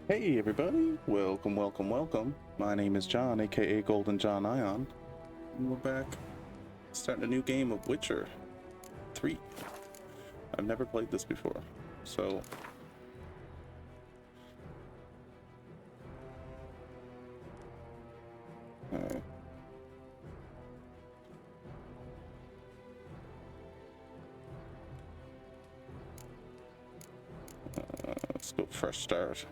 Hey everybody, welcome. My name is John, aka Golden John Ion, and we're back starting a new game of Witcher 3. I've never played this before, so uh, let's go fresh start.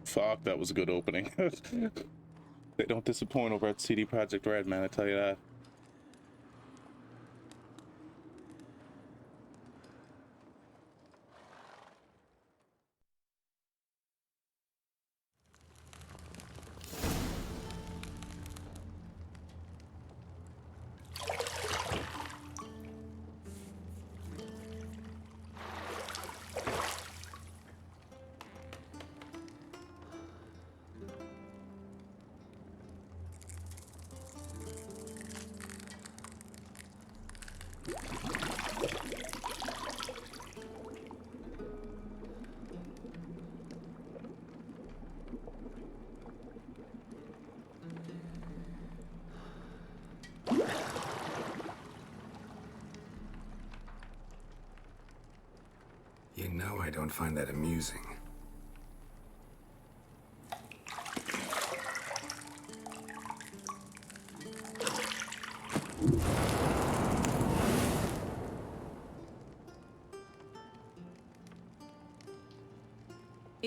Fuck, that was a good opening. They don't disappoint over at CD Projekt Red, man, I tell you that. You know I don't find that amusing.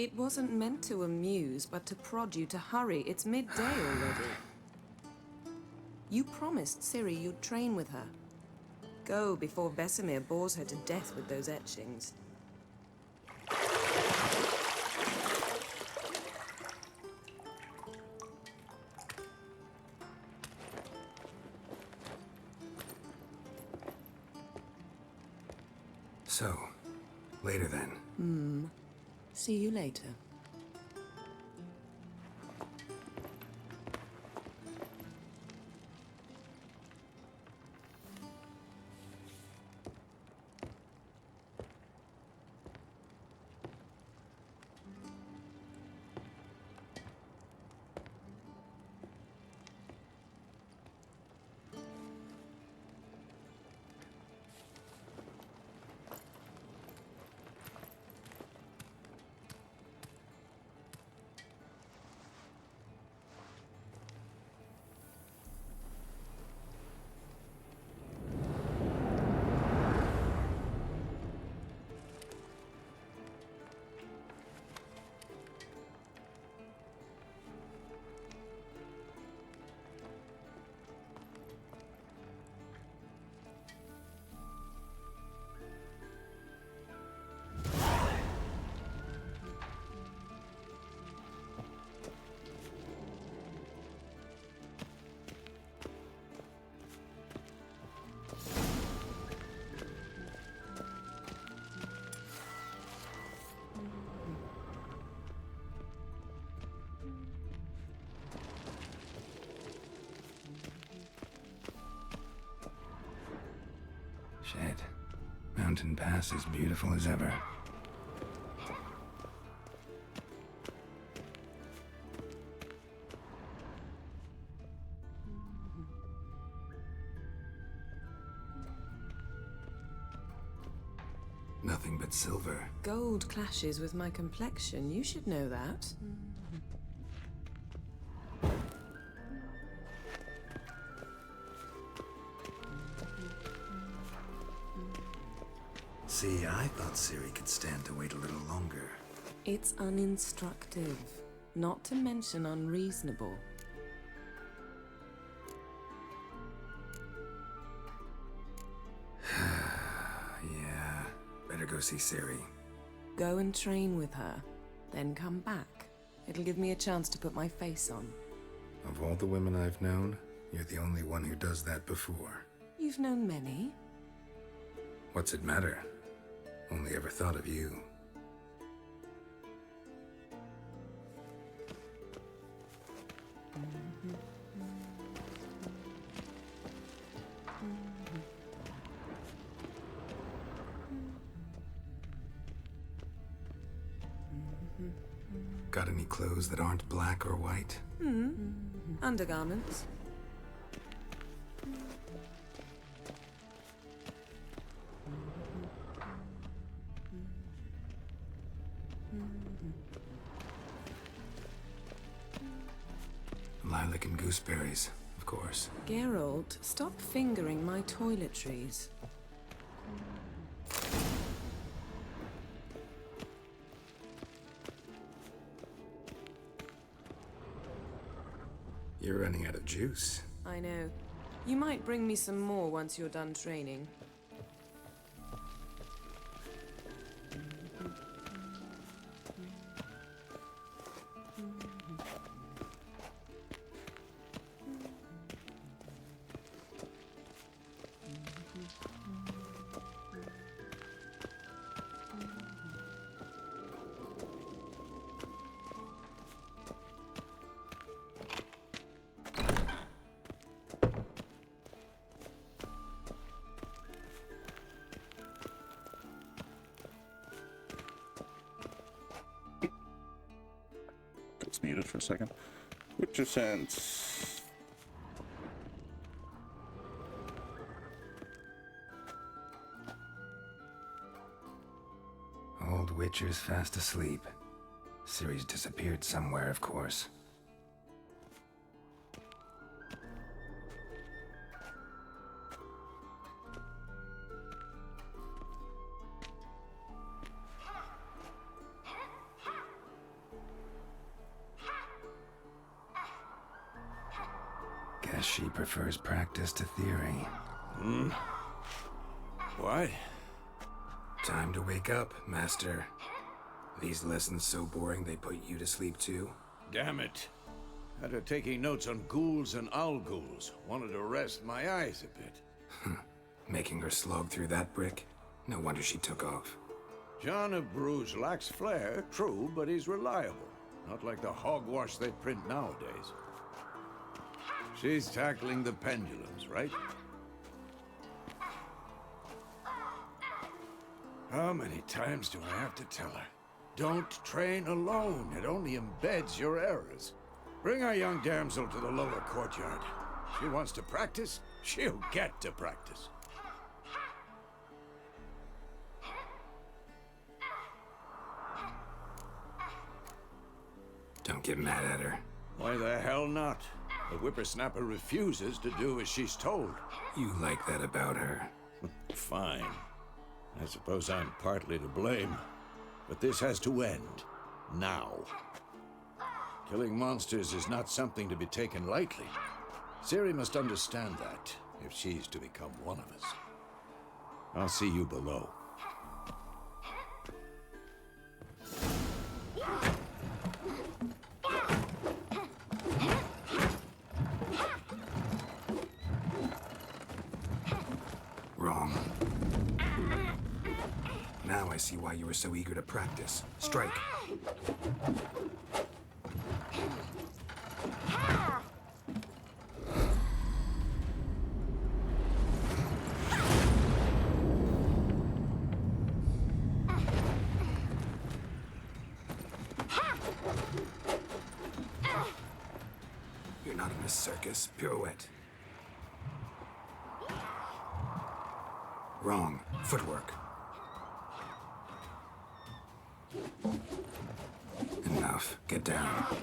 It wasn't meant to amuse, but to prod you to hurry. It's midday already. You promised Ciri you'd train with her. Go before Vesemir bores her to death with those etchings. So, later then. See you later. Shit. Mountain Pass is beautiful as ever. Nothing but silver. Gold clashes with my complexion. You should know that. See, I thought Ciri could stand to wait a little longer. It's uninstructive, not to mention unreasonable. Yeah, better go see Ciri. Go and train with her, then come back. It'll give me a chance to put my face on. Of all the women I've known, you're the only one who does that before. You've known many. What's it matter? Only ever thought of you. Got any clothes that aren't black or white? Undergarments. Lilac and gooseberries, of course. Geralt, stop fingering my toiletries. You're running out of juice. I know. You might bring me some more once you're done training. It's muted for a second. Witcher Sense. Old Witcher's fast asleep. Ciri's disappeared somewhere, of course. Guess she prefers practice to theory. What? Time to wake up, Master. These lessons so boring they put you to sleep too? Damn it. After taking notes on ghouls and owl-ghouls, wanted to rest my eyes a bit. Making her slog through that brick? No wonder she took off. John of Bruges lacks flair, true, but he's reliable. Not like the hogwash they print nowadays. She's tackling the pendulums, right? How many times do I have to tell her? Don't train alone. It only embeds your errors. Bring our young damsel to the lower courtyard. She wants to practice, she'll get to practice. Don't get mad at her. Why the hell not? The whippersnapper refuses to do as she's told. You like that about her. Fine. I suppose I'm partly to blame. But this has to end. Now. Killing monsters is not something to be taken lightly. Ciri must understand that, if she's to become one of us. I'll see you below. Wrong. Now I see why you were so eager to practice. Strike. You're not in a circus. Pirouette. Wrong. Footwork. Enough. Get down.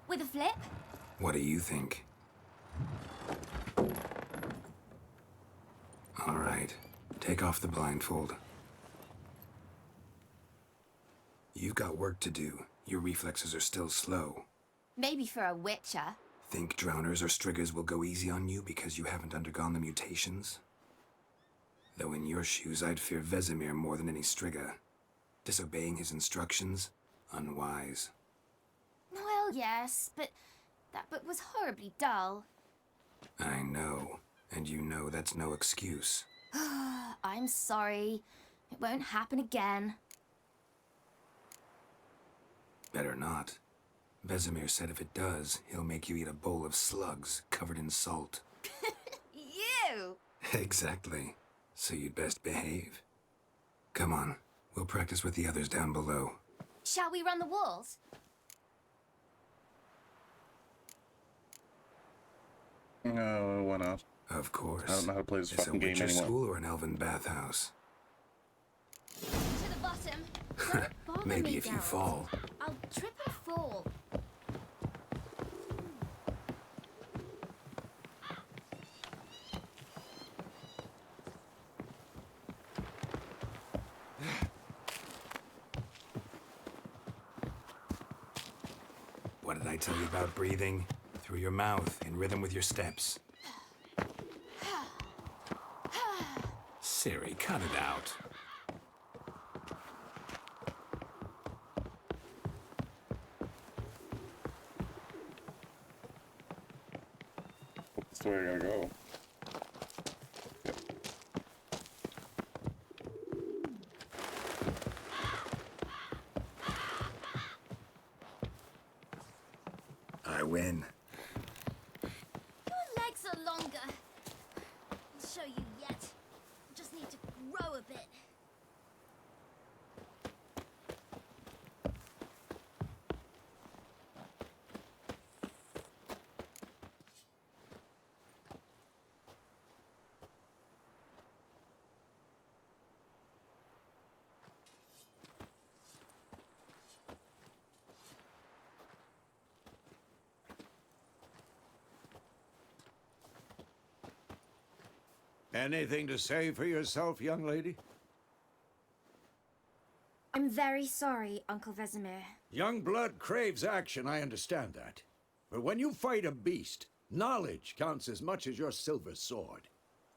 With a flip? What do you think? All right. Take off the blindfold. You've got work to do. Your reflexes are still slow. Maybe for a witcher. Think drowners or striggers will go easy on you because you haven't undergone the mutations? Though in your shoes, I'd fear Vesemir more than any strigger. Disobeying his instructions? Unwise. Well, yes, but that book was horribly dull. I know. And you know that's no excuse. I'm sorry. It won't happen again. Better not. Vesemir said if it does, he'll make you eat a bowl of slugs covered in salt. You! Exactly. So you'd best behave. Come on. We'll practice with the others down below. Shall we run the walls? No, why not? Of course. I don't know how to play this It's fucking a game witcher anymore. school or an elven bathhouse? To the bottom. Don't bother Maybe me, if you Geralt. fall. I'll trip and fall. What did I tell you about breathing? Through your mouth, in rhythm with your steps. Ciri, cut it out. That's the way you're gonna go. Yep. I win. Your legs are longer. I'll show you yet. Just need to grow a bit. Anything to say for yourself, young lady? I'm very sorry, Uncle Vesemir. Young blood craves action, I understand that. But when you fight a beast, knowledge counts as much as your silver sword.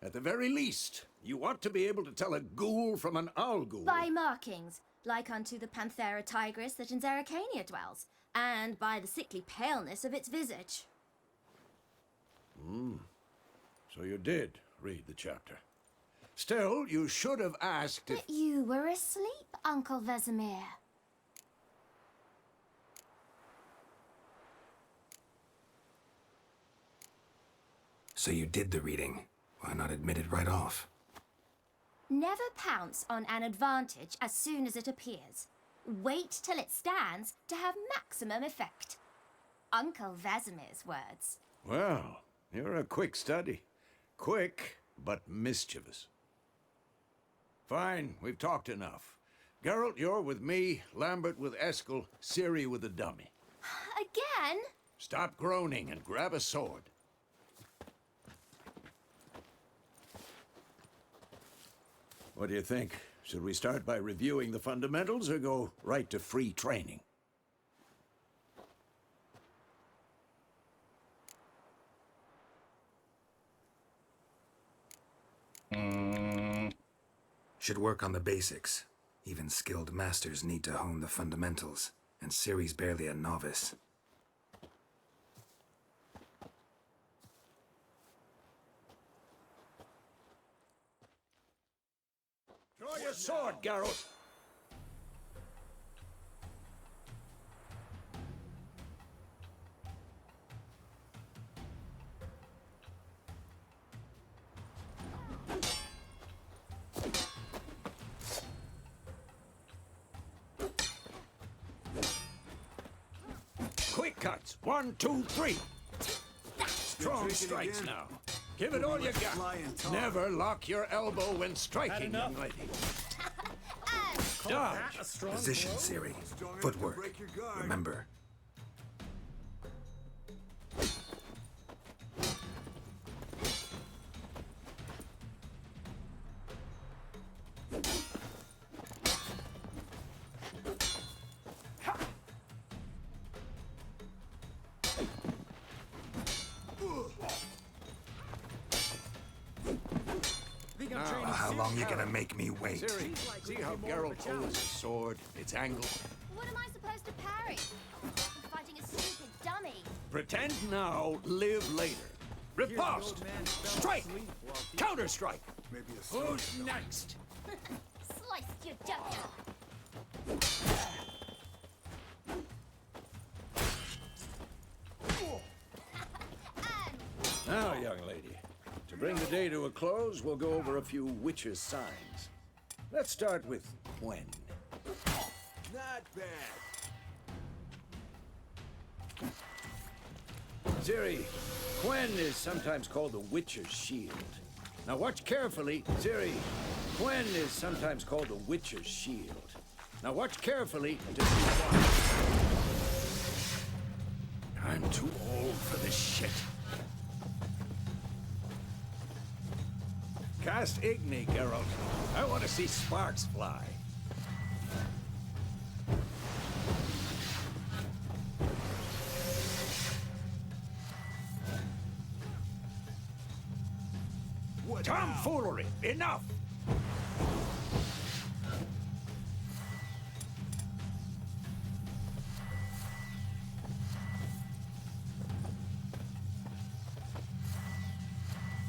At the very least, you ought to be able to tell a ghoul from an owl ghoul. By markings, like unto the Panthera tigris that in Zerrikania dwells, and by the sickly paleness of its visage. So you did read the chapter. Still, you should have asked if... But you were asleep, Uncle Vesemir. So you did the reading. Why not admit it right off? Never pounce on an advantage as soon as it appears. Wait till it stands to have maximum effect. Uncle Vesemir's words. Well, you're a quick study. Quick, but mischievous. Fine, we've talked enough. Geralt, you're with me, Lambert with Eskel, Ciri with the dummy. Again? Stop groaning and grab a sword. What do you think? Should we start by reviewing the fundamentals or go right to free training? Should work on the basics. Even skilled masters need to hone the fundamentals, and Ciri's barely a novice. Draw your sword, Geralt! Quick cuts! 1, 2, 3! Strong strikes now. Give it all you got. Never lock your elbow when striking, young lady. Dodge. Position, Ciri. Footwork. Remember. How long you gonna make me wait? Ciri, see how Geralt holds his sword, its angle? What am I supposed to parry? I'm fighting a stupid dummy. Pretend now, live later. Riposte! Strike! Counter-strike! Who's next? Sliced your jugular. Now, young lady, to bring the day to a close, we'll go over a few witches' signs. Let's start with Gwen. Not bad. Ciri, Gwen is sometimes called the Witcher's Shield. Now watch carefully, Ciri. Gwen is sometimes called the Witcher's Shield. Now watch carefully to see why. I'm too old for this shit. Cast Igni, Geralt. I want to see sparks fly. Tomfoolery! Enough!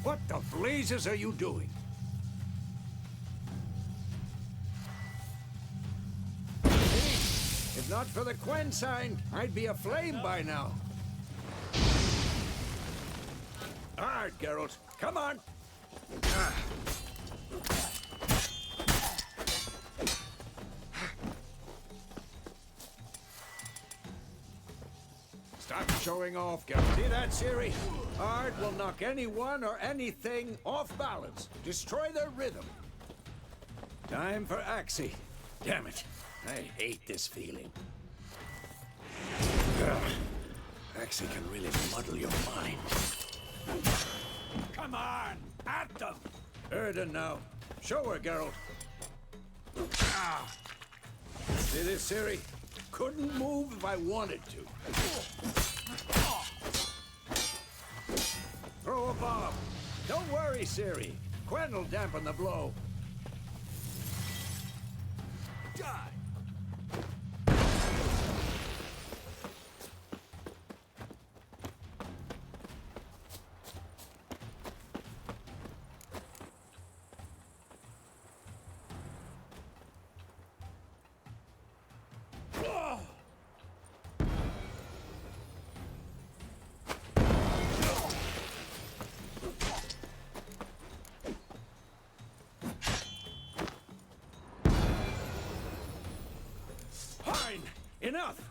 What the blazes are you doing? If not for the Quen sign, I'd be aflame by now. All right, Geralt, come on. Stop showing off, Geralt. See that, Ciri? Art will knock anyone or anything off balance. Destroy their rhythm. Time for Axii. Damn it. I hate this feeling. Axii can really muddle your mind. Come on! At them! Erden now. Show her, Geralt. See this, Ciri? Couldn't move if I wanted to. Bob! Don't worry, Ciri. Quen will dampen the blow. Die! Fine! Enough!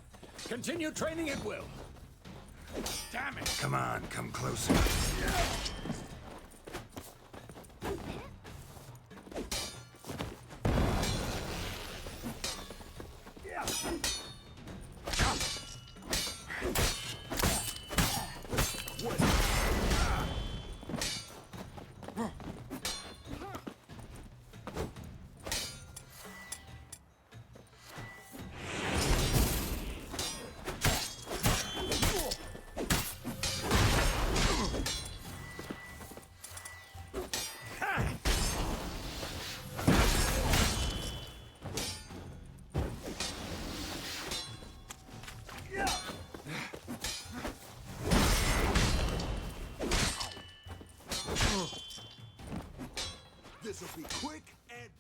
Continue training at will. Damn it! Come on, come closer. This'll be quick and...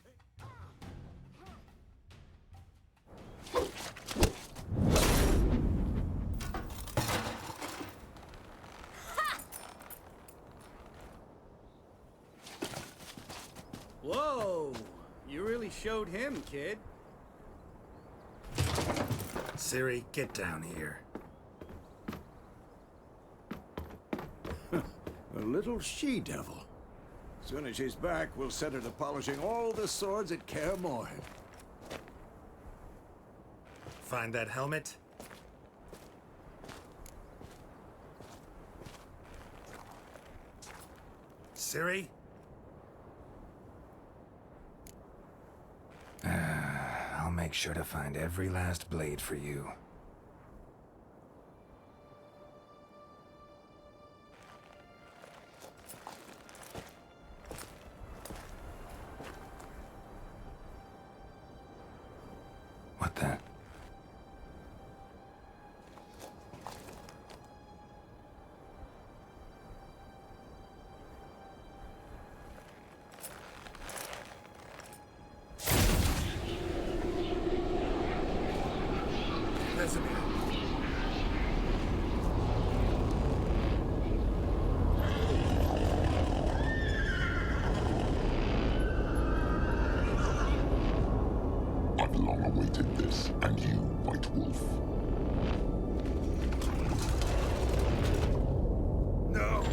Whoa! You really showed him, kid. Ciri, get down here. A little she-devil. Soon as she's back, we'll set her to polishing all the swords at Kaer Morhen. Find that helmet? Ciri? I'll make sure to find every last blade for you. What the? Vesemir. I've long awaited this, and you, White Wolf. No!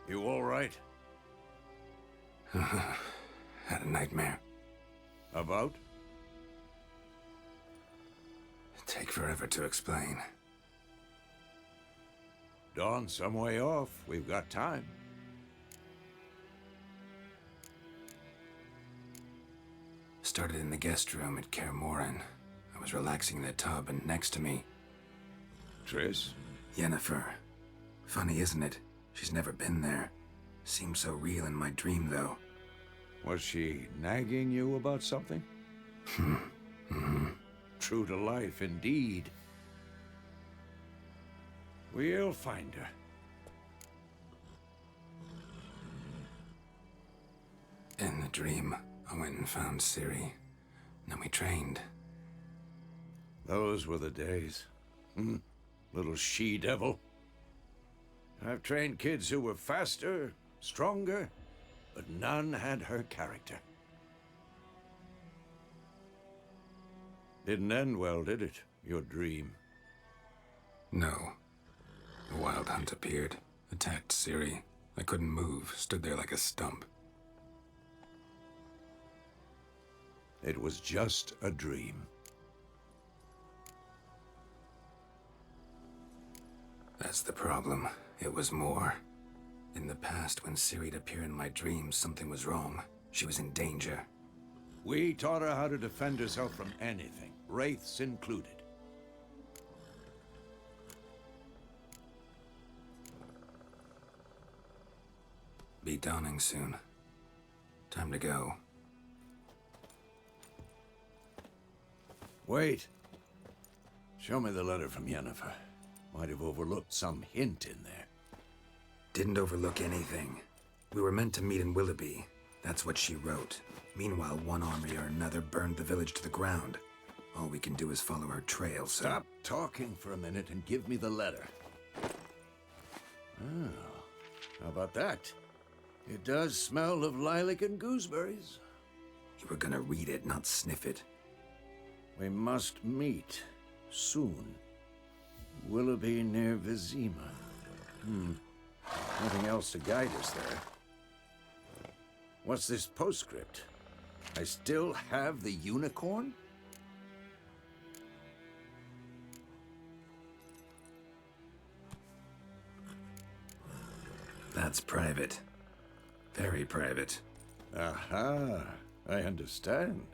You all right? Had a nightmare. About? Take forever to explain. Dawn's some way off. We've got time. Started in the guest room at Kaer Morhen. I was relaxing in the tub, and next to me, Triss? Yennefer. Funny, isn't it? She's never been there. Seemed so real in my dream, though. Was she nagging you about something? True to life, indeed. We'll find her. In the dream, I went and found Ciri. Then we trained. Those were the days. Little she-devil. I've trained kids who were faster, stronger, but none had her character. Didn't end well, did it? Your dream. No. The Wild Hunt appeared, attacked Ciri. I couldn't move, stood there like a stump. It was just a dream. That's the problem. It was more. In the past, when Ciri'd appear in my dreams, something was wrong. She was in danger. We taught her how to defend herself from anything, wraiths included. Be dawning soon. Time to go. Wait. Show me the letter from Yennefer. Might have overlooked some hint in there. Didn't overlook anything. We were meant to meet in Willoughby. That's what she wrote. Meanwhile, one army or another burned the village to the ground. All we can do is follow her trail, so... Stop talking for a minute and give me the letter. Oh, how about that? It does smell of lilac and gooseberries. You were gonna read it, not sniff it. We must meet soon. Willoughby near Vizima. Nothing else to guide us there. What's this postscript? I still have the unicorn? That's private. Very private. Aha, I understand.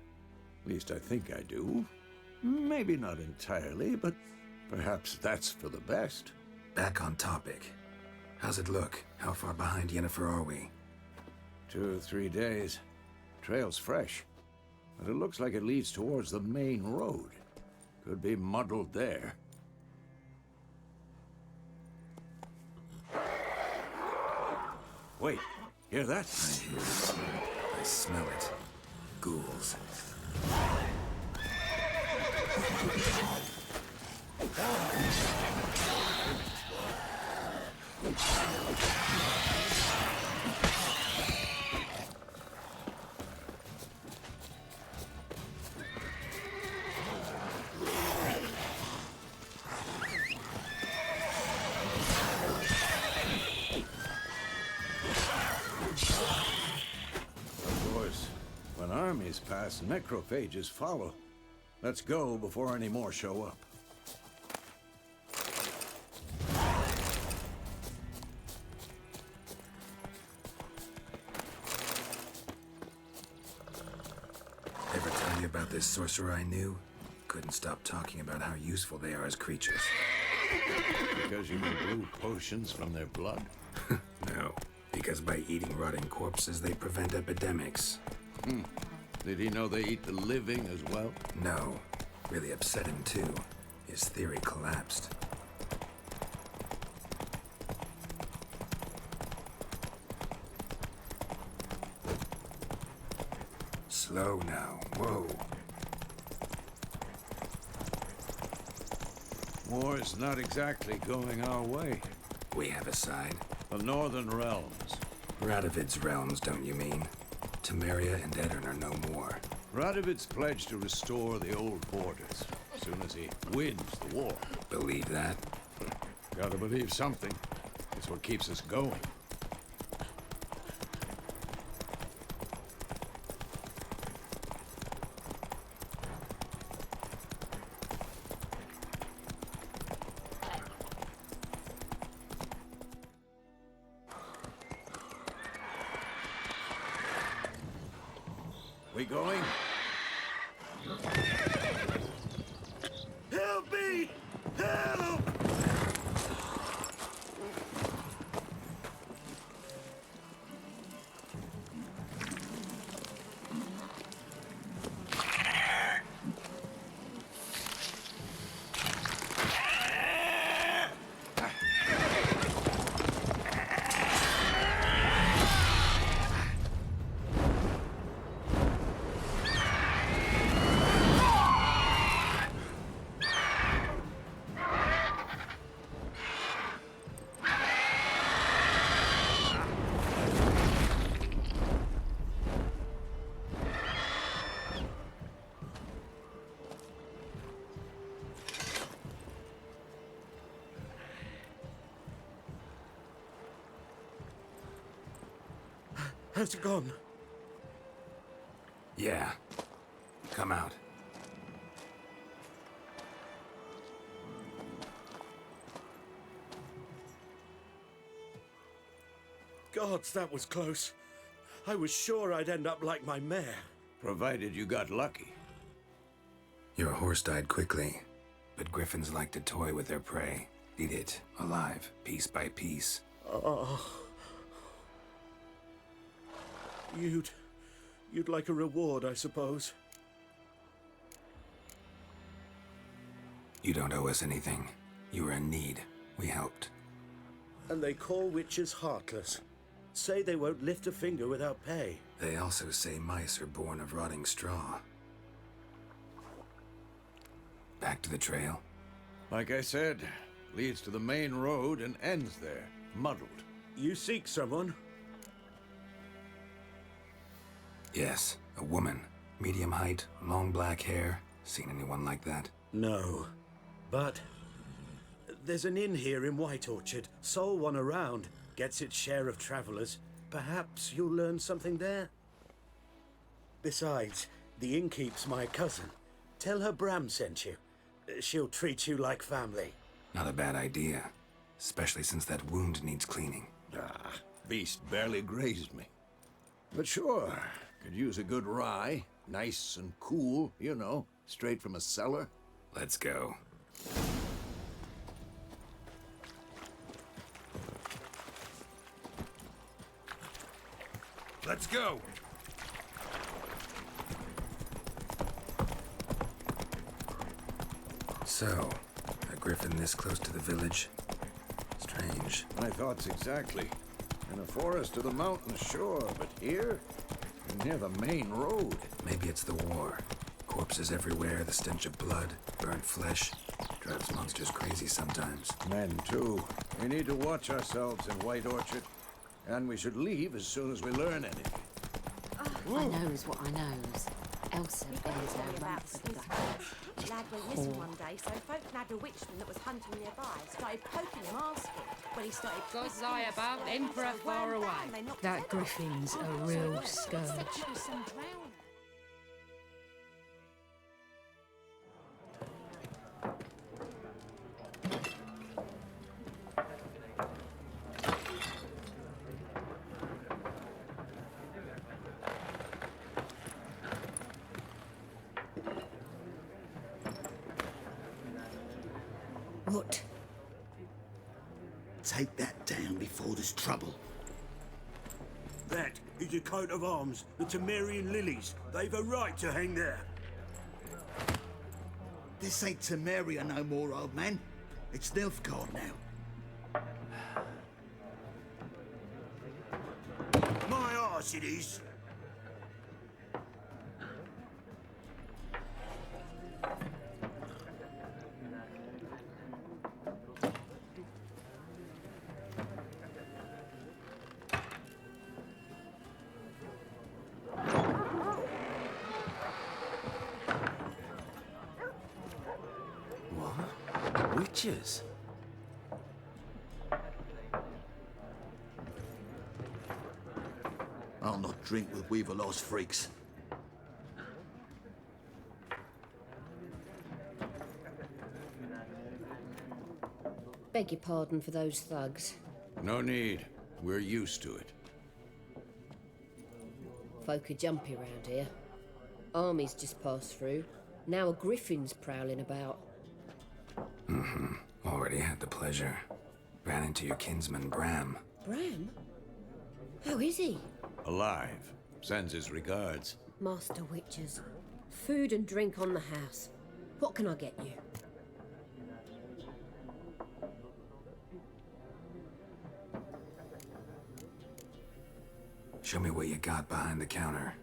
At least I think I do. Maybe not entirely, but perhaps that's for the best. Back on topic. How's it look? How far behind Yennefer are we? 2 or 3 days. Trail's fresh, but it looks like it leads towards the main road. Could be muddled there. Wait, hear that? I hear it. I smell it. Ghouls. Of course, when armies pass, necrophages follow. Let's go before any more show up. Ever tell you about this sorcerer I knew? Couldn't stop talking about how useful they are as creatures. Because you can brew potions from their blood? No, because by eating rotting corpses, they prevent epidemics. Did he know they eat the living as well? No, really upset him too. His theory collapsed. Slow now, whoa. War's not exactly going our way. We have a side. The Northern Realms. Radovid's realms, don't you mean? Temeria and Edirn are no more. Radovid's pledged to restore the old borders as soon as he wins the war. Believe that? Gotta believe something. It's what keeps us going. We going? Help me! Help! Has it gone? Yeah. Come out. Gods, that was close. I was sure I'd end up like my mare. Provided you got lucky. Your horse died quickly, but griffins like to toy with their prey. Eat it, alive, piece by piece. Oh. You'd like a reward, I suppose. You don't owe us anything. You were in need. We helped. And they call witches heartless. Say they won't lift a finger without pay. They also say mice are born of rotting straw. Back to the trail. Like I said, leads to the main road and ends there, muddled. You seek someone? Yes, a woman. Medium height, long black hair. Seen anyone like that? No. But there's an inn here in White Orchard. Sole one around. Gets its share of travelers. Perhaps you'll learn something there? Besides, the innkeep's my cousin. Tell her Bram sent you. She'll treat you like family. Not a bad idea. Especially since that wound needs cleaning. Ah, beast barely grazed me. But sure, could use a good rye. Nice and cool, you know, straight from a cellar. Let's go. Let's go! So, a griffin this close to the village? Strange. My thoughts exactly. In a forest or the mountains, sure, but here? Near the main road. Maybe it's the war. Corpses everywhere, the stench of blood, burnt flesh. Drives monsters crazy sometimes. Men, too. We need to watch ourselves in White Orchard. And we should leave as soon as we learn anything. I knows what I knows. Elsa bears her run for the duck. Lad went missing one day, so folk nabbed a witchman that was hunting nearby. Started poking him, asking. When he started... God's eye above, emperor far away. That griffin's a real scourge. What? Take that down before there's trouble. That is a coat of arms, the Temerian lilies. They've a right to hang there. This ain't Temeria no more, old man. It's Nilfgaard now. My arse it is. Witches? I'll not drink with Weaverlaw's freaks. Beg your pardon for those thugs. No need. We're used to it. Folk are jumpy round here. Armies just passed through. Now a griffin's prowling about. Already had the pleasure. Ran into your kinsman, Bram. Bram? How is he? Alive. Sends his regards. Master Witches. Food and drink on the house. What can I get you? Show me what you got behind the counter.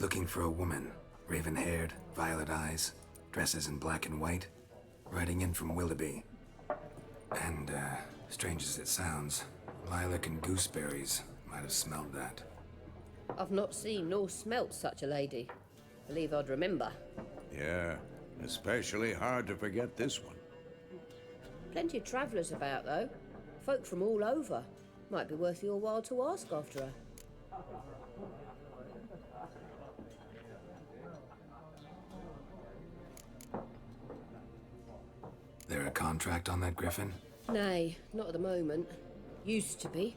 Looking for a woman, raven-haired, violet eyes, dresses in black and white, riding in from Willoughby. And, strange as it sounds, lilac and gooseberries might have smelled that. I've not seen nor smelt such a lady. Believe I'd remember. Yeah, especially hard to forget this one. Plenty of travellers about, though. Folk from all over. Might be worth your while to ask after her. There a contract on that griffin? Nay, not at the moment. Used to be.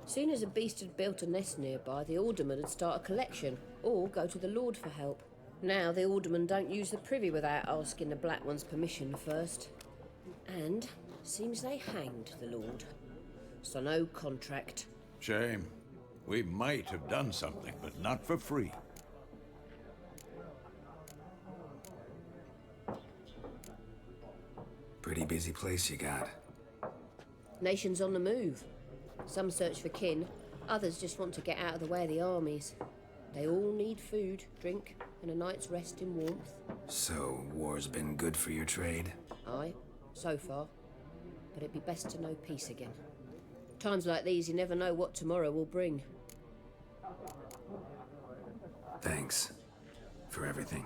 Soon as a beast had built a nest nearby, the alderman would start a collection, or go to the Lord for help. Now the aldermen don't use the privy without asking the Black One's permission first. And seems they hanged the Lord. So no contract. Shame. We might have done something, but not for free. Pretty busy place you got. Nations on the move. Some search for kin, others just want to get out of the way of the armies. They all need food, drink, and a night's rest in warmth. So, war's been good for your trade? Aye, so far. But it'd be best to know peace again. Times like these, you never know what tomorrow will bring. Thanks for everything.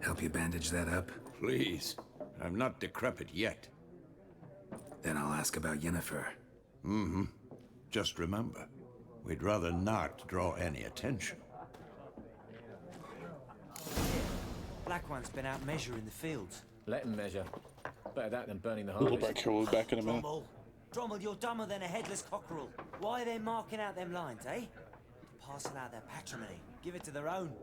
Help you bandage that up? Please. I'm not decrepit yet. Then I'll ask about Yennefer. Mm-hmm. Just remember, we'd rather not draw any attention. Black One's been out measuring the fields. Let him measure. Better that than burning the We'll harvest. back here. We'll be back in a minute. Drommel, you're dumber than a headless cockerel. Why are they marking out them lines, eh? Parcel out their patrimony. Give it to their own.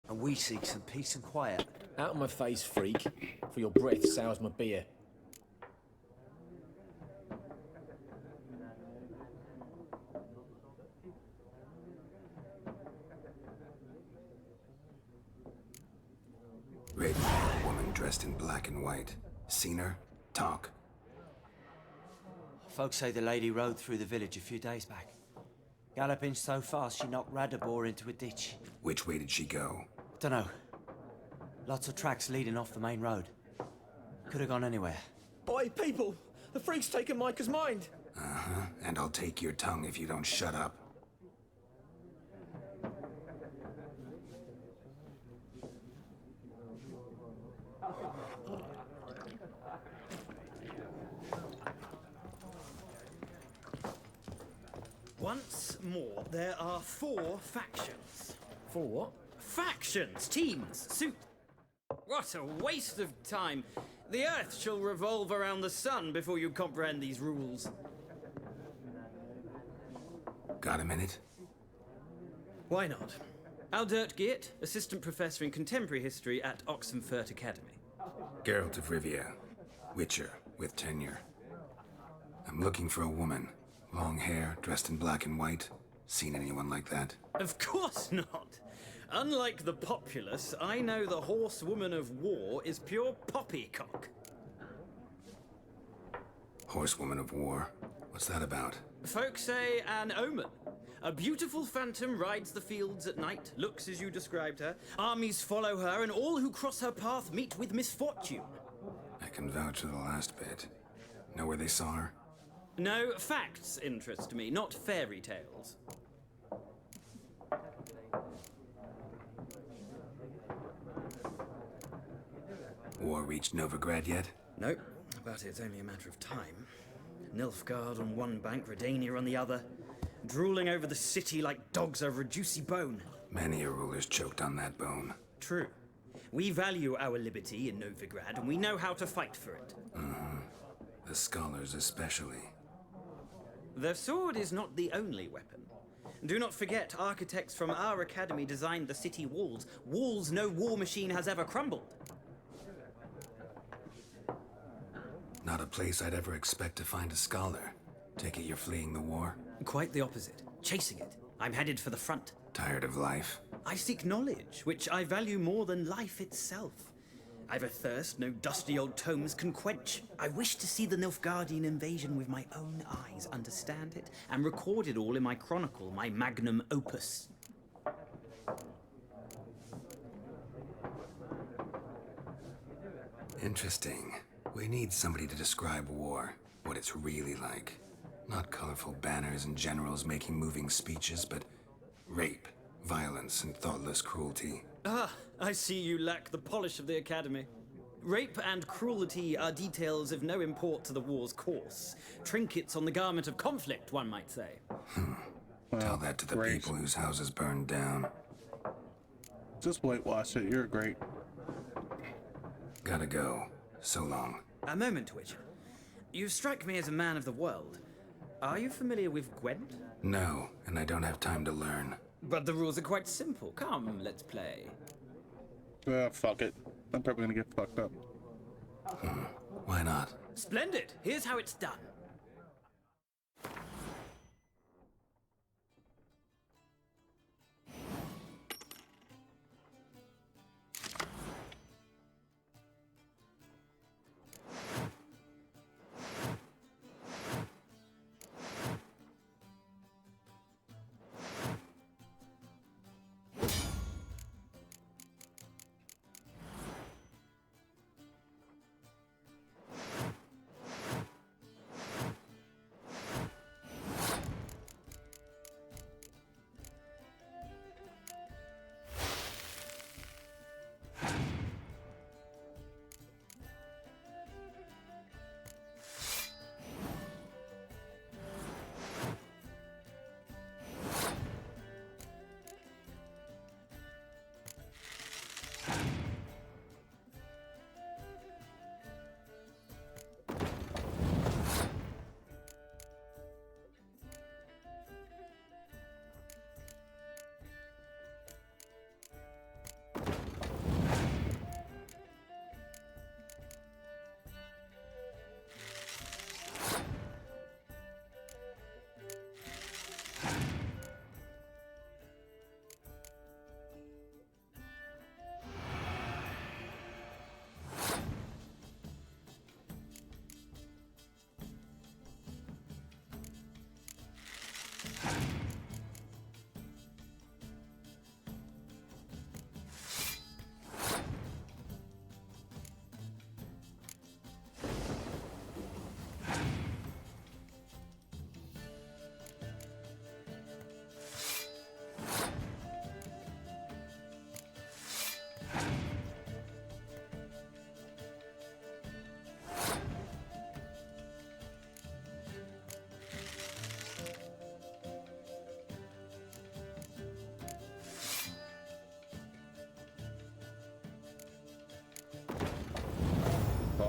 And we seek some peace and quiet. Out of my face, freak, for your breath sours my beer. Raven, a woman dressed in black and white. Seen her? Talk. Folks say the lady rode through the village a few days back. Galloping so fast she knocked Radabor into a ditch. Which way did she go? Dunno. Lots of tracks leading off the main road. Could have gone anywhere. Boy, people! The freak's taken Micah's mind! Uh-huh. And I'll take your tongue if you don't shut up. Once more, there are 4 factions. 4 what? Factions, teams, suit. What a waste of time. The Earth shall revolve around the sun before you comprehend these rules. Got a minute? Why not? Aldert Geert, Assistant Professor in Contemporary History at Oxenfurt Academy. Geralt of Rivia. Witcher, with tenure. I'm looking for a woman. Long hair, dressed in black and white. Seen anyone like that? Of course not. Unlike the populace, I know the horsewoman of war is pure poppycock. Horsewoman of war? What's that about? Folks say an omen. A beautiful phantom rides the fields at night, looks as you described her. Armies follow her, and all who cross her path meet with misfortune. I can vouch for the last bit. Know where they saw her? No, facts interest me, not fairy tales. War reached Novigrad yet? Nope, but it's only a matter of time. Nilfgaard on one bank, Redania on the other, drooling over the city like dogs over a juicy bone. Many a ruler's choked on that bone. True. We value our liberty in Novigrad, and we know how to fight for it. The scholars especially. The sword is not the only weapon. Do not forget, architects from our academy designed the city walls. Walls no war machine has ever crumbled. Not a place I'd ever expect to find a scholar. Take it you're fleeing the war? Quite the opposite. Chasing it. I'm headed for the front. Tired of life? I seek knowledge, which I value more than life itself. I've a thirst no dusty old tomes can quench. I wish to see the Nilfgaardian invasion with my own eyes, understand it, and record it all in my chronicle, my magnum opus. Interesting. We need somebody to describe war, what it's really like. Not colorful banners and generals making moving speeches, but rape, violence, and thoughtless cruelty. Ah, I see you lack the polish of the Academy. Rape and cruelty are details of no import to the war's course. Trinkets on the garment of conflict, one might say. Tell that to the people whose houses burned down. Just whitewash it, you're great. Gotta go. So long. A moment, Witcher. You strike me as a man of the world. Are you familiar with Gwent? No, and I don't have time to learn. But the rules are quite simple. Come, let's play. Fuck it. I'm probably gonna get fucked up. Why not? Splendid. Here's how it's done.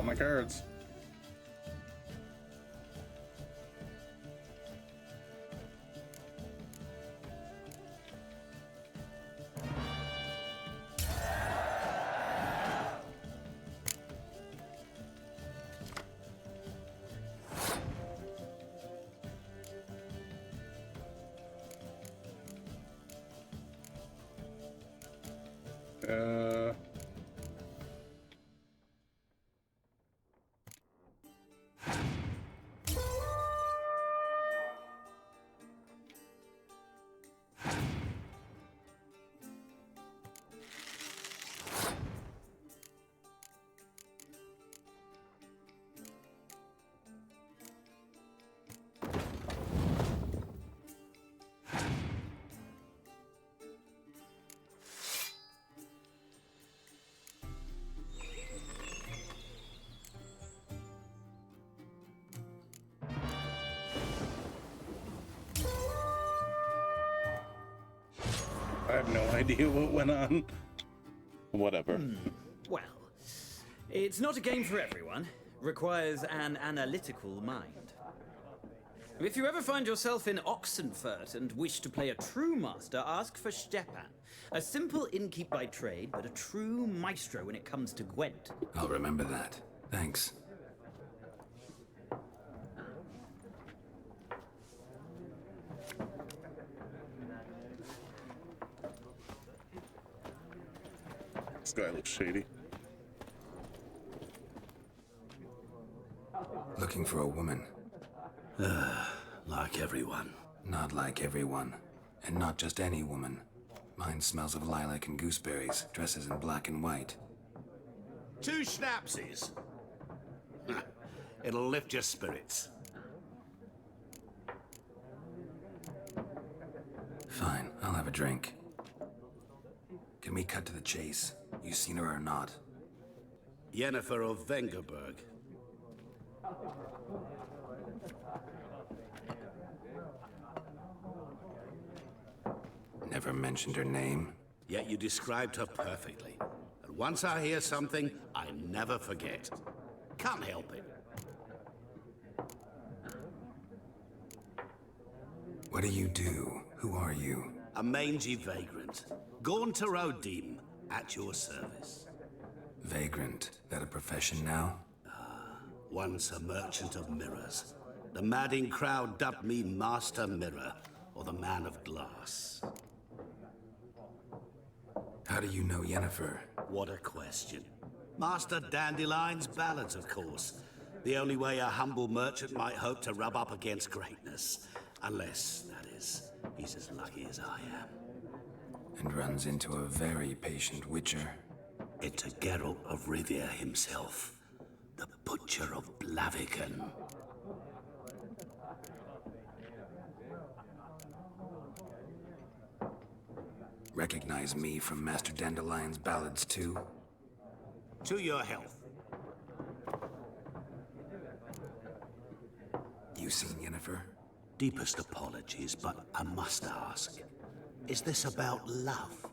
my cards. Uh... I have no idea what went on. Whatever. Well, it's not a game for everyone. Requires an analytical mind. If you ever find yourself in Oxenfurt and wish to play a true master, ask for Stepan. A simple innkeep by trade, but a true maestro when it comes to Gwent. I'll remember that. Thanks. This guy looks shady. Looking for a woman. Like everyone. Not like everyone. And not just any woman. Mine smells of lilac and gooseberries, dresses in black and white. 2 schnapsies. It'll lift your spirits. Fine, I'll have a drink. Can we cut to the chase? You seen her or not? Yennefer of Vengerberg. Never mentioned her name. Yet you described her perfectly. And once I hear something, I never forget. Can't help it. What do you do? Who are you? A mangy vagrant. Gaunter Odim, at your service. Vagrant. That a profession now? Once a merchant of mirrors. The madding crowd dubbed me Master Mirror, or the Man of Glass. How do you know Yennefer? What a question. Master Dandelion's ballads, of course. The only way a humble merchant might hope to rub up against greatness. Unless, that is, he's as lucky as I am. And runs into a very patient witcher. Into Geralt of Rivia himself. The Butcher of Blaviken. Recognize me from Master Dandelion's ballads too? To your health. You seen Yennefer? Deepest apologies, but I must ask. Is this about love?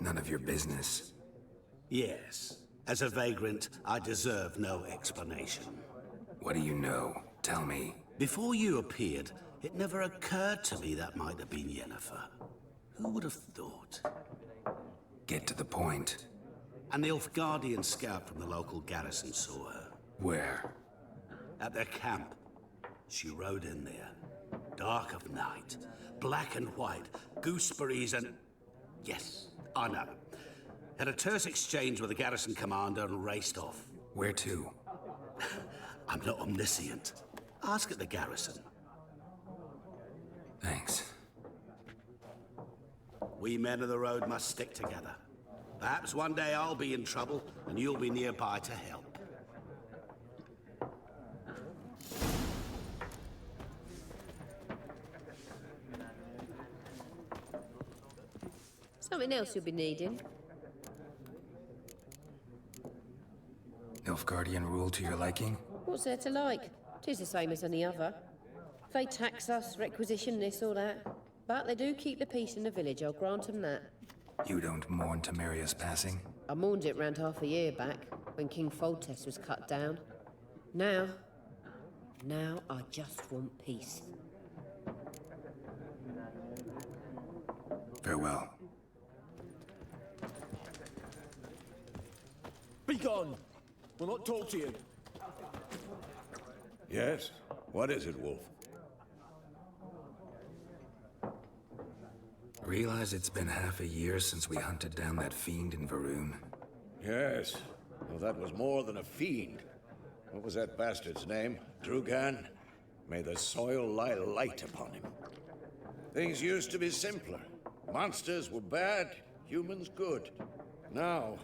None of your business. Yes. As a vagrant, I deserve no explanation. What do you know? Tell me. Before you appeared, it never occurred to me that might have been Yennefer. Who would have thought? Get to the point. A Nilfgaardian scout from the local garrison saw her. Where? At their camp. She rode in there. Dark of night. Black and white. Gooseberries and... Yes, I know. Had a terse exchange with the garrison commander and raced off. Where to? I'm not omniscient. Ask at the garrison. Thanks. We men of the road must stick together. Perhaps one day I'll be in trouble and you'll be nearby to help. Something else you'll be needing. Nilfgaardian rule to your liking? What's there to like? 'Tis the same as any other. They tax us, requisition this or that. But they do keep the peace in the village, I'll grant them that. You don't mourn Temeria's passing? I mourned it round half a year back, when King Foltest was cut down. Now I just want peace. Farewell. Be gone! We'll not talk to you. Yes? What is it, Wolf? Realize it's been half a year since we hunted down that fiend in Varun? Yes. Well, that was more than a fiend. What was that bastard's name? Drugan? May the soil lie light upon him. Things used to be simpler. Monsters were bad, humans good. Now,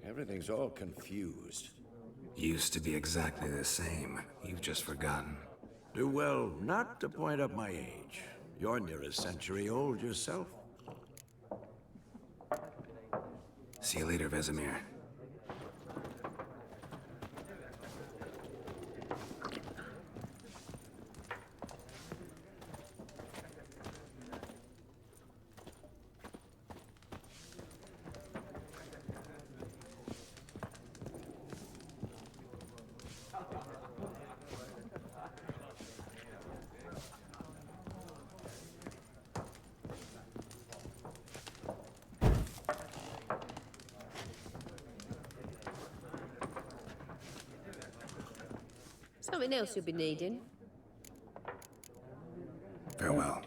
everything's all confused. Used to be exactly the same. You've just forgotten. Do well not to point up my age. You're near a century old yourself. See you later, Vesemir. Something else you'll be needing. Farewell.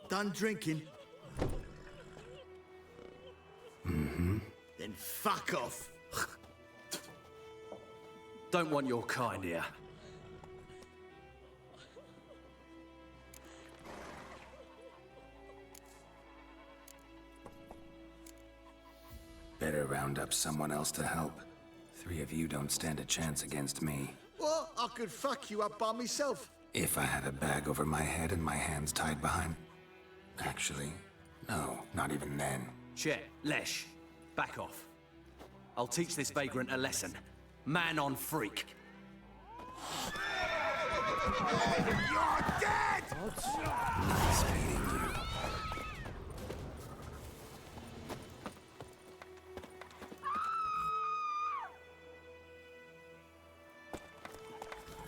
Done drinking? Mm-hmm. Then fuck off. Don't want your kind here. Better round up someone else to help. 3 of you don't stand a chance against me. Well, I could fuck you up by myself. If I had a bag over my head and my hands tied behind... Actually, no, not even then. Chet, Lesh, back off. I'll teach this vagrant a lesson. Man on freak. You're dead! Nice meeting you.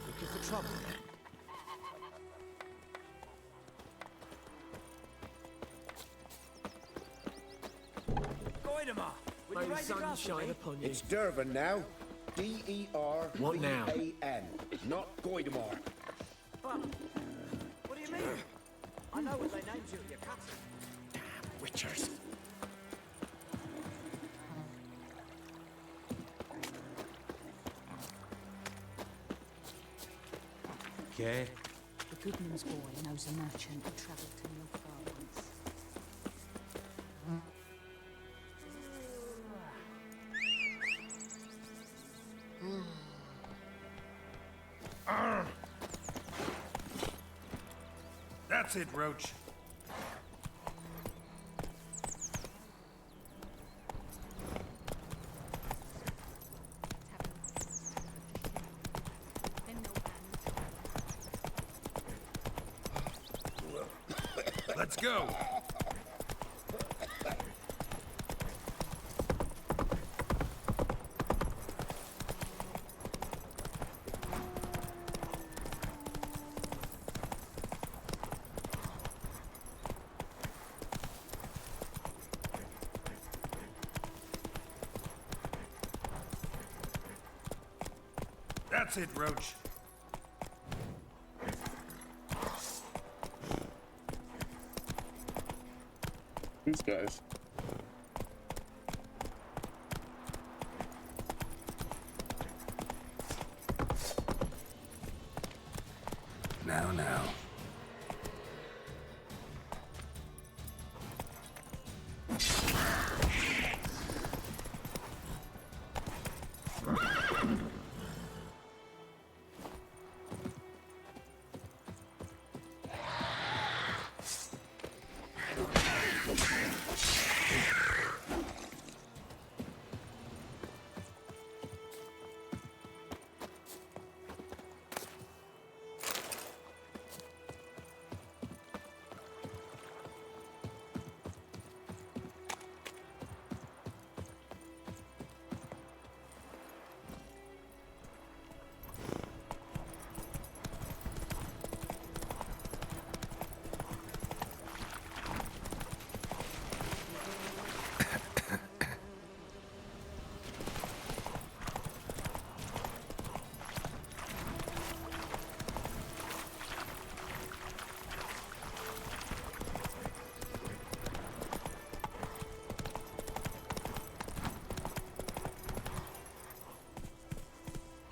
Looking for trouble? Goidemar, will you May the raise a sun glass for shine me? upon you. It's Durvan now. D-E-R-V-A-N. What now? Not Goidemar. But, what do you mean? I know what they named you at your cutting. Damn witchers. Okay. The Goodman's boy knows a merchant who travelled to Nilfgaard once. That's it, Roach. Let's go. That's it, Roach. These guys. Now.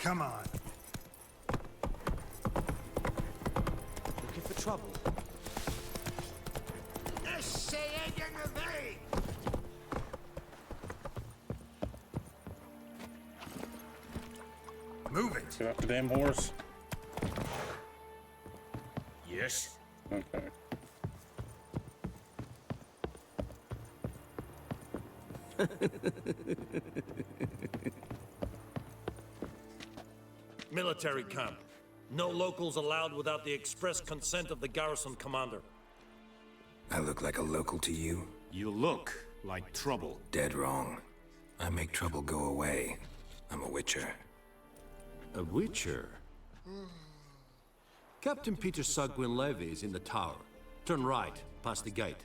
Come on. Looking for trouble? Move it. Get off the damn horse. Yes. Okay. Military camp. No locals allowed without the express consent of the garrison commander. I look like a local to you? You look like trouble. Dead wrong. I make trouble go away. I'm a witcher. A witcher? Captain Peter Sagwin Levy is in the tower. Turn right, past the gate.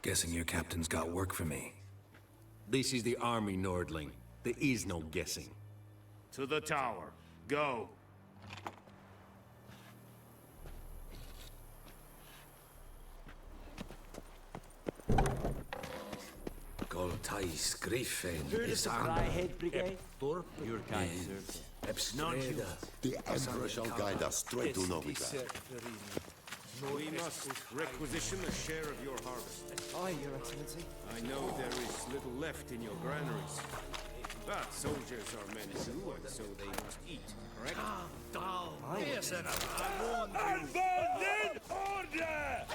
Guessing your captain's got work for me. This is the army, Nordling. There is no guessing. To the tower. Go. Goltais Griffin Heard is of the on. Flyhead Brigade? Thorpe? You're kind, sir. Ebstreda. The Emperor shall guide us straight to Novigrad. We must requisition a share of your harvest. Aye, Your Excellency. I know there is little left in your granaries. But soldiers are men too, and so they must eat, correct? Down. Yes, and I warned you. Abandon order!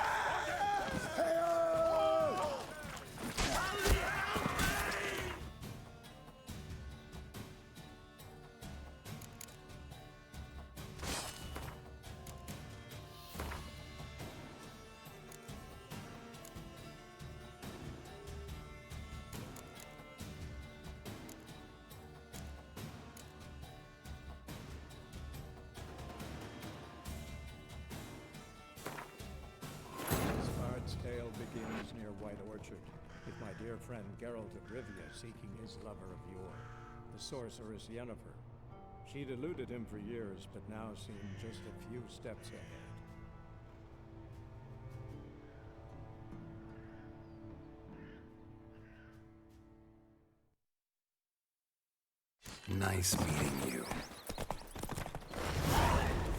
Bard's tale begins near White Orchard, with my dear friend Geralt of Rivia seeking his lover of yore, the sorceress Yennefer. She'd eluded him for years, but now seemed just a few steps ahead. Nice meeting you.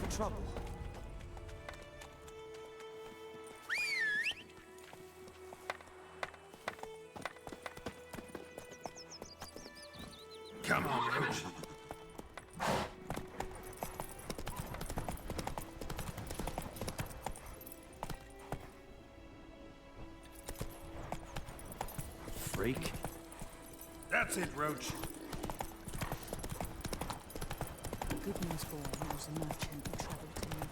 For trouble? Come on, Roach. Freak. That's it, Roach. Good news boy knows a merchant who travelled to New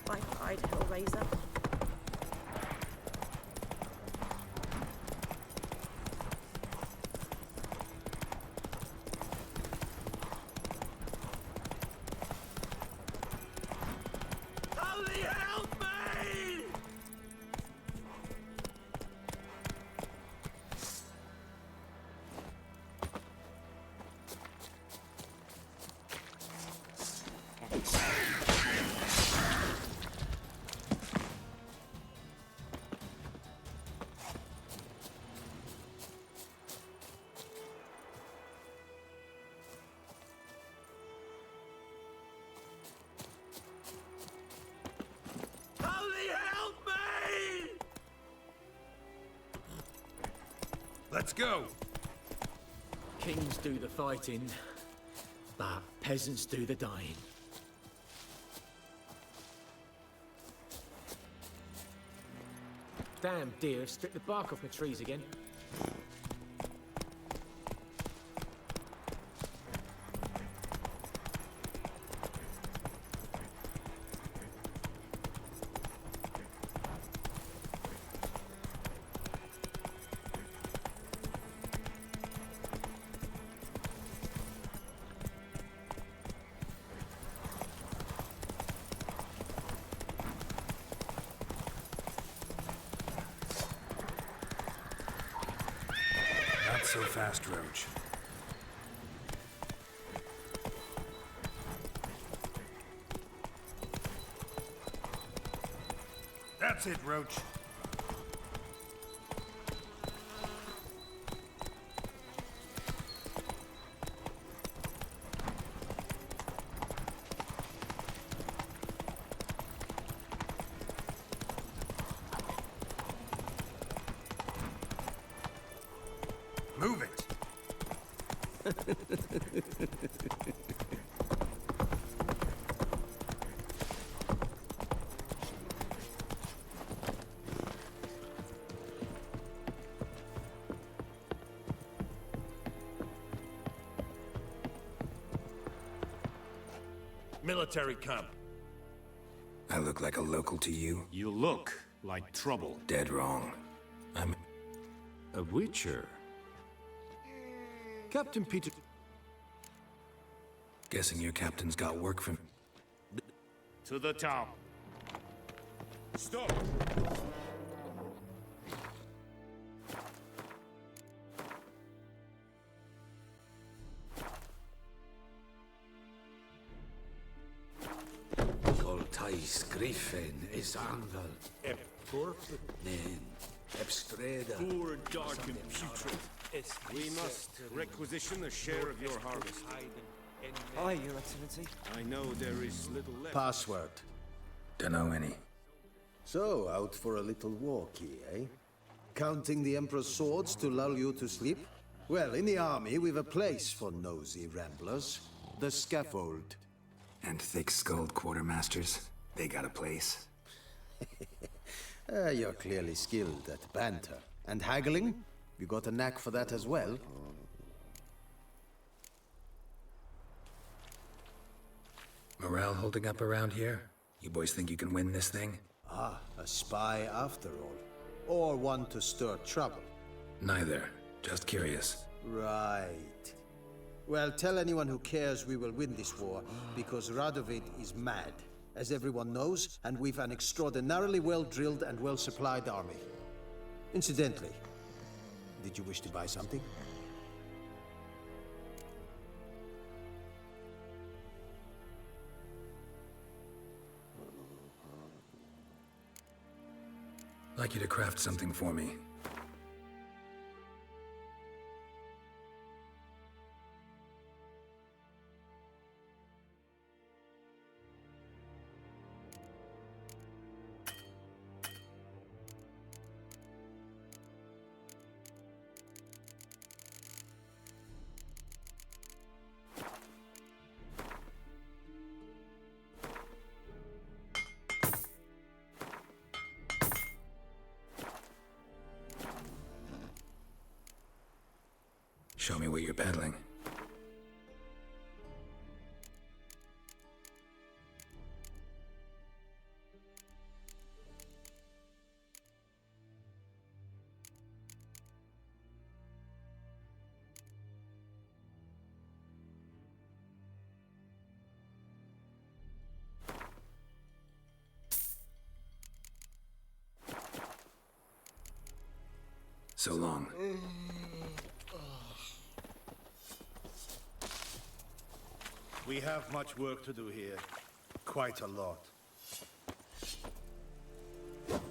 I cried, Hellraiser. Somebody help me! Somebody help me! Let's go. Kings do the fighting, but peasants do the dying. Damn deer, stripped the bark off my trees again. Not so fast, Roach. That's That's it, Roach. Move it. Military camp. I look like a local to you? You look like trouble. Dead wrong. I'm a witcher. Captain Peter... Guessing your captain's got work from... To the top. Stop! Coltais Griffin is Anval. Nen. Ebstreda. Poor, dark, and putrid. We must requisition a share of your harvest. Aye, Your Excellency. I know there is little left. Password. Dunno any. So, out for a little walkie, eh? Counting the Emperor's swords to lull you to sleep? Well, in the army, we've a place for nosy ramblers. The scaffold. And thick-skulled quartermasters. They got a place. You're clearly skilled at banter. And haggling? You got a knack for that as well? Morale holding up around here? You boys think you can win this thing? Ah, a spy after all. Or one to stir trouble. Neither. Just curious. Right. Well, tell anyone who cares we will win this war, because Radovid is mad, as everyone knows, and we've an extraordinarily well-drilled and well-supplied army. Incidentally, did you wish to buy something? I'd like you to craft something for me. Show me what you're peddling. So long. We have much work to do here. Quite a lot.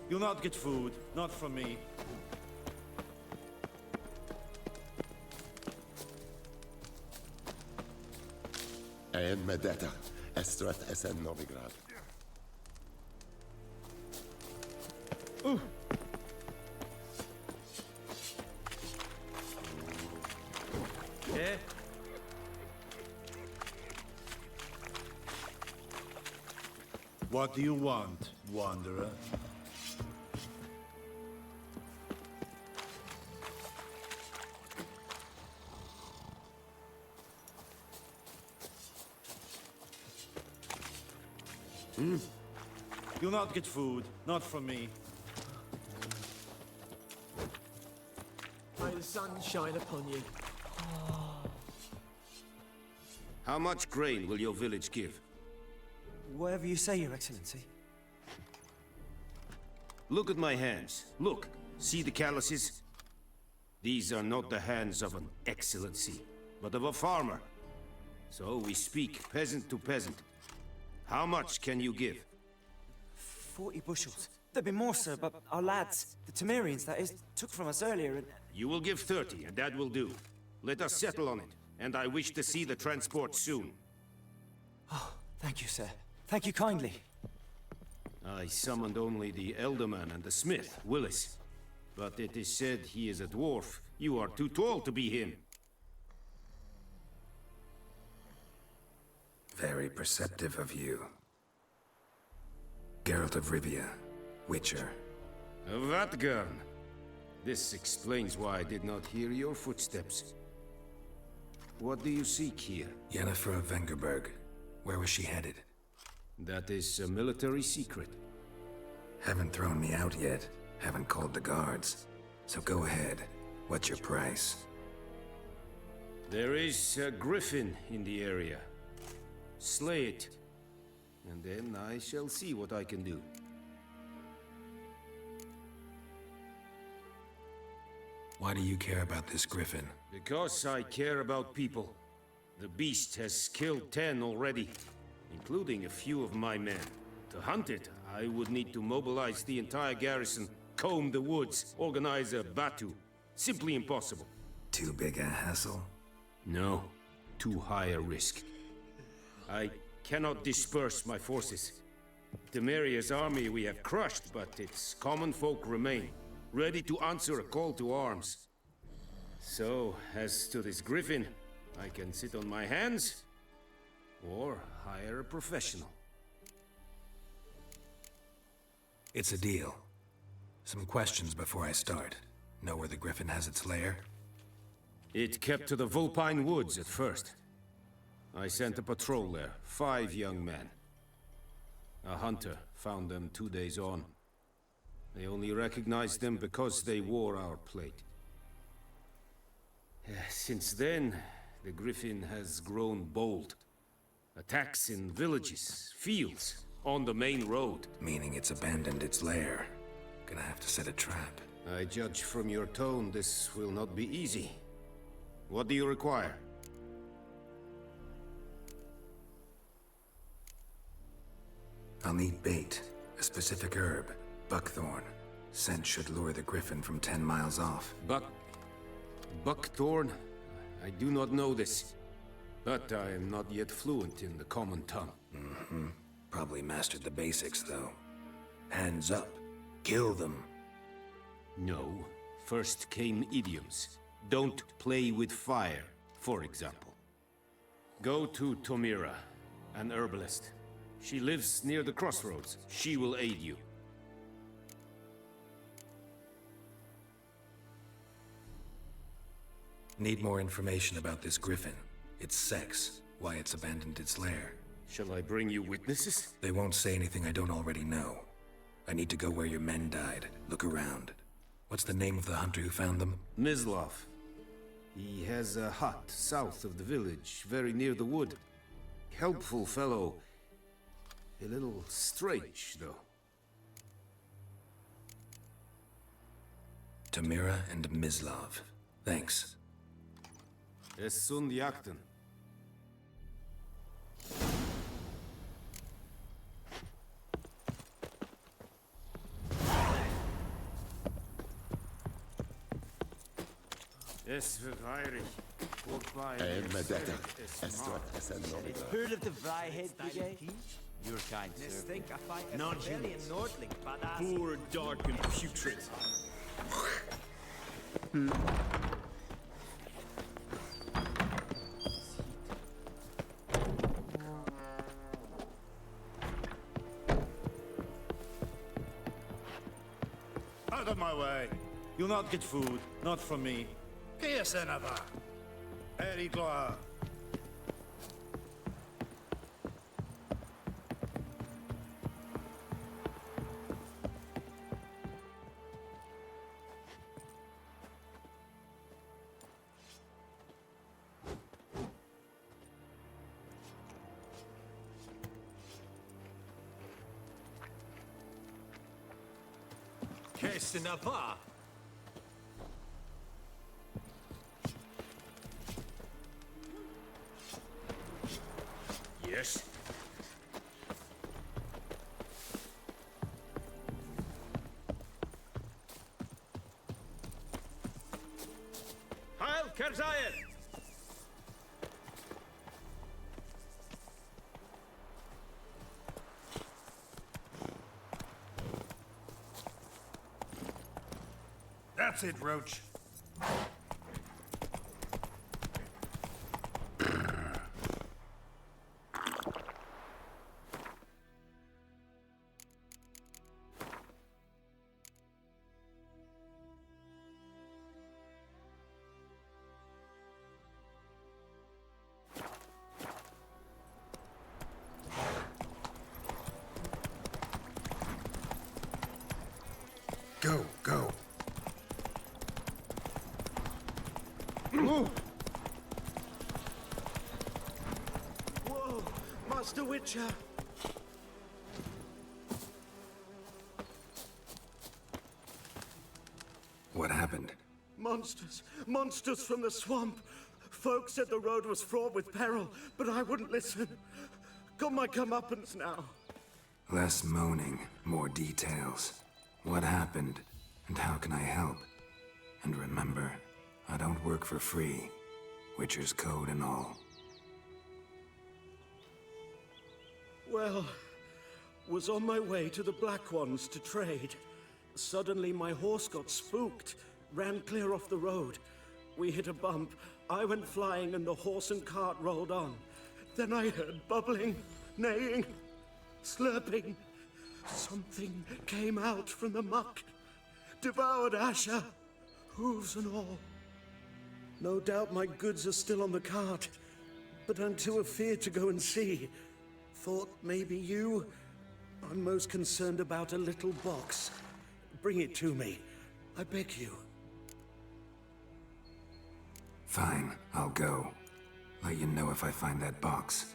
You'll not get food, not from me. En Medetta, Estrat Esen Novigrad. Yeah? What do you want, Wanderer? You'll not get food, not from me. May the sun shine upon you. How much grain will your village give? Whatever you say, Your Excellency. Look at my hands. Look. See the calluses? These are not the hands of an excellency, but of a farmer. So we speak peasant to peasant. How much can you give? 40 bushels. There'd be more, sir, but our lads, the Temerians, that is, took from us earlier and... You will give 30, and that will do. Let us settle on it, and I wish to see the transport soon. Oh, thank you, sir. Thank you kindly. I summoned only the Elderman and the smith, Willis. But it is said he is a dwarf. You are too tall to be him. Very perceptive of you. Geralt of Rivia, Witcher. Vatgarn. This explains why I did not hear your footsteps. What do you seek here? Yennefer of Vengerberg. Where was she headed? That is a military secret. Haven't thrown me out yet. Haven't called the guards. So go ahead. What's your price? There is a griffin in the area. Slay it. And then I shall see what I can do. Why do you care about this griffin? Because I care about people. The beast has killed 10 already, including a few of my men. To hunt it, I would need to mobilize the entire garrison, comb the woods, organize a batu. Simply impossible. Too big a hassle? No, too high a risk. I cannot disperse my forces. Temeria's army we have crushed, but its common folk remain, ready to answer a call to arms. So, as to this griffin, I can sit on my hands, or hire a professional. It's a deal. Some questions before I start. Know where the griffin has its lair? It kept to the Vulpine Woods at first. I sent a patrol there, 5 young men. A hunter found them 2 days on. They only recognized them because they wore our plate. Since then, the griffin has grown bold. Attacks in villages, fields, on the main road. Meaning it's abandoned its lair. Gonna have to set a trap. I judge from your tone this will not be easy. What do you require? I'll need bait, a specific herb, buckthorn. Scent should lure the griffin from 10 miles off. Buckthorn? I do not know this. But I am not yet fluent in the common tongue. Mm-hmm. Probably mastered the basics, though. Hands up. Kill them. No. First came idioms. Don't play with fire, for example. Go to Tomira, an herbalist. She lives near the crossroads. She will aid you. Need more information about this griffin. Its sex, why it's abandoned its lair. Shall I bring you witnesses? They won't say anything I don't already know. I need to go where your men died. Look around. What's the name of the hunter who found them? Mislav. He has a hut south of the village, very near the wood. Helpful fellow. A little strange, though. Tomira and Mislav. Thanks. Esund Yakten. Es verweirig. Heard of the Vryhead Brigade? Your kind servant. Non-human. Poor, dark, and putrid. Out of my way. You'll not get food, not from me. Kiesenava. Eri Gloa. Kiesenava. Yes? Kerzayet! That's it, Roach. Go, go. Whoa, Master Witcher! What happened? Monsters! Monsters from the swamp! Folk said the road was fraught with peril, but I wouldn't listen. Got my comeuppance now. Less moaning, more details. What happened, and how can I help? And remember, I don't work for free. Witcher's code and all. Well, was on my way to the Black Ones to trade. Suddenly my horse got spooked, ran clear off the road. We hit a bump, I went flying and the horse and cart rolled on. Then I heard bubbling, neighing, slurping. Something came out from the muck, devoured Asher, hooves and all. No doubt my goods are still on the cart, but I'm too afeard to go and see. Thought maybe you. I'm most concerned about a little box. Bring it to me, I beg you. Fine, I'll go. Let you know if I find that box.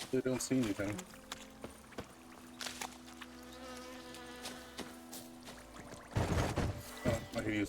They don't see anything. Oh, I hear you.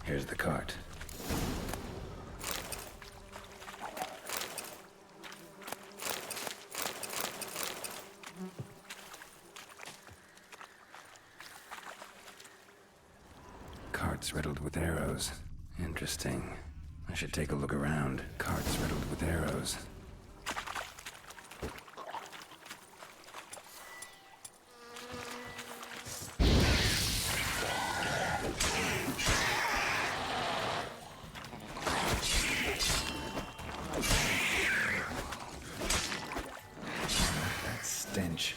Here's the cart. Carts riddled with arrows. Interesting. I should take a look around. Carts riddled with arrows. That stench.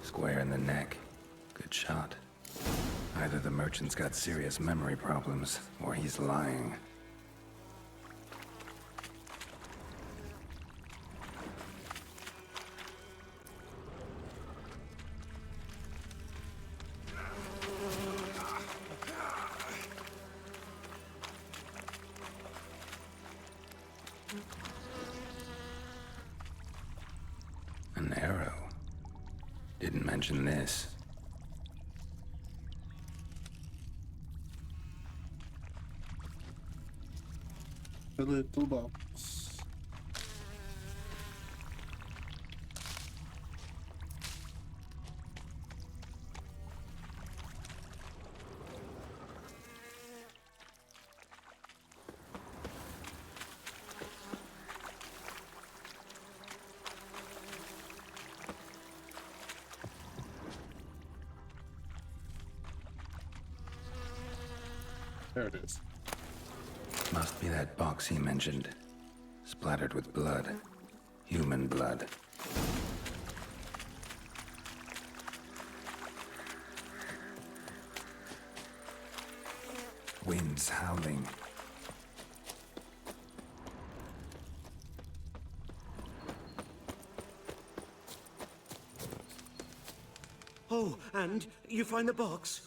Square in the neck. Good shot. Either the merchant's got serious memory problems, or he's lying. An arrow. Didn't mention this. A little box. There it is. Must be that box he mentioned. Splattered with blood. Human blood. Winds howling. Oh, and you find the box?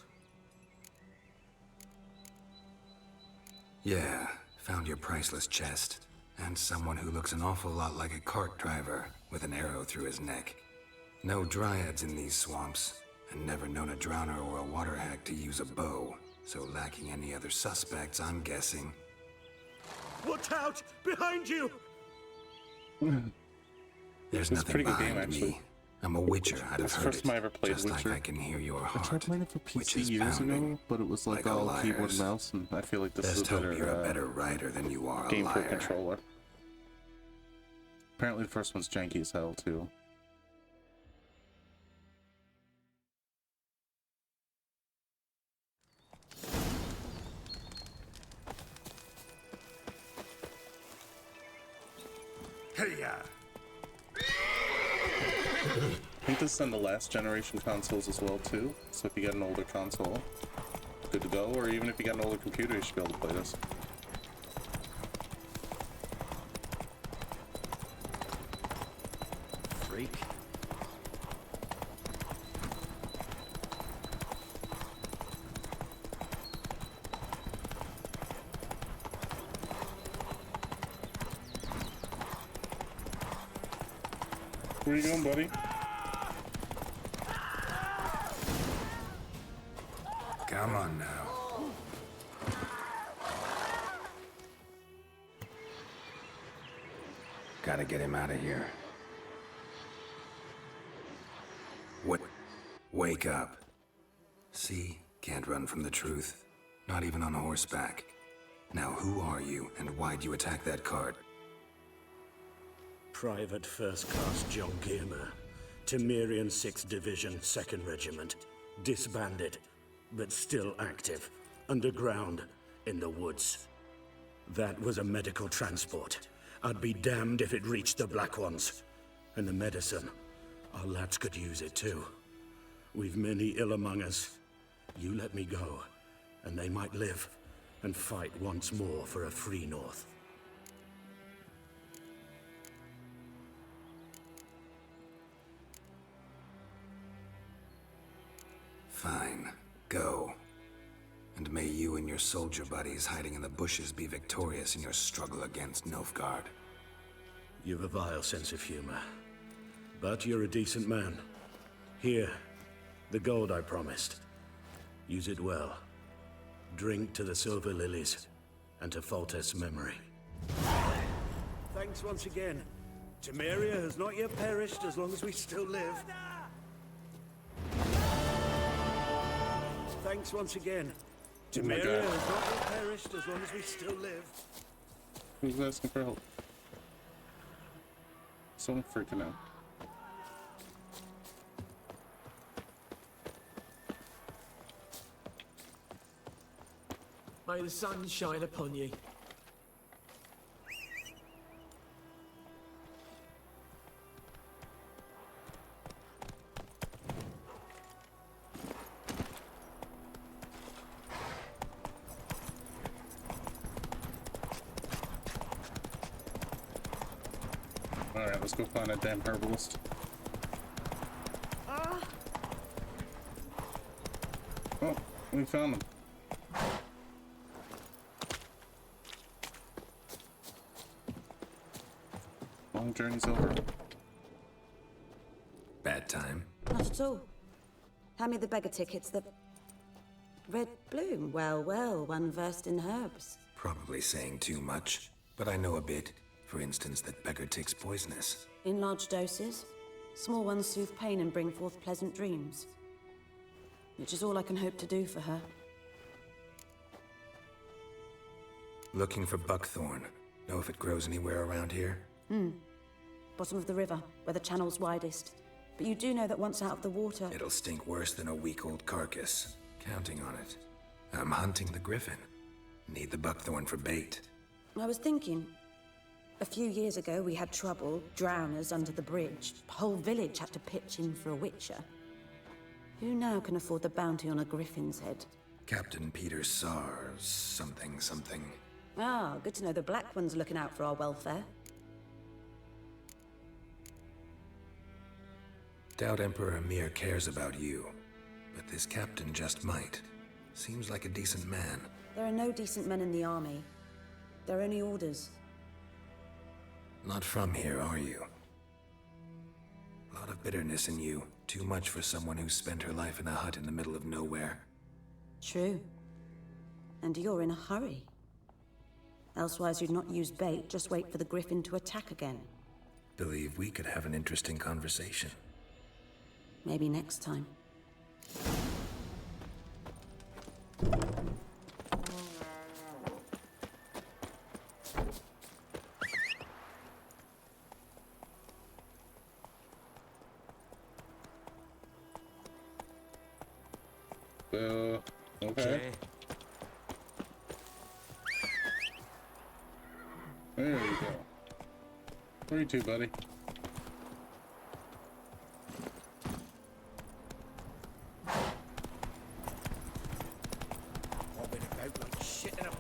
Yeah, found your priceless chest. And someone who looks an awful lot like a cart driver, with an arrow through his neck. No dryads in these swamps, and never known a drowner or a water hack to use a bow. So lacking any other suspects, I'm guessing. Watch out! Behind you! There's It's a nothing pretty good behind game, actually. me. I'm a witcher, I'd have It's the heard first time I ever played just Witcher. like I can hear your I heart. tried playing it for which PC is years pounding, ago, but it was like a all keyboard liar's. and mouse, and I feel like this Best is a hope better, you're a better writer than you are a game for liar. controller. Apparently the first one's janky as hell, too. Hey-ya! I think this is on the last generation consoles as well, too. So if you got an older console, good to go. Or even if you got an older computer, you should be able to play this. Freak. Where you going, buddy? Come on now. Gotta get him out of here. What? Wake up. See? Can't run from the truth. Not even on horseback. Now who are you, and why'd you attack that cart? Private First Class John Giermer, Temerian 6th Division, 2nd Regiment. Disbanded, but still active. Underground, in the woods. That was a medical transport. I'd be damned if it reached the Black Ones. And the medicine, our lads could use it too. We've many ill among us. You let me go, and they might live and fight once more for a free North. Fine. Go. And may you and your soldier buddies hiding in the bushes be victorious in your struggle against Nilfgaard. You've a vile sense of humor. But you're a decent man. Here, the gold I promised. Use it well. Drink to the Silver Lilies, and to Foltest's memory. Thanks once again. Temeria has not yet perished as long as we still live. Thanks once again. Oh my Temeria God. has not yet perished as long as we still live. Who's asking for help? Someone freaking out. May the sun shine upon ye. Let's go find that damn herbalist. Oh, we found him. Long journey's over. Bad time. Not at all. Hand me the beggar tickets, the... Red Bloom. Well, well, one versed in herbs. Probably saying too much, but I know a bit. For instance, that beggar tick's poisonous. In large doses. Small ones soothe pain and bring forth pleasant dreams. Which is all I can hope to do for her. Looking for buckthorn. Know if it grows anywhere around here? Bottom of the river, where the channel's widest. But you do know that once out of the water... It'll stink worse than a week-old carcass. Counting on it. I'm hunting the griffin. Need the buckthorn for bait. I was thinking... A few years ago, we had trouble, drowners under the bridge. The whole village had to pitch in for a witcher. Who now can afford the bounty on a griffin's head? Captain Peter Sars, something. Ah, good to know the Black One's looking out for our welfare. Doubt Emperor Emir cares about you, but this captain just might. Seems like a decent man. There are no decent men in the army. They're only orders. Not from here, are you? A lot of bitterness in you. Too much for someone who spent her life in a hut in the middle of nowhere. True. And you're in a hurry. Elsewise you'd not use bait, just wait for the griffin to attack again. Believe we could have an interesting conversation. Maybe next time. Okay. There we go. Where are you two, buddy? Bobbing about like shit in a blow.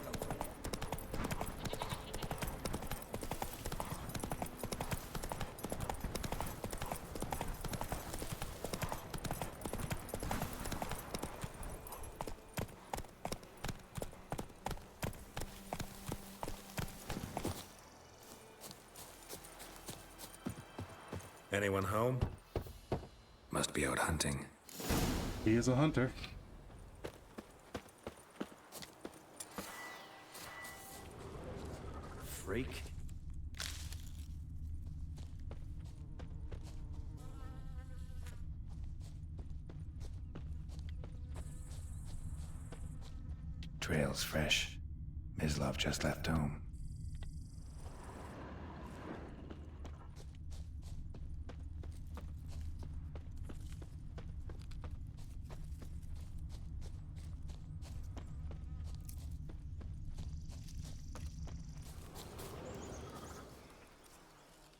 Anyone home? Must be out hunting. He is a hunter. Freak. Trail's fresh. Mislav just left home.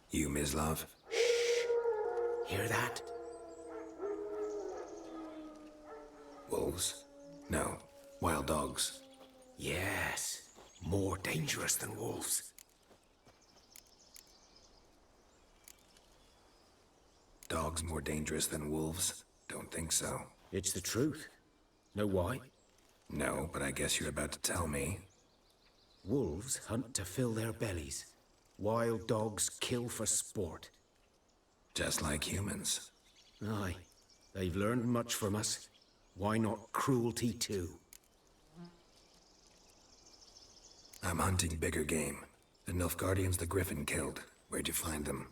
You, Mislav? Hear that? Wolves? No. Wild dogs. Yes. More dangerous than wolves. Dogs more dangerous than wolves? Don't think so. It's the truth. Know why? No, but I guess you're about to tell me. Wolves hunt to fill their bellies. Wild dogs kill for sport. Just like humans. Aye. They've learned much from us. Why not cruelty too? I'm hunting bigger game. The Nilfgaardians the Griffin killed. Where'd you find them?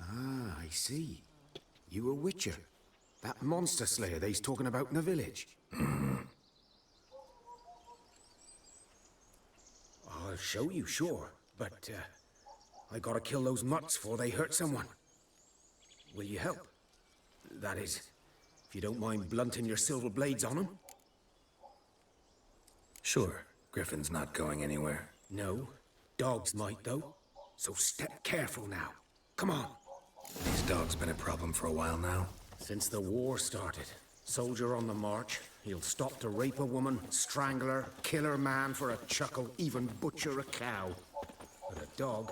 Ah, I see. You a witcher. That monster slayer they's talking about in the village. I'll show you, sure. But, I gotta kill those mutts before they hurt someone. Will you help? That is, if you don't mind blunting your silver blades on them. Sure. Griffin's not going anywhere. No. Dogs might, though. So step careful now. Come on. These dogs been a problem for a while now? Since the war started. Soldier on the march. He'll stop to rape a woman, strangle her, kill her man for a chuckle, even butcher a cow. But a dog,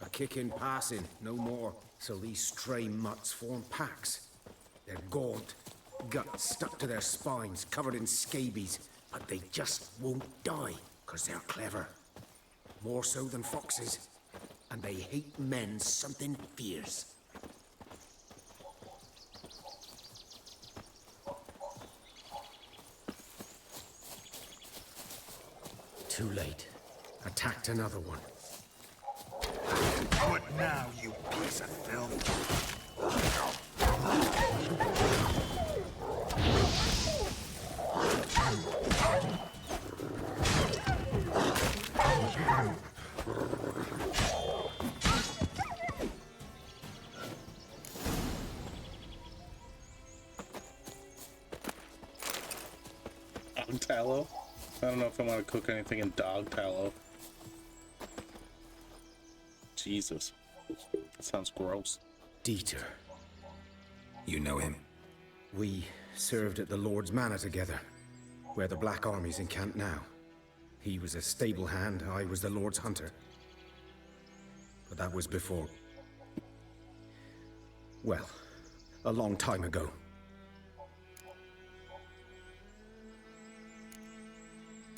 A kick in passing, no more. So these stray mutts form packs. They're gaunt, guts stuck to their spines, covered in scabies, but they just won't die, 'cause they're clever. More so than foxes. And they hate men something fierce. Too late. Attacked another one. What now, you piece of filth? Dog tallow? I don't know if I want to cook anything in dog tallow. Jesus. That sounds gross. Dieter. You know him? We served at the Lord's Manor together, where the Black Army's encamped now. He was a stable hand, I was the Lord's hunter. But that was before... well, a long time ago.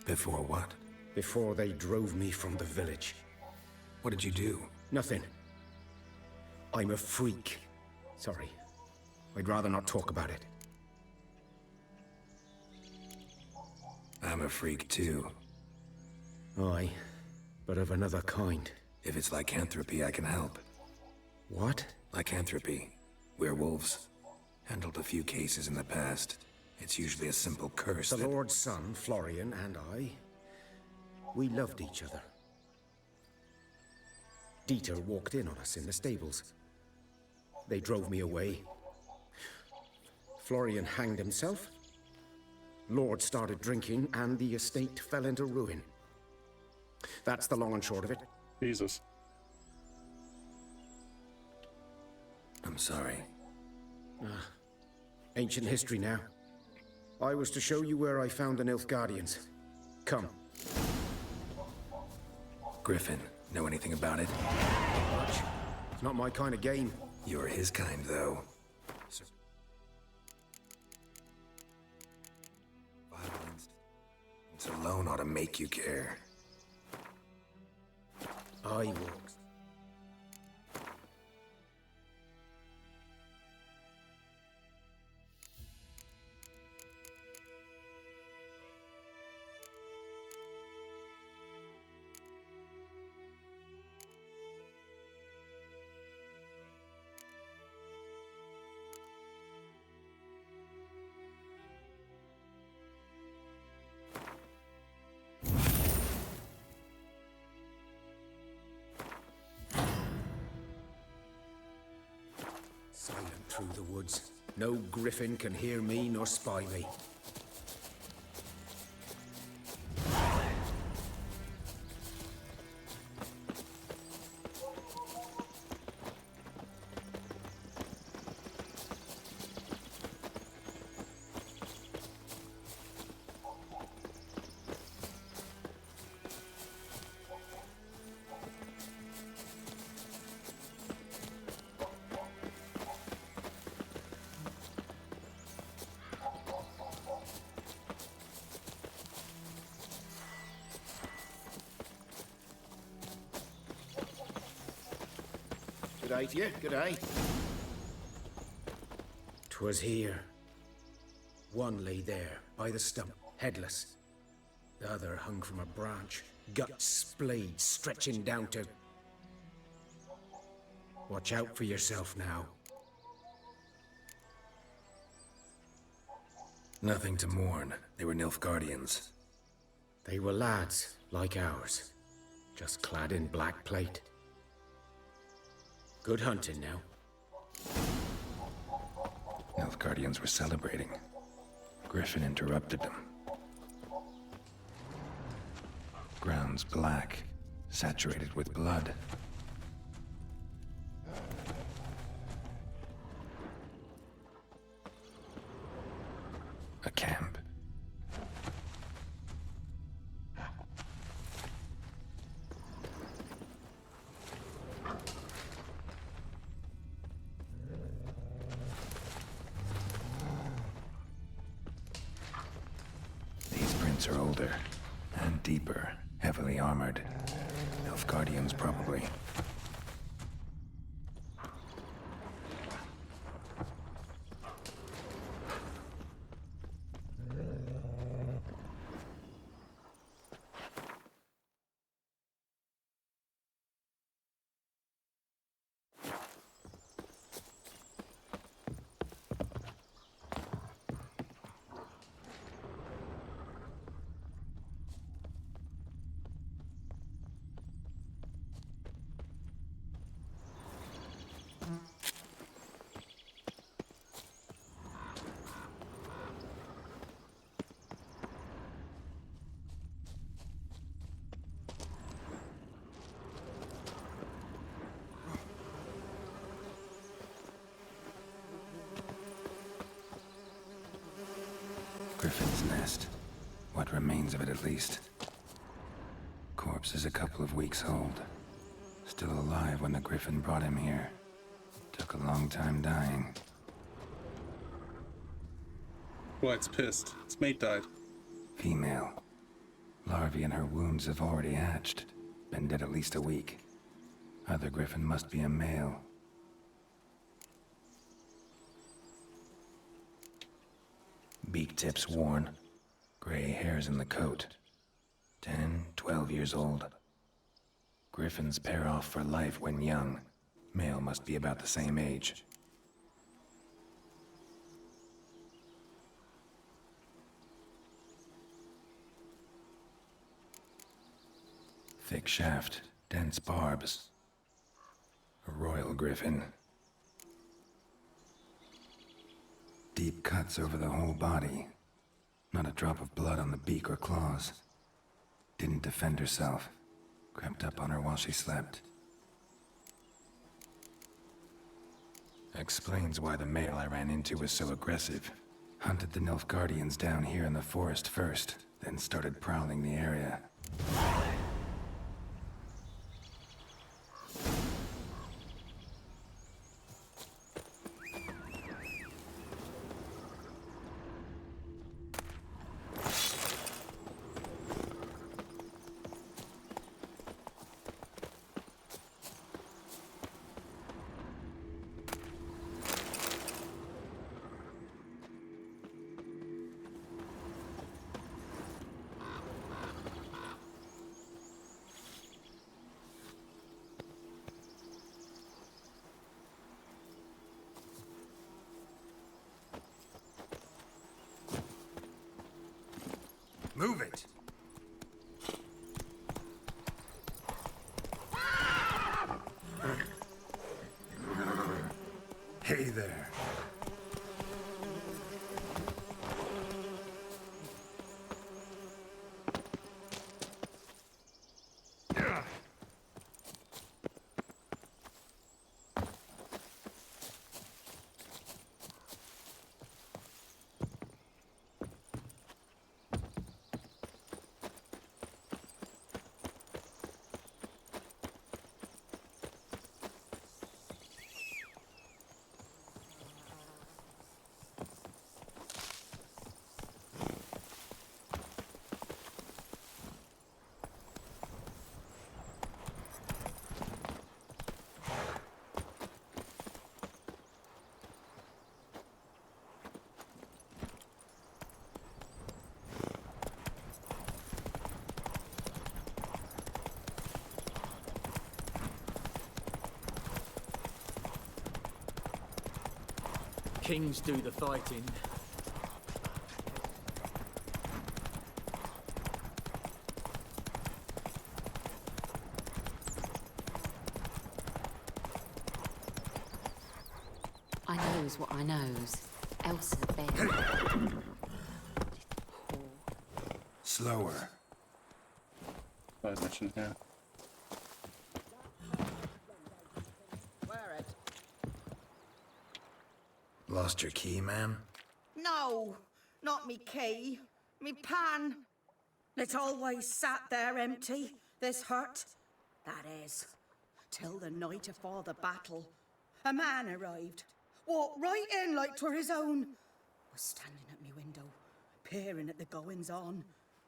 Before what? Before they drove me from the village. What did you do? Nothing. I'm a freak. Sorry. I'd rather not talk about it. I'm a freak too. Aye, but of another kind. If it's lycanthropy, I can help. What? Lycanthropy. Werewolves. Handled a few cases in the past. It's usually a simple curse The that... Lord's son, Florian, and I... we loved each other. Dieter walked in on us in the stables. They drove me away. Florian hanged himself. Lord started drinking, and the estate fell into ruin. That's the long and short of it. Jesus. I'm sorry. Ancient history now. I was to show you where I found the Nilfgaardians. Come. Griffin, know anything about it? Much. It's not my kind of game. You're his kind, though. Violence alone ought to make you care. I will. Silent through the woods. No griffin can hear me nor spy me. G'day to you, g'day. 'Twas here. One lay there, by the stump, headless. The other hung from a branch, guts splayed, stretching down to... Watch out for yourself now. Nothing to mourn. They were Nilfgaardians. They were lads, like ours, just clad in black plate. Good hunting now. Nilfgaardians were celebrating. Griffin interrupted them. Ground's black, saturated with blood. A camp. roots are older and deeper, heavily armored. Nilfgaardians, probably. Griffin's nest. What remains of it, at least. Corpse is a couple of weeks old. Still alive when the Griffin brought him here. Took a long time dying. Well, it's pissed. Its mate died. Female. Larvae in her wounds have already hatched. Been dead at least a week. Other Griffin must be a male. Beak tips worn. Gray hairs in the coat. 10, 12 years old. Griffins pair off for life when young. Male must be about the same age. Thick shaft, dense barbs. A royal griffin. Deep cuts over the whole body. Not a drop of blood on the beak or claws. Didn't defend herself. Crept up on her while she slept. Explains why the male I ran into was so aggressive. Hunted the Nilfgaardians down here in the forest first, then started prowling the area. Move it! Hey there. Kings do the fighting. I knows what I knows. Elsa bear. Slower. I mentioned here. Lost your key, ma'am? No, not me key. Me pan. It always sat there empty, this hut. That is, till the night afore the battle. A man arrived, walked right in like 'twere his own. Was standing at me window, peering at the goings-on.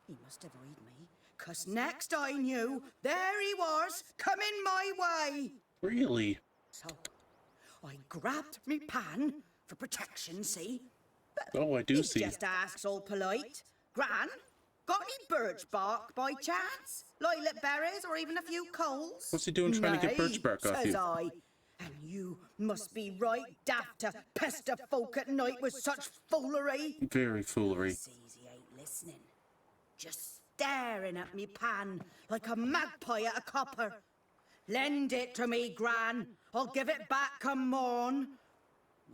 He must avoid me, 'cause next I knew, there he was, coming my way. Really? So, I grabbed me pan for protection, see? But Oh, I do he see. just asks all polite, Gran, got any birch bark by chance? Lilac berries or even a few coals? What's he doing trying to get birch bark off says you? I. And you must be right daft to pester folk at night with such foolery. Very foolery. Sees he ain't listening. Just staring at me pan like a magpie at a copper. Lend it to me, Gran. I'll give it back come morn.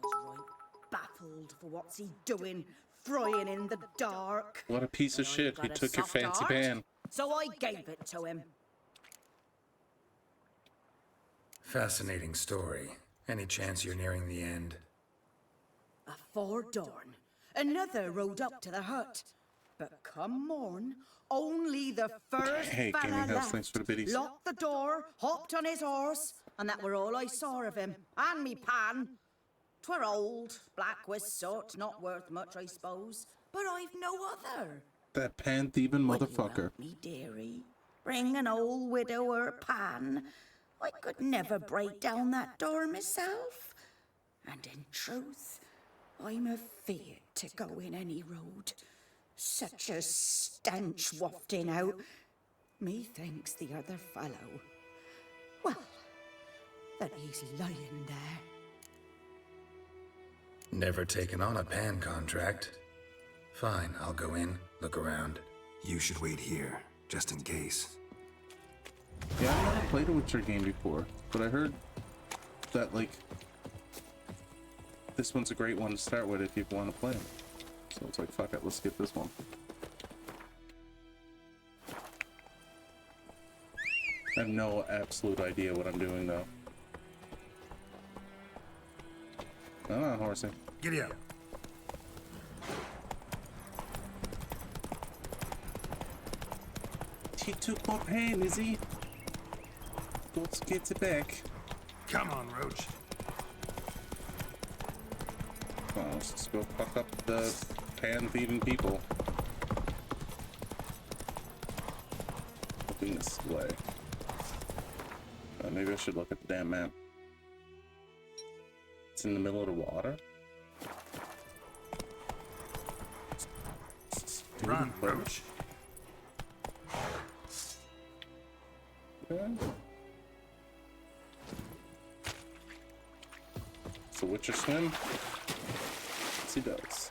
Was right baffled for what's he doing, frying in the dark. What a piece of But I've shit. got He a took your soft fancy heart, pan. So I gave it to him. Fascinating story. Any chance you're nearing the end? Afore dawn, another rode up to the hut. But come morn, only the first Hey, fella Gaming House, left. thanks for the biddies. Locked the door, hopped on his horse, and that were all I saw of him. And me pan. 'Twere old, black with soot, not worth much, I suppose. But I've no other. That pan thieving motherfucker. Me dearie, bring an old widower pan. I could never break down that door myself. And in truth, I'm afeard to go in any road. Such a stench wafting out. Methinks the other fellow, well, that he's lying there. Never taken on a pan contract. Fine, I'll go in, look around. You should wait here, just in case. Yeah, I've never played a Witcher game before, but I heard that, like, this one's a great one to start with if you want to play it. So it's like, fuck it, let's get this one. I have no absolute idea what I'm doing, though. Come on, horsey. Giddy up. He took my pan, is he? Let's get it back. Come on, Roach. Come on, let's just go fuck up the pan thieving people. Looking this way. Maybe I should look at the damn map. It's in the middle of the water. Run, Roach. Okay. So Witcher swim? Yes, he does.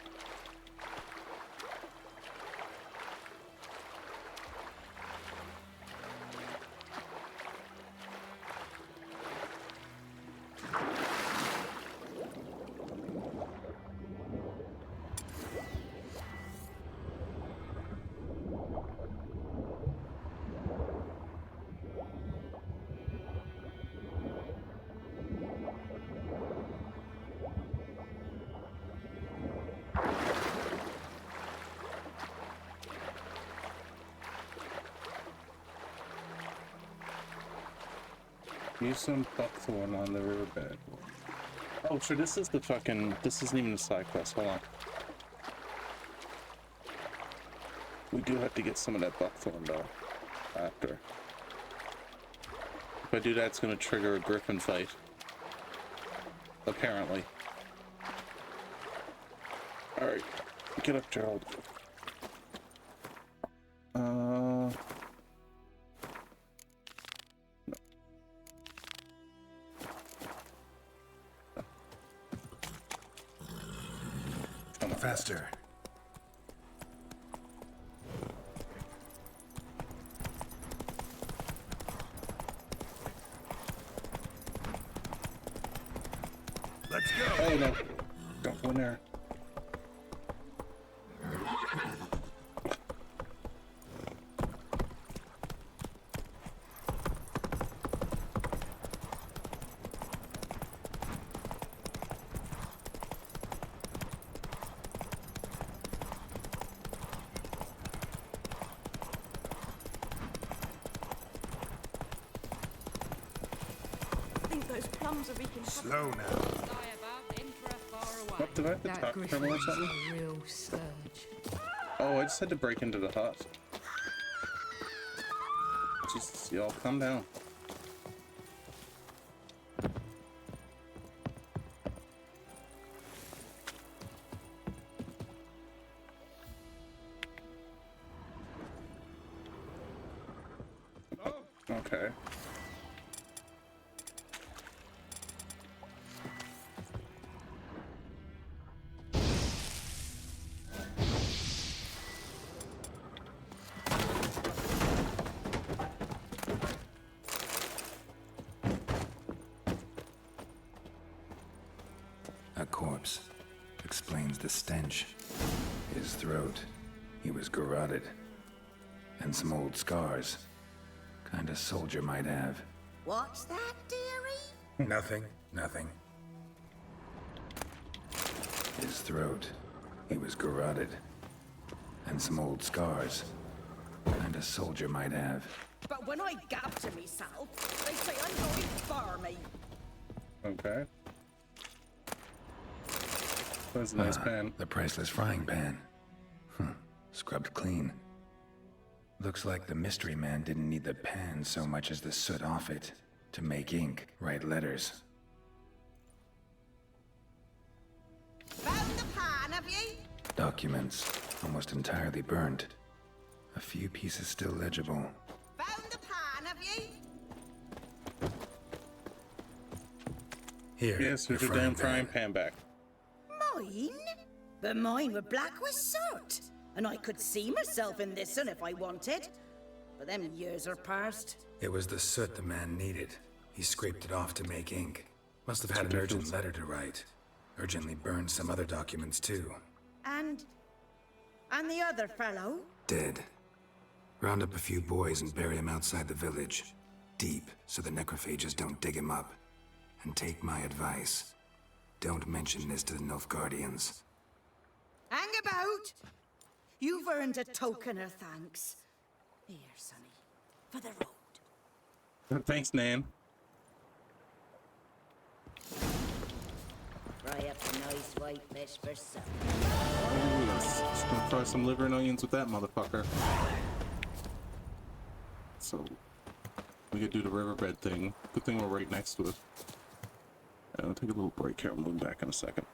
Use some buckthorn on the riverbed. Oh, so this is the fucking... This isn't even a side quest. Hold on. We do have to get some of that buckthorn, though. After. If I do that, it's going to trigger a griffin fight. Apparently. Alright. Get up, Gerald. Faster. Let's go. Oh no. Don't go in there. Those plums are wreaking havoc. Slow now. What, did I have to talk to him or something? Real surge. Oh, I just had to break into the hut. Just y'all calm down. Okay. A corpse. Explains the stench. His throat. He was garroted. And some old scars. Kind of soldier might have. What's that, dearie? Nothing. Nothing. His throat. He was garroted. And some old scars. Kind of soldier might have. But when I gab to myself, they say I'm going farmy. Okay. That's a nice pan. The priceless frying pan. Scrubbed clean. Looks like the mystery man didn't need the pan so much as the soot off it to make ink, write letters. Found the pan, have you? Documents, almost entirely burnt. A few pieces still legible. Found the pan, have you? Here, Yes, here's your damn frying pan back. Mine? But mine were black with soot. And I could see myself in this one if I wanted. But them years are past. It was the soot the man needed. He scraped it off to make ink. Must have had an urgent letter to write. Urgently burned some other documents too. And the other fellow? Dead. Round up a few boys and bury him outside the village. Deep, so the necrophages don't dig him up. And take my advice. Don't mention this to the Nilfgaardians. Hang about! You've earned a token of thanks. Here, sonny, for the road. Thanks, Nan. Fry up a nice white fish for supper. Oh, yes. Just gonna fry some liver and onions with that motherfucker. So, we could do the riverbed thing. Good thing we're right next to it. I'll take a little break here. I'll move back in a second.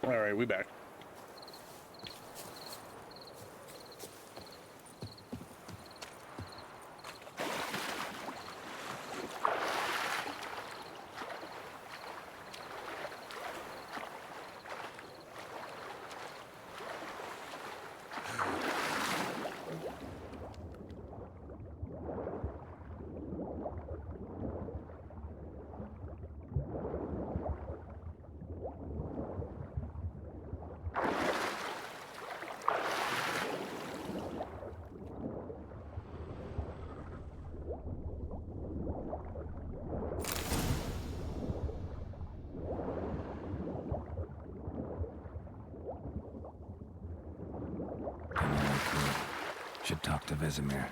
Alright, we back. Should talk to Vesemir.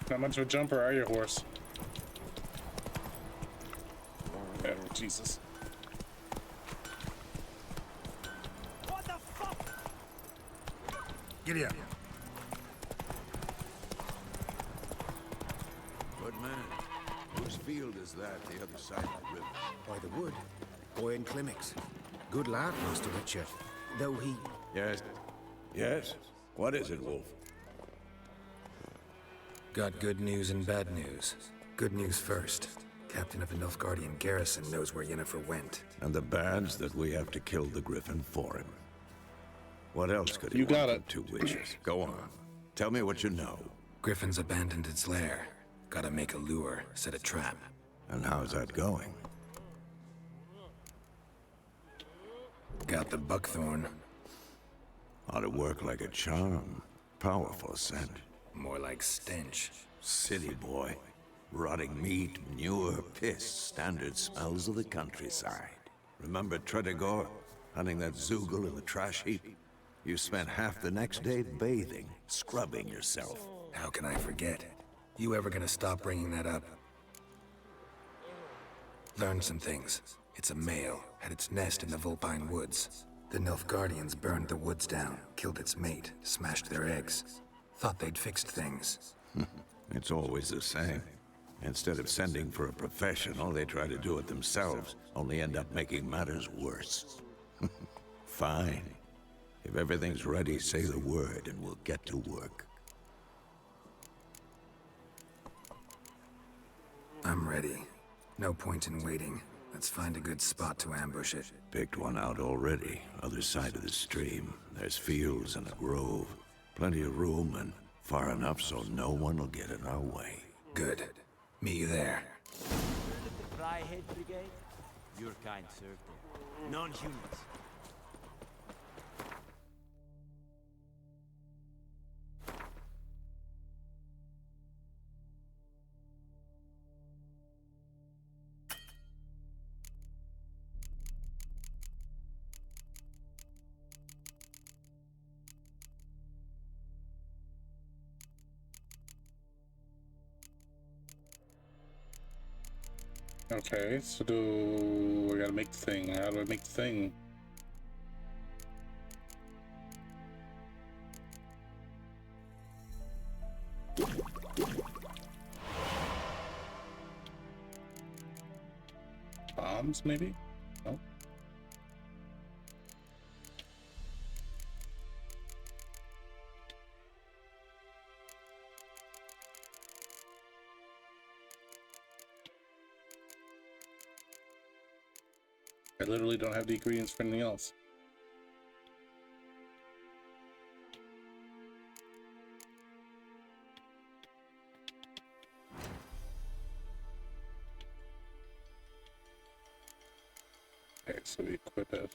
Not much of a jumper, are you, horse? Oh, Jesus. What the fuck? Giddy up. Good man. Whose field is that, the other side of the river? By the wood. Boy Clemix. Good lad, Master Witcher. Though he... Yes. Yes? What is it, Wolf? Got good news and bad news. Good news first. Captain of the Nilfgaardian garrison knows where Yennefer went. And the bad's that we have to kill the Griffin for him. What else could he You got want from two witches? Go on. Tell me what you know. Griffin's abandoned its lair. Gotta make a lure, set a trap. And how's that going? Got the buckthorn. Ought to work like a charm. Powerful scent. More like stench. City boy. Rotting meat, manure, piss. Standard smells of the countryside. Remember Tredegor? Hunting that Zoogle in the trash heap? You spent half the next day bathing, scrubbing yourself. How can I forget? You ever gonna stop bringing that up? Learned some things. It's a male, had its nest in the Vulpine Woods. The Nilfgaardians burned the woods down, killed its mate, smashed their eggs. Thought they'd fixed things. It's always the same. Instead of sending for a professional, they try to do it themselves, only end up making matters worse. Fine. If everything's ready, say the word and we'll get to work. I'm ready. No point in waiting. Let's find a good spot to ambush it. Picked one out already, other side of the stream. There's fields and a grove. Plenty of room and far enough so no one will get in our way. Good. Meet you there. The Fryhead Brigade? Your kind served there. Non-humans. Okay, so I gotta make the thing. How do I make the thing? Bombs, maybe? No? I literally don't have the ingredients for anything else. Okay, so we equip it.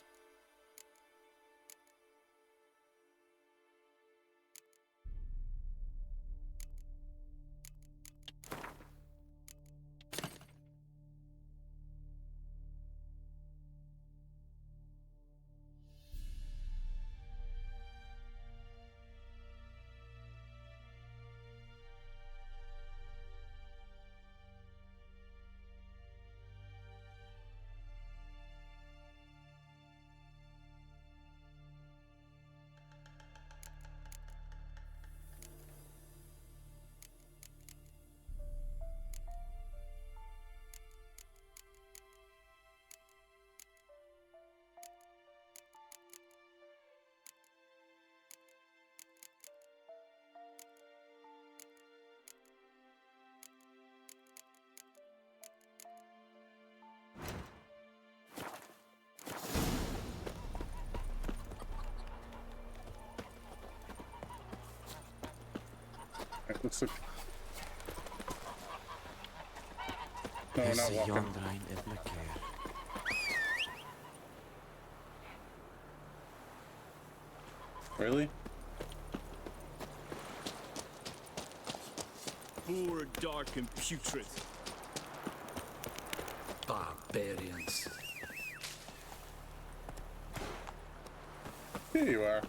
Let's look. No, we're not walking. Really? Poor, dark, and putrid. Barbarians. Here you are.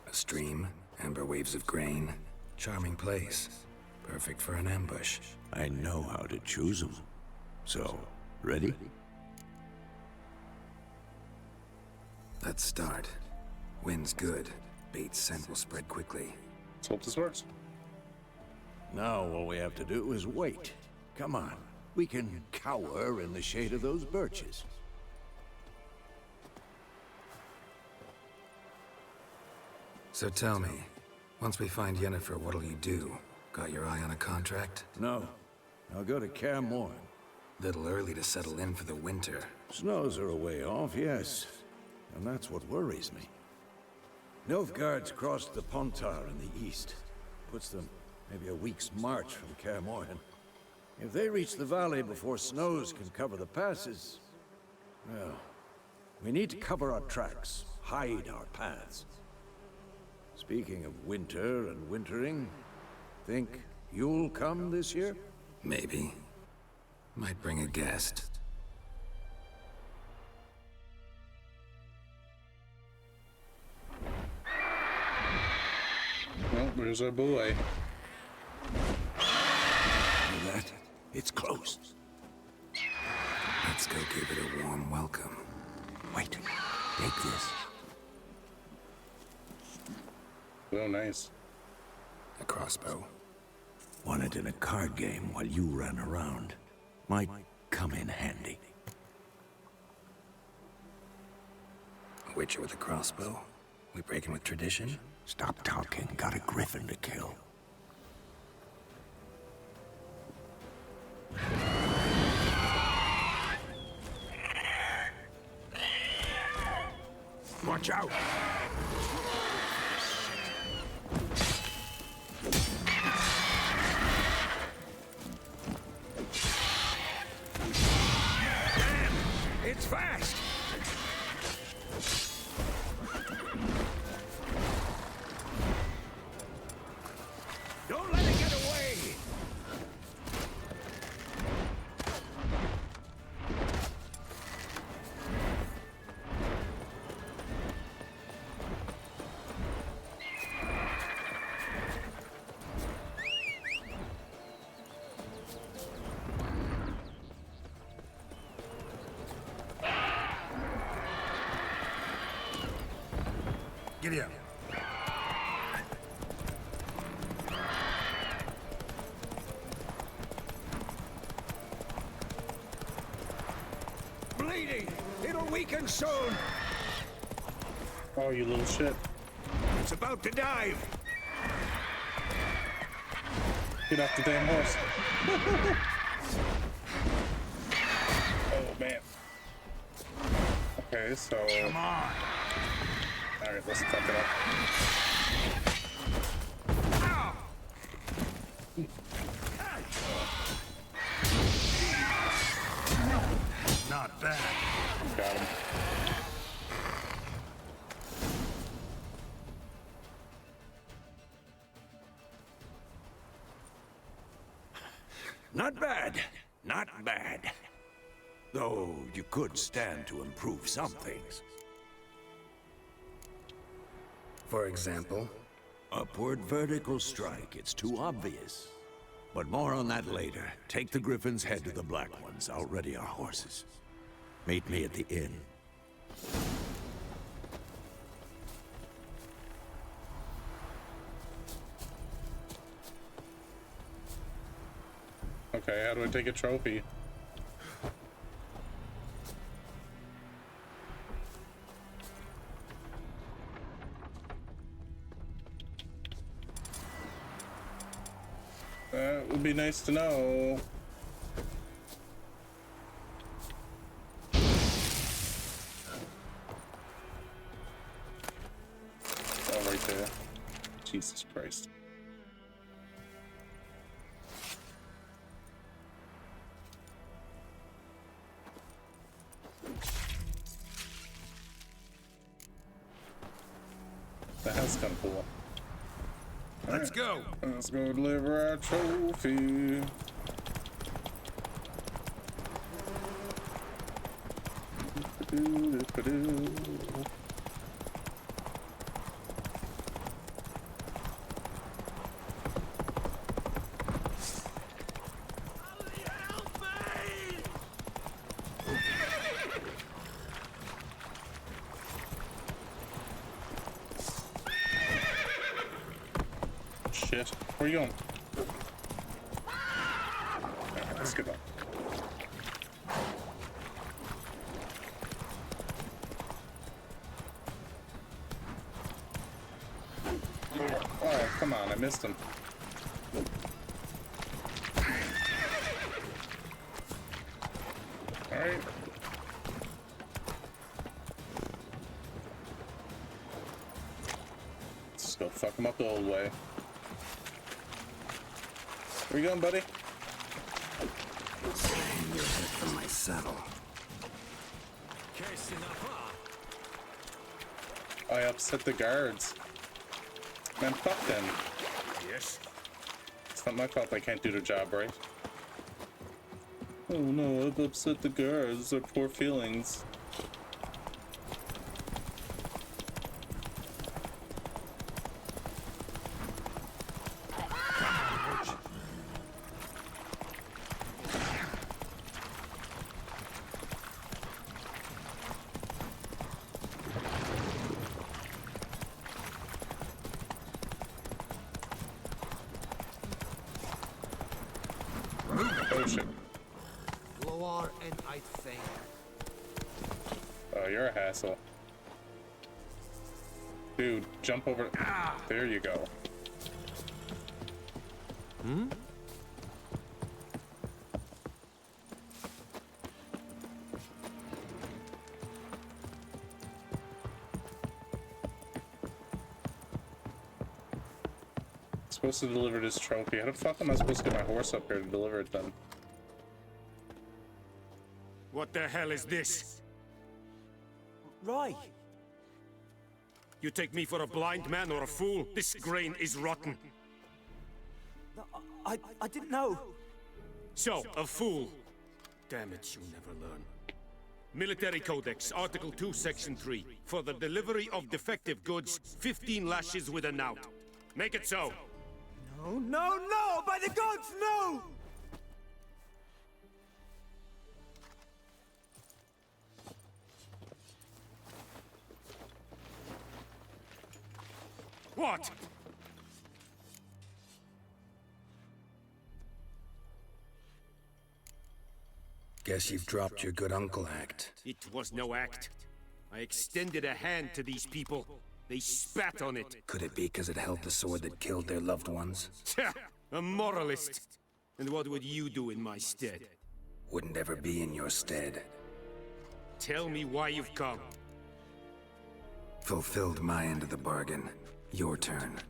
A stream, amber waves of grain. Charming place. Perfect for an ambush. I know how to choose them. So, ready? Let's start. Wind's good. Bait's scent will spread quickly. Let's hope this works. Now all we have to do is wait. Come on. We can cower in the shade of those birches. So tell me, once we find Yennefer, what'll you do? Got your eye on a contract? No. I'll go to Kaer Morhen. Little early to settle in for the winter. Snows are a way off, yes. And that's what worries me. Nilfgaard's crossed the Pontar in the east. Puts them maybe a week's march from Kaer Morhen. If they reach the valley before snows can cover the passes, well, we need to cover our tracks, hide our paths. Speaking of winter and wintering, think you'll come this year? Maybe. Might bring a guest. Well, there's our boy. Hear that? It's close. Let's go give it a warm welcome. Wait. Take this. Oh, nice. A crossbow. Won it in a card game while you ran around. Might come in handy. A witcher with a crossbow? We breaking with tradition? Stop talking. Got a griffin to kill. Watch out! It's fast! Don't let it get away! Giddy up. Bleeding! It'll weaken soon! Oh, you little shit. It's about to dive! Get off the damn horse. Oh, man. Okay, so... Come on! Alright, let's fuck it up. Not bad. Got him. Not bad. Not bad. Though you could stand to improve some things. For example? Upward vertical strike. It's too obvious. But more on that later. Take the Griffin's head to the Black Ones. I'll ready our horses. Meet me at the inn. Okay, how do I take a trophy? That would be nice to know. Oh, right there. Jesus Christ. That's kind of cool. Let's go. Let's go deliver our trophy. Shit. Where are you going? Alright, let's get on. Oh, come on, I missed him. Alright. Let's just go fuck him up the old way. Where you going, buddy? Hang your head from my saddle. I upset the guards. Man, fuck them. Yes. It's not my fault they can't do their job right. Oh no, I've upset the guards. Their poor feelings. Oh shit. Lower and I think. Oh, you're a hassle. Dude, jump over. There you go. Hmm? Supposed to deliver this trophy. How the fuck am I supposed to get my horse up here to deliver it then? What the hell is this? Right. You take me for a blind man or a fool? This grain is rotten. I didn't know. So, a fool. Damn it, you never learn. Military Codex, Article 2, Section 3. For the delivery of defective goods, 15 lashes with a knout. Make it so. No, no, no! By the gods, no! What? Guess you've dropped your good uncle act. It was no act. I extended a hand to these people. They spat on it. Could it be because it held the sword that killed their loved ones? A moralist. And what would you do in my stead? Wouldn't ever be in your stead. Tell me why you've come. Fulfilled my end of the bargain. Your turn.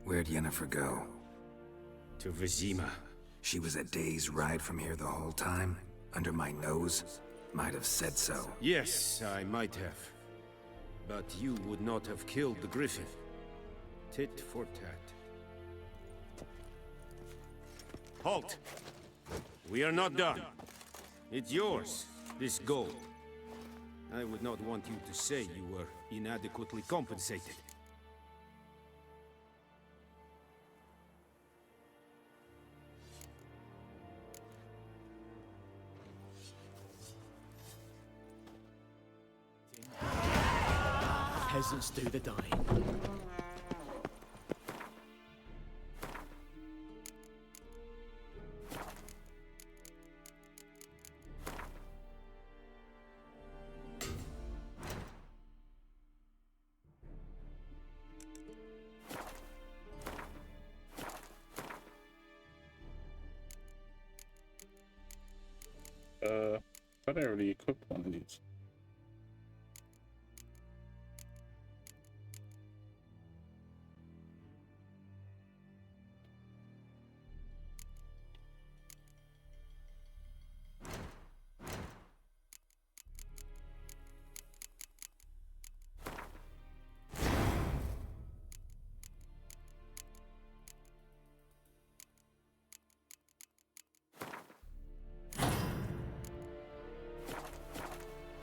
Where'd Yennefer go? To Vizima. She was a day's ride from here the whole time? Under my nose? Might have said so. Yes, I might have. But you would not have killed the griffin. Tit for tat. Halt! We are not done. It's yours, this gold. I would not want you to say you were inadequately compensated. Peasants do the dying. thought I already equipped one of these.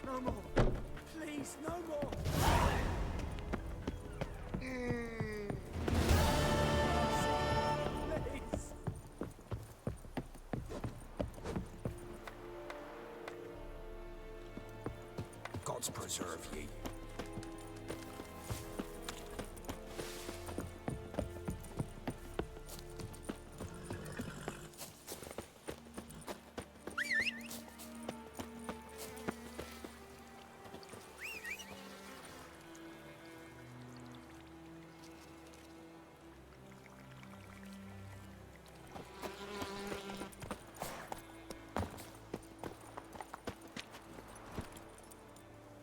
No more. Please, no more. Please. Gods preserve ye.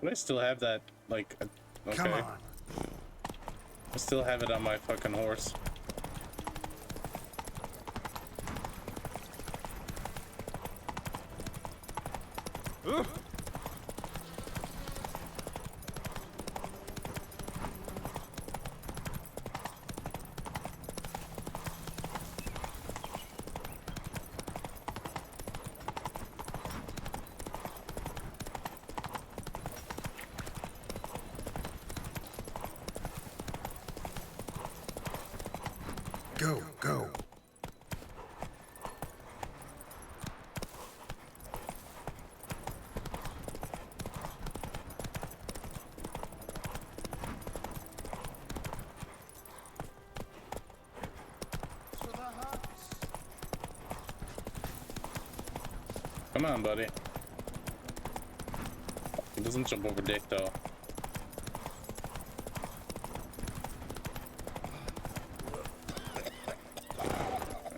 But I still have that, like, okay. Come on. I still have it on my fucking horse. Go, go. Come on, buddy. He doesn't jump over dick, though.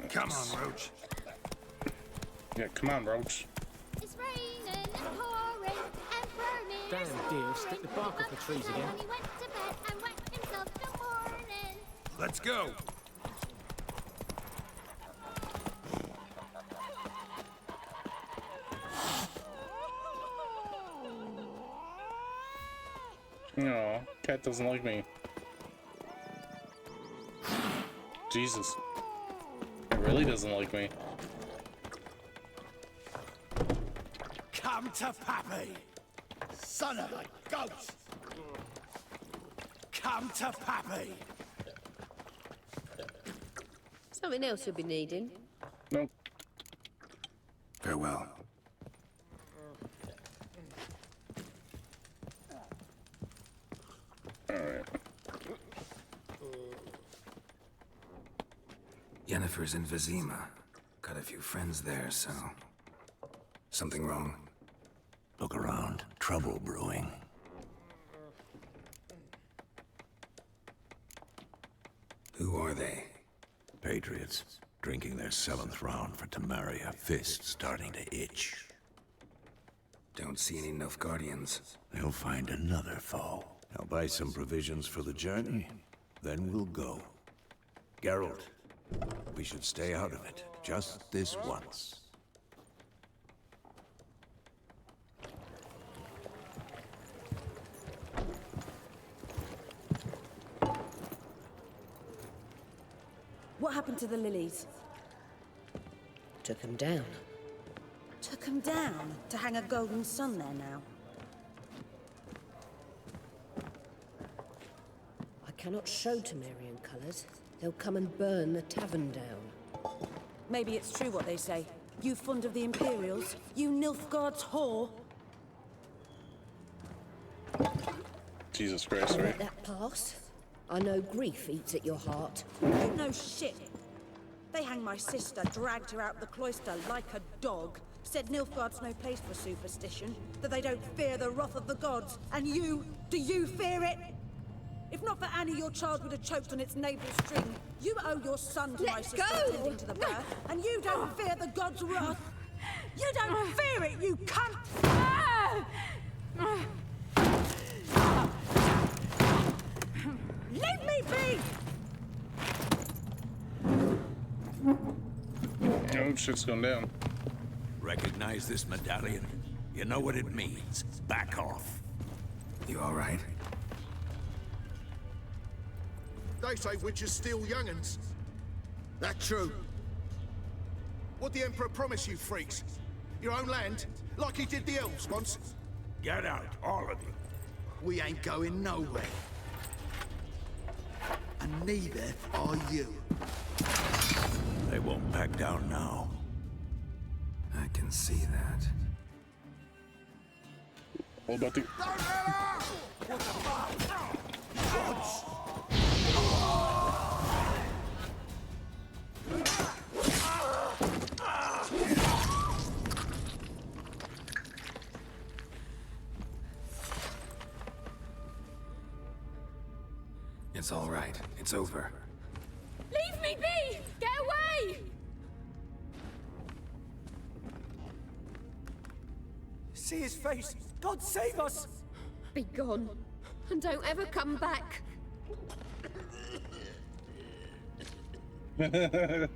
Come on, Roach. Yeah, come on, Roach. It's raining and pouring and burning. Damn dear, stick the bark off the trees again. He went to bed and wet himself till morning. Let's go. No, cat doesn't like me. Jesus. It really doesn't like me. Come to Pappy! Son of a ghost! Come to Pappy! Something else you'll be needing. Nope. Farewell. Alright. Yennefer's in Vizima. Got a few friends there, so... Something wrong? Look around. Trouble brewing. Who are they? Patriots. Drinking their 7th round for Temeria. Fist starting to itch. Don't see any Nilfgaardians. They'll find another foe. I'll buy some provisions for the journey. Then we'll go. Geralt, we should stay out of it. Just this once. What happened to the lilies? Took them down. Took them down to hang a golden sun there now. I cannot show Temerian colours. They'll come and burn the tavern down. Maybe it's true what they say. You fond of the Imperials? You Nilfgaard's whore? Jesus Christ, Let right? that pass. I know grief eats at your heart. You know shit. They hanged my sister, dragged her out the cloister like a dog. Said Nilfgaard's no place for superstition, that they don't fear the wrath of the gods. And you, do you fear it? If not for Annie, your child would have choked on its navel string. You owe your son to my sister attending to the birth, and you don't fear the gods' wrath. You don't fear it, you cunt! Leave me be! Oh, shit's going down. Recognize this medallion? You know what it means. Back off. You all right? They say witches steal young'uns. That true? What'd the Emperor promise you freaks? Your own land? Like he did the elves once? Get out, all of you. We ain't going nowhere. And neither are you. They won't back down now. I can see that. What about the... It's all right. It's over. Leave me be! Get away! See his face! God save us! Be gone, and don't ever come back. Yeah,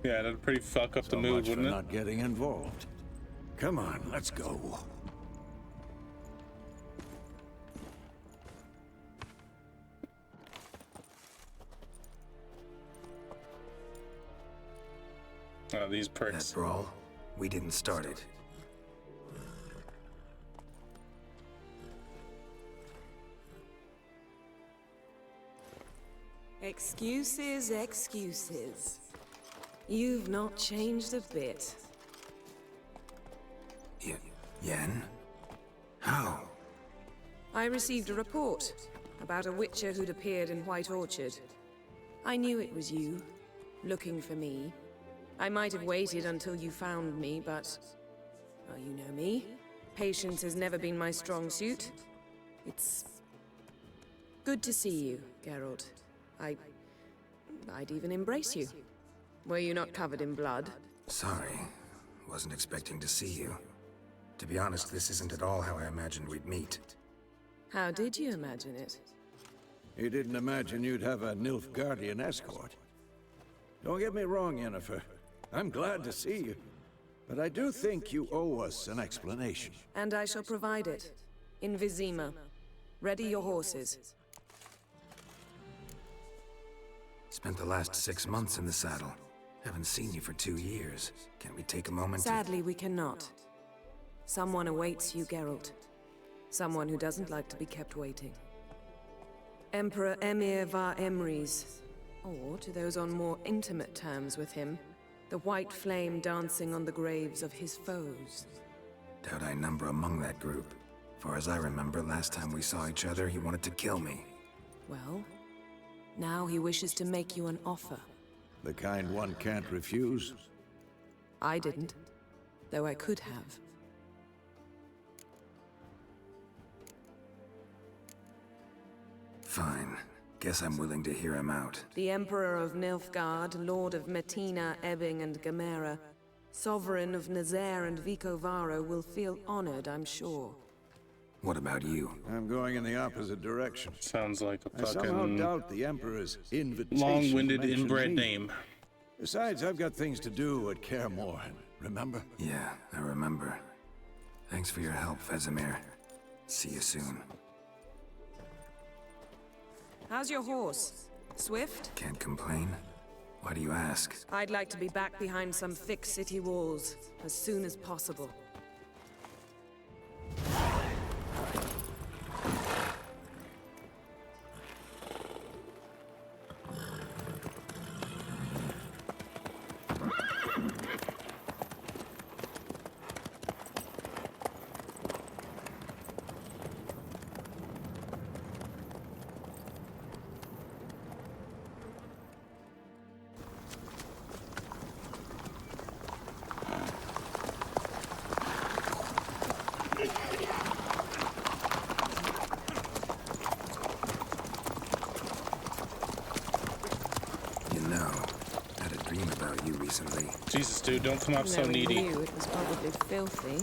that'd pretty fuck up the So mood, much for wouldn't it? not getting involved. Come on, let's go. Oh, these pricks. That brawl, we didn't start it. Excuses, excuses. You've not changed a bit. Yen? How? I received a report about a witcher who'd appeared in White Orchard. I knew it was you, looking for me. I might have waited until you found me, but... well, you know me. Patience has never been my strong suit. It's... good to see you, Geralt. I'd even embrace you. Were you not covered in blood? Sorry. Wasn't expecting to see you. To be honest, this isn't at all how I imagined we'd meet. How did you imagine it? You didn't imagine you'd have a Nilfgaardian escort. Don't get me wrong, Yennefer. I'm glad to see you. But I do think you owe us an explanation. And I shall provide it. In Vizima. Ready your horses. Spent the last 6 months in the saddle. Haven't seen you for 2 years. Can't we take a moment to... Sadly, we cannot. Someone awaits you, Geralt. Someone who doesn't like to be kept waiting. Emperor Emir var Emrys. Or, to those on more intimate terms with him, the white flame dancing on the graves of his foes. Doubt I number among that group. Far as I remember, last time we saw each other, he wanted to kill me. Well, now he wishes to make you an offer. The kind one can't refuse. I didn't, though I could have. Fine. Guess I'm willing to hear him out. The Emperor of Nilfgaard, Lord of Metina, Ebbing, and Gamera, Sovereign of Nazaire and Vicovaro will feel honored, I'm sure. What about you? I'm going in the opposite direction. Sounds like a I somehow fucking doubt the Emperor's invitation long-winded mentions inbred me. name. Besides, I've got things to do at Kaer Morhen, remember? Yeah, I remember. Thanks for your help, Vesemir. See you soon. How's your horse? Swift? Can't complain. Why do you ask? I'd like to be back behind some thick city walls as soon as possible. recently. Jesus, dude, don't come off so Knowing needy. you, it was probably filthy.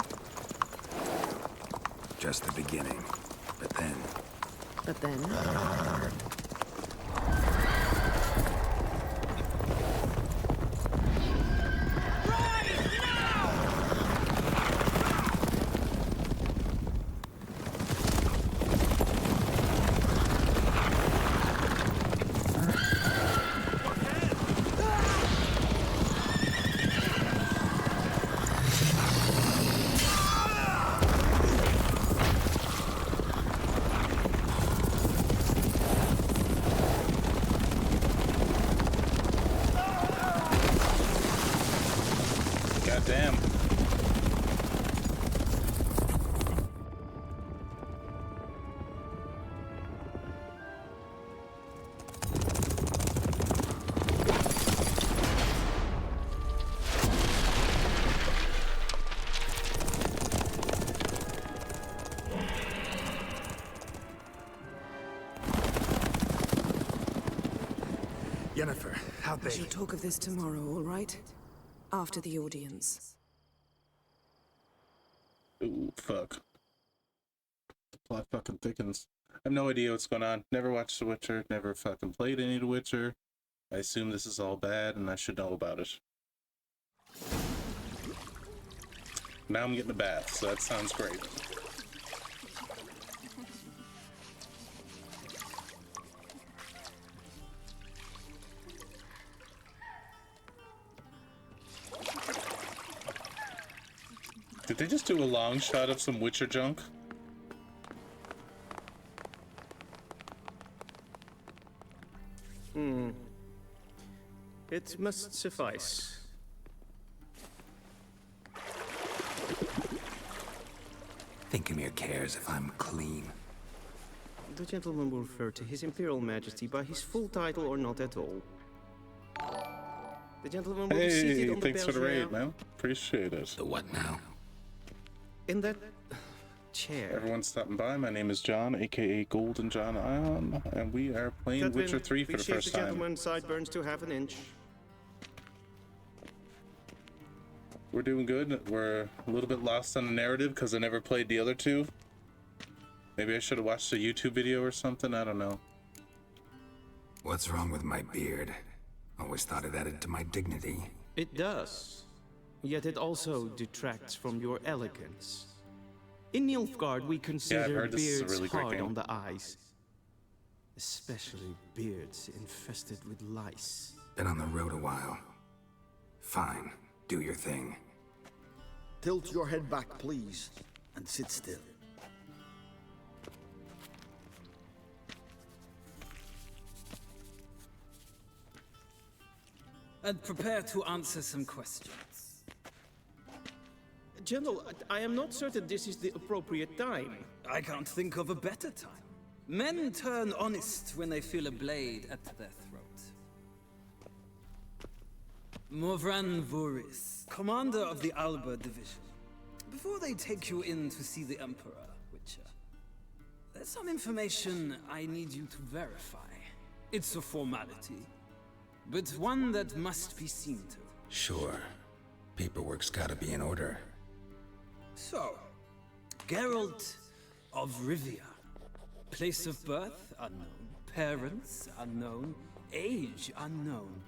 Just the beginning. But then... But then... Goddamn. Yennefer, how'd We they... shall talk of this tomorrow, all right? After the audience. Ooh, fuck. The plot fucking thickens. I have no idea what's going on. Never watched The Witcher. Never fucking played any of The Witcher. I assume this is all bad and I should know about it. Now I'm getting a bath, so that sounds great. Did they just do a long shot of some Witcher junk? It must suffice. Thinkamere cares if I'm clean. The gentleman will refer to His Imperial Majesty by his full title or not at all. The gentleman will be seated Hey, on the thanks for the raid, Belgian man. Appreciate it. The what now? in that chair. Everyone stopping by. My name is John, aka Golden John Ion, and we are playing Godwin, Witcher 3 for we the shave first the time. gentleman's sideburns to half an inch. We're doing good. We're a little bit lost on the narrative because I never played the other two. Maybe I should have watched a YouTube video or something. I don't know. What's wrong with my beard? Always thought it added to my dignity. It does. Yet it also detracts from your elegance. In Nilfgaard, we consider heard this is a beards really great hard game. on the eyes. Especially beards infested with lice. Been on the road a while. Fine, do your thing. Tilt your head back, please, and sit still. And prepare to answer some questions. General, I am not certain this is the appropriate time. I can't think of a better time. Men turn honest when they feel a blade at their throat. Morvran Voorhis, commander of the Alba Division. Before they take you in to see the Emperor, Witcher, there's some information I need you to verify. It's a formality, but one that must be seen to. Sure. Paperwork's gotta be in order. So, Geralt of Rivia. Place of birth unknown, parents unknown, age unknown.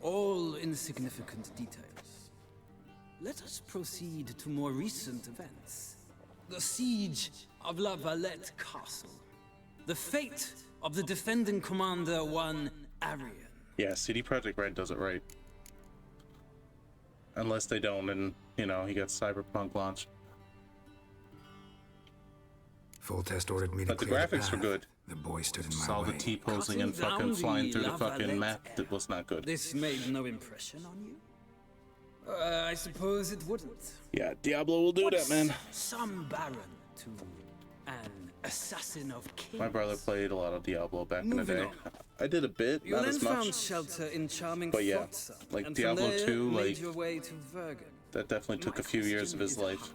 All insignificant details. Let us proceed to more recent events. The siege of La Valette Castle. The fate of the defending commander, one Arian. Yeah, CD Projekt Red does it right. Unless they don't, and, you know, he got Cyberpunk launched. Full test ordered me to But the clear graphics were path. good. The boy stood in my Saw way. the T-posing and Cutting fucking down flying the through the La fucking Valette map. That was not good. This made no impression on you? I suppose it wouldn't. Yeah, Diablo will do that, man. Some baron to an assassin of kings. My brother played a lot of Diablo back in the Moving day. I did a bit, You not then as much. found shelter in charming But yeah, Flotsam, like and Diablo from there 2, made like, your way to Vergen. that definitely took a few years of his life.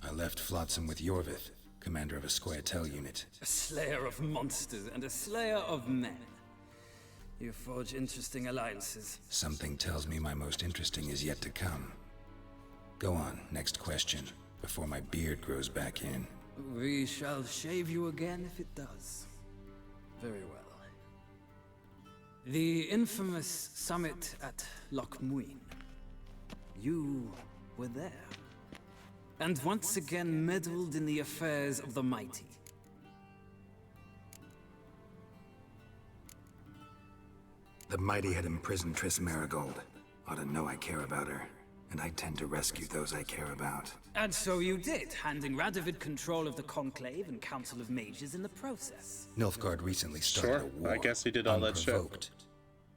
I left Flotsam with Yorvith. commander of a Squaretel unit. A slayer of monsters and a slayer of men. You forge interesting alliances. Something tells me my most interesting is yet to come. Go on, next question, before my beard grows back in. We shall shave you again if it does. Very well. The infamous summit at Loch Muin. You were there. And once again meddled in the affairs of the mighty. The mighty had imprisoned Triss Marigold. Ought to know I care about her. And I tend to rescue those I care about. And so you did, handing Radovid control of the Conclave and Council of Mages in the process. Nilfgaard recently started a war. I guess he did all that shit. Unprovoked.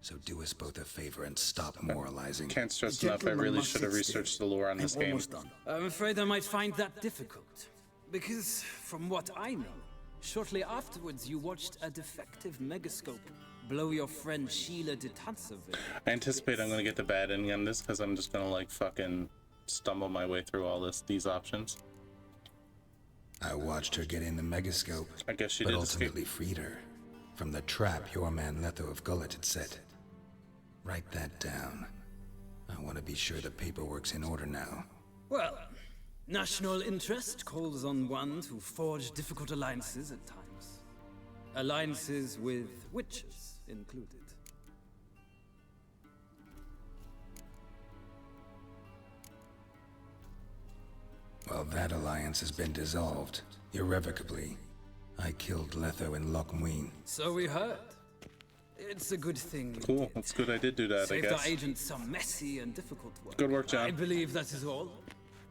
So do us both a favor and stop moralizing. Can't stress enough, I really should have researched the lore on this game. I'm afraid I might find that difficult. Because, from what I know, shortly afterwards you watched a defective megascope blow your friend Sheila de Tanserville. I anticipate I'm gonna get the bad ending on this because I'm just gonna like fucking stumble my way through all these options. I watched her get in the megascope, I guess she but did ultimately escape. freed her from the trap your man Letho of Gullet had set. Write that down. I want to be sure the paperwork's in order now. Well, national interest calls on one to forge difficult alliances at times. Alliances with witches included. Well, that alliance has been dissolved, irrevocably. I killed Letho in Loch Muin. So we heard. It's a good thing. Cool, that's good I did do that, Saved I our guess. agent some messy and difficult work. Good work, John. I believe that is all.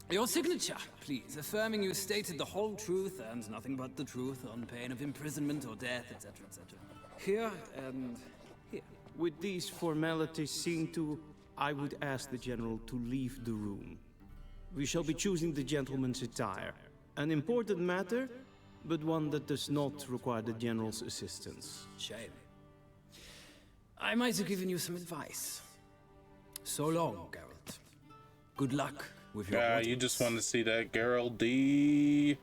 Your signature, please, affirming you stated the whole truth and nothing but the truth on pain of imprisonment or death, etc., etc. Here and here. With these formalities seen to, I would ask the General to leave the room. We shall be choosing the gentleman's attire. An important matter, but one that does not require the General's assistance. Shame. I might have given you some advice. So long, Geralt. Good luck with your Yeah, you just want to see that Geralt D.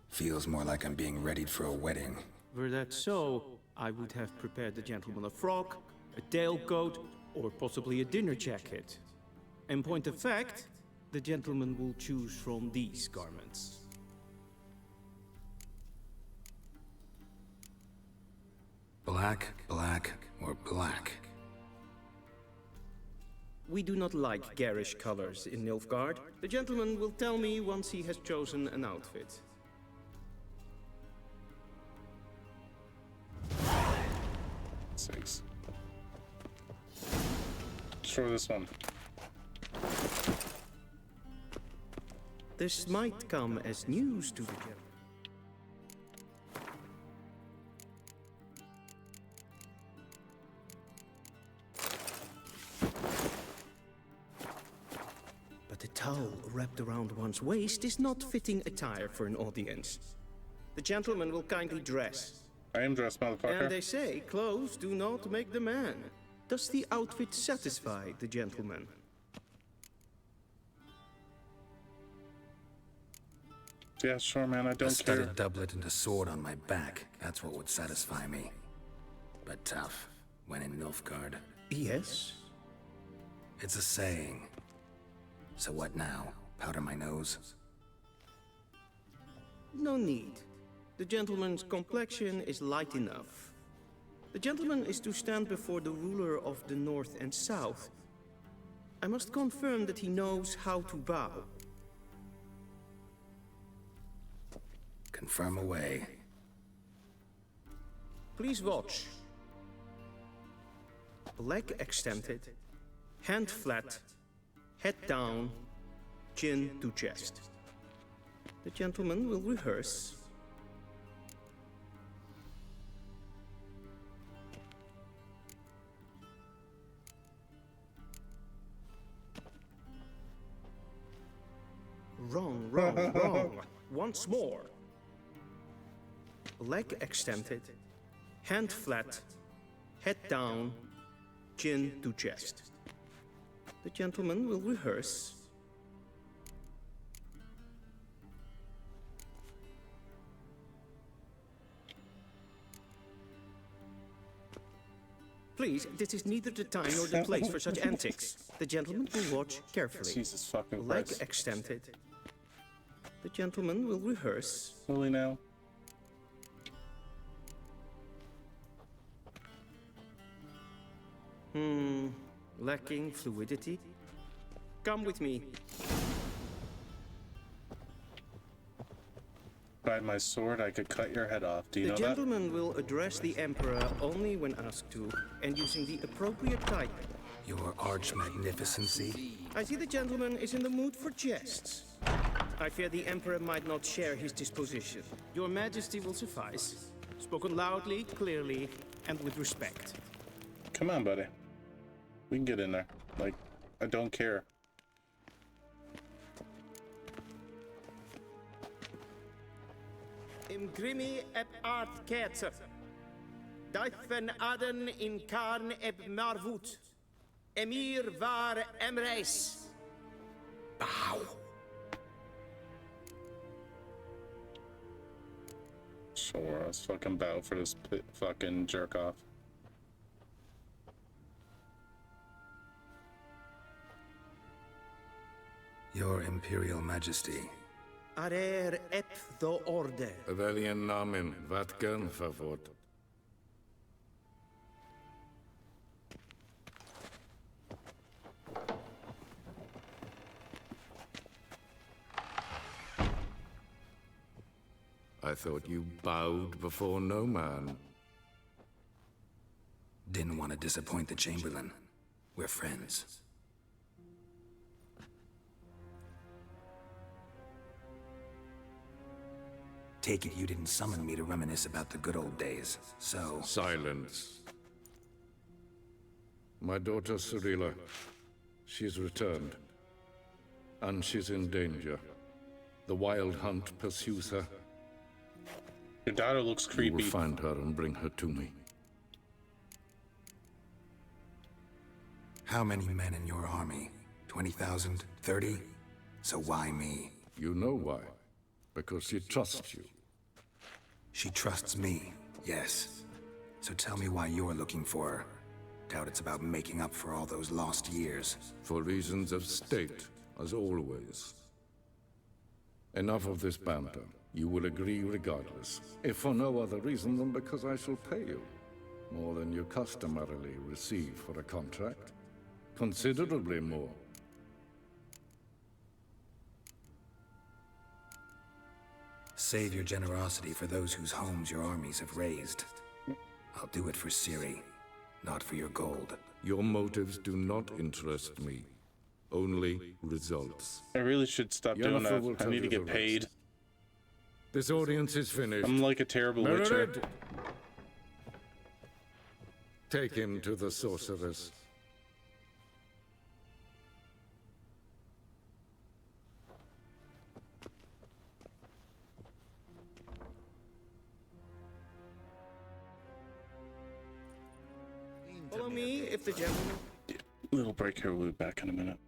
Feels more like I'm being readied for a wedding. Were that so, I would have prepared the gentleman a frock, a tailcoat, or possibly a dinner jacket. In point of fact, the gentleman will choose from these garments. Black, black, or black? We do not like garish colors in Nilfgaard. The gentleman will tell me once he has chosen an outfit. Six. Destroy this one. This might come as news to the general. But a towel wrapped around one's waist is not fitting attire for an audience. The gentleman will kindly dress. I am dressed, motherfucker. And they say clothes do not make the man. Does the outfit satisfy the gentleman? Yeah, sure, man, I A don't care. studded doublet and a sword on my back. That's what would satisfy me. But tough, when in Nilfgaard. Yes? It's a saying. So what now? Powder my nose? No need. The gentleman's complexion is light enough. The gentleman is to stand before the ruler of the North and South. I must confirm that he knows how to bow. Confirm away. Please watch. Leg extended, hand flat, head down, chin to chest. The gentleman will rehearse. Wrong, wrong, wrong. Once more. Leg extended, hand flat, Head down, chin to chest. The gentleman will rehearse. Please, this is neither the time nor the place for such antics. The gentleman will watch carefully. Jesus fucking Leg Christ. extended. The gentleman will rehearse. Slowly now. Lacking fluidity. Come with me. By my sword, I could cut your head off. Do you The know that? gentleman will address the Emperor only when asked to, and using the appropriate type. Your arch magnificency. I see the gentleman is in the mood for jests. I fear the Emperor might not share his disposition. Your Majesty will suffice. Spoken loudly, clearly, and with respect. Come on, buddy. We can get in there. Like, I don't care. Im grimi eb art ketzer. Duiven aden in karn eb marvoet. Emir var emreis. Bow. Sure, let's fucking bow for this fucking jerk off. Your Imperial Majesty. Arer ep the orde. Weljen namen, wat kan verwoord? I thought you bowed before no man. Didn't want to disappoint the Chamberlain. We're friends. Take it you didn't summon me to reminisce about the good old days, so... Silence. My daughter Cyrilla, she's returned. And she's in danger. The Wild Hunt pursues her. Your daughter looks creepy. You will find her and bring her to me. How many men in your army? 20,000? 30? So why me? You know why. Because she trusts you. She trusts me, yes. So tell me why you're looking for her. Doubt it's about making up for all those lost years. For reasons of state, as always. Enough of this banter. You will agree regardless, if for no other reason than because I shall pay you. More than you customarily receive for a contract. Considerably more. Save your generosity for those whose homes your armies have razed. I'll do it for Ciri, not for your gold. Your motives do not interest me. Only results. I really should stop doing Yennefer will that. I tell need to you get the paid. rest. This audience is finished. I'm like a terrible witcher. Mererid! Take him to the sorceress. Follow me if the gentleman... Little break here, we'll be back in a minute.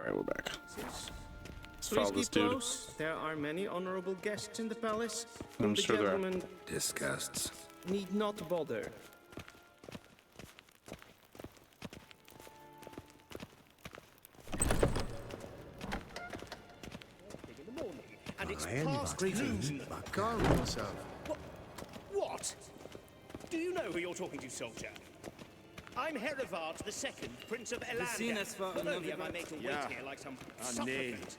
Alright, we're back. Let's follow this dude. There are many honorable guests in the palace. I'm The sure there are. gentlemen Disgusts. need not bother. And it's I past noon. Calm yourself. What? Do you know who you're talking to, soldier? I'm Herivard II, Prince of seen Elander. us for Not only am I another- made to wait Yeah. here like some nee. supplicant,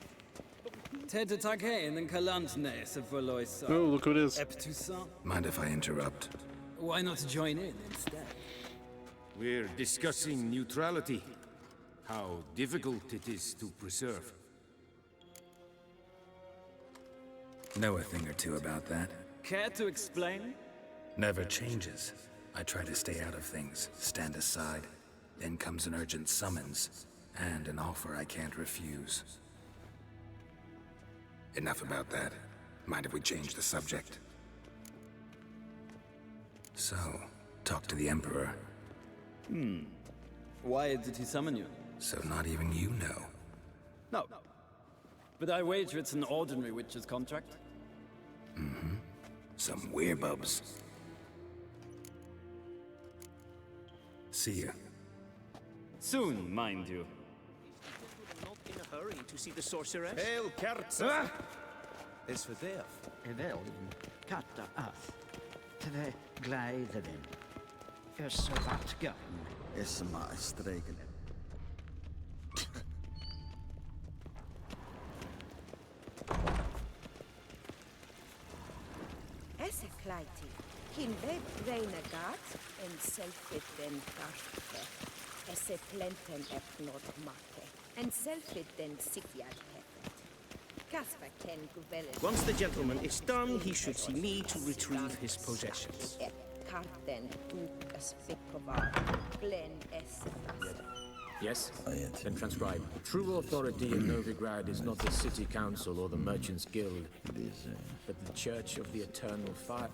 Tete Takane and Kalantne se verloisa. Oh, look who it is. Eptusa. Mind if I interrupt? Why not join in instead? We're discussing neutrality. How difficult it is to preserve. Know a thing or two about that? Care to explain? Never changes. I try to stay out of things, stand aside. Then comes an urgent summons, and an offer I can't refuse. Enough about that. Mind if we change the subject? So, talk to the Emperor. Why did he summon you? So not even you know. No. But I wager it's an ordinary witch's contract. Mm-hmm. Some werebubs. See ya. Soon, mind you. not in a hurry to see the sorceress. Hail, Kertza! Is for death. Evelyn, katta ath. Tve glädelen. Össevatga. Esma stregen. Esse kleiti. Hin web renegat en selfit den karte. Esse plenten ep not mate. En selfit den sifiad hefet. Kasper ken guvelen. Once the gentleman is done, he should see me to retrieve his possessions. Ep karten uk aspikovar. Glen esse ase. Yes? Then transcribe. True authority in Novigrad is not the city council or the merchants' guild, but the Church of the Eternal Fire.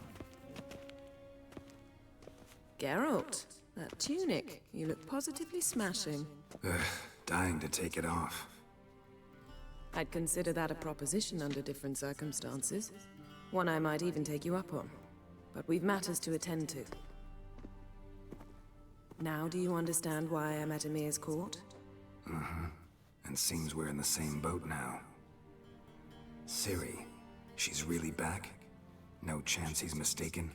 Geralt, that tunic. You look positively smashing. Dying to take it off. I'd consider that a proposition under different circumstances. One I might even take you up on. But we've matters to attend to. Now do you understand why I'm at Emir's court? Uh-huh. And seems we're in the same boat now. Ciri, she's really back? No chance he's mistaken?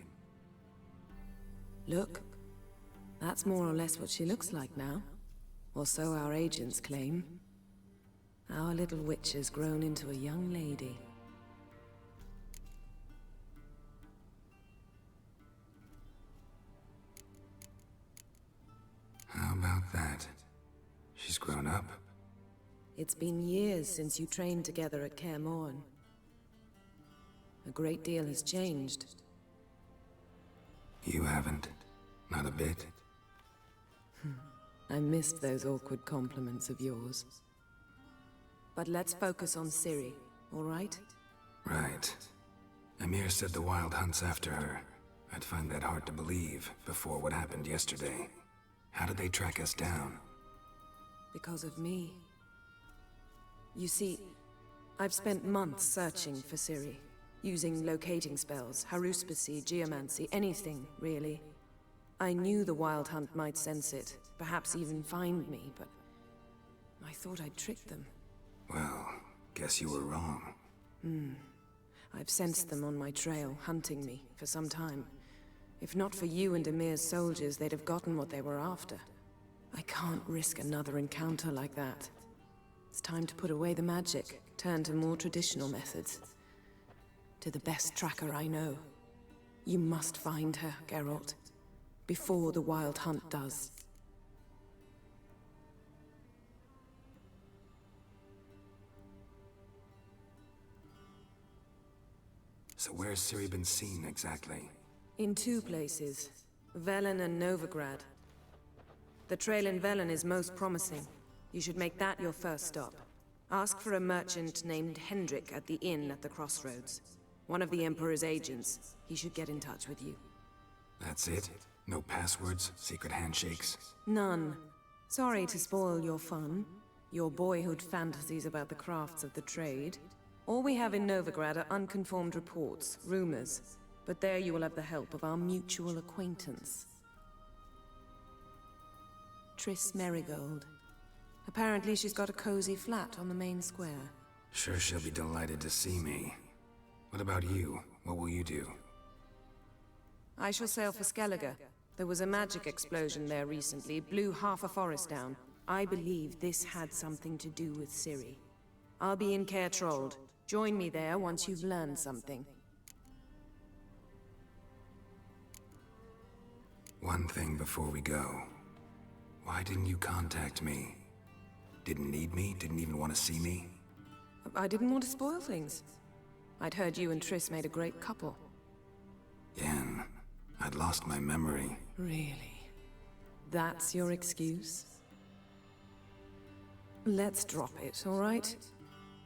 Look, that's more or less what she looks like now. Or so our agents claim. Our little witch has grown into a young lady. How about that? She's grown up? It's been years since you trained together at Kaer Morhen. A great deal has changed. You haven't. Not a bit. I missed those awkward compliments of yours. But let's focus on Ciri, all right? Right. Emir said the Wild Hunt's after her. I'd find that hard to believe before what happened yesterday. How did they track us down? Because of me. You see, I've spent months searching for Ciri, using locating spells, haruspicy, geomancy, anything, really. I knew the Wild Hunt might sense it, perhaps even find me, but I thought I'd tricked them. Well, guess you were wrong. I've sensed them on my trail, hunting me, for some time. If not for you and Emir's soldiers, they'd have gotten what they were after. I can't risk another encounter like that. It's time to put away the magic, turn to more traditional methods. To the best tracker I know. You must find her, Geralt. Before the Wild Hunt does. So where's Ciri been seen exactly? In two places, Velen and Novigrad. The trail in Velen is most promising. You should make that your first stop. Ask for a merchant named Hendrik at the inn at the crossroads. One of the Emperor's agents. He should get in touch with you. That's it? No passwords, secret handshakes? None. Sorry to spoil your fun. your boyhood fantasies about the crafts of the trade. All we have in Novigrad are unconfirmed reports, rumors. But there you will have the help of our mutual acquaintance. Triss Merigold. Apparently she's got a cozy flat on the main square. Sure she'll be delighted to see me. What about you? What will you do? I shall sail for Skellige. There was a magic explosion there recently, blew half a forest down. I believe this had something to do with Ciri. I'll be in Caer Trold. Join me there once you've learned something. One thing before we go. Why didn't you contact me? Didn't need me? Didn't even want to see me? I didn't want to spoil things. I'd heard you and Triss made a great couple. Yen, I'd lost my memory. Really? That's your excuse? Let's drop it, all right?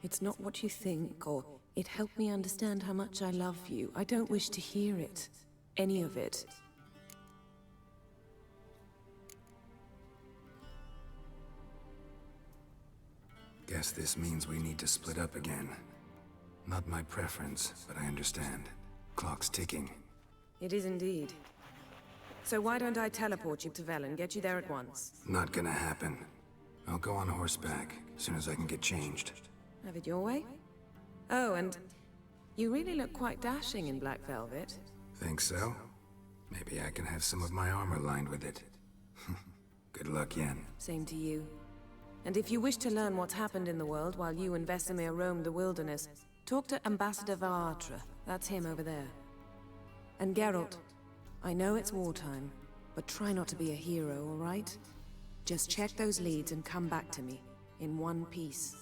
It's not what you think, or it helped me understand how much I love you. I don't wish to hear it. Any of it. Guess this means we need to split up again. Not my preference, but I understand. Clock's ticking. It is indeed. So why don't I teleport you to Velen, get you there at once? Not gonna happen. I'll go on horseback, as soon as I can get changed. Have it your way? Oh, and you really look quite dashing in black velvet. Think so? Maybe I can have some of my armor lined with it. Good luck, Yen. Same to you. And if you wish to learn what's happened in the world while you and Vesemir roamed the wilderness, talk to Ambassador Varatra. That's him over there. And Geralt, I know it's wartime, but try not to be a hero, all right? Just check those leads and come back to me, in one piece.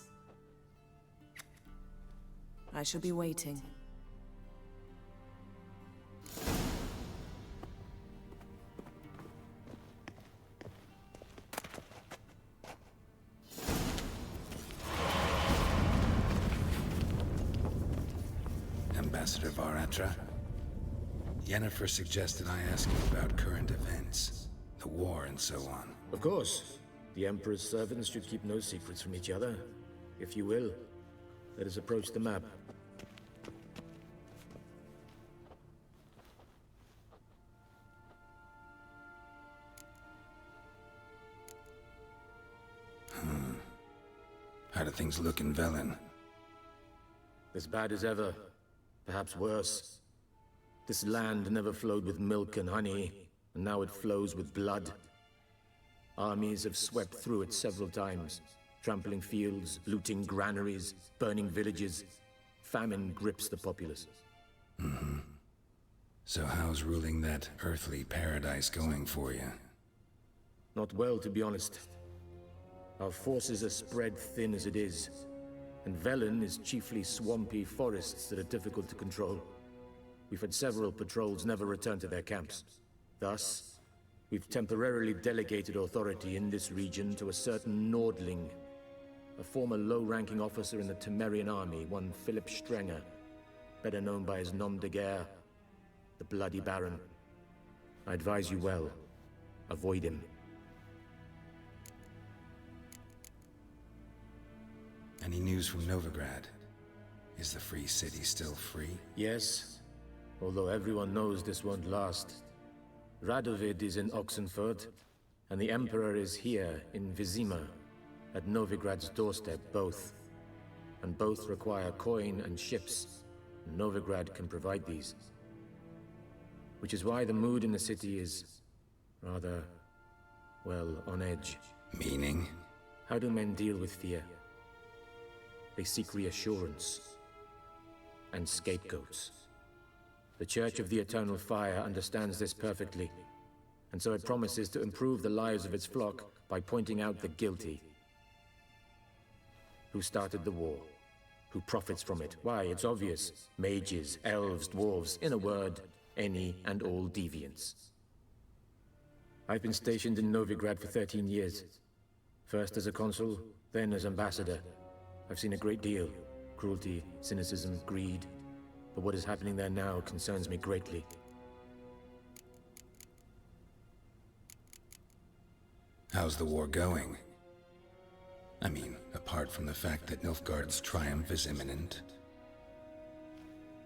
I shall be waiting. Ambassador Varatra, Yennefer suggested I ask you about current events, the war and so on. Of course. The Emperor's servants should keep no secrets from each other. If you will, let us approach the map. How do things look in Velen? As bad as ever. Perhaps worse. This land never flowed with milk and honey, and now it flows with blood. Armies have swept through it several times, trampling fields, looting granaries, burning villages. Famine grips the populace. So how's ruling that earthly paradise going for you? Not well, to be honest. Our forces are spread thin as it is, and Velen is chiefly swampy forests that are difficult to control. We've had several patrols never return to their camps. Thus, we've temporarily delegated authority in this region to a certain Nordling, a former low-ranking officer in the Temerian army, one Philip Strenger, better known by his nom de guerre, the Bloody Baron. I advise you well. Avoid him. Any news from Novigrad? Is the Free City still free? Yes, although everyone knows this won't last. Radovid is in Oxenfurt, and the Emperor is here in Vizima, at Novigrad's doorstep, both. And both require coin and ships. Novigrad can provide these. Which is why the mood in the city is rather, well, on edge. Meaning? How do men deal with fear? They seek reassurance and scapegoats. The Church of the Eternal Fire understands this perfectly, and so it promises to improve the lives of its flock by pointing out the guilty. Who started the war? Who profits from it? Why, it's obvious. Mages, elves, dwarves, in a word, any and all deviants. I've been stationed in Novigrad for 13 years. First as a consul, then as ambassador. I've seen a great deal. Cruelty, cynicism, greed. But what is happening there now concerns me greatly. How's the war going? I mean, apart from the fact that Nilfgaard's triumph is imminent.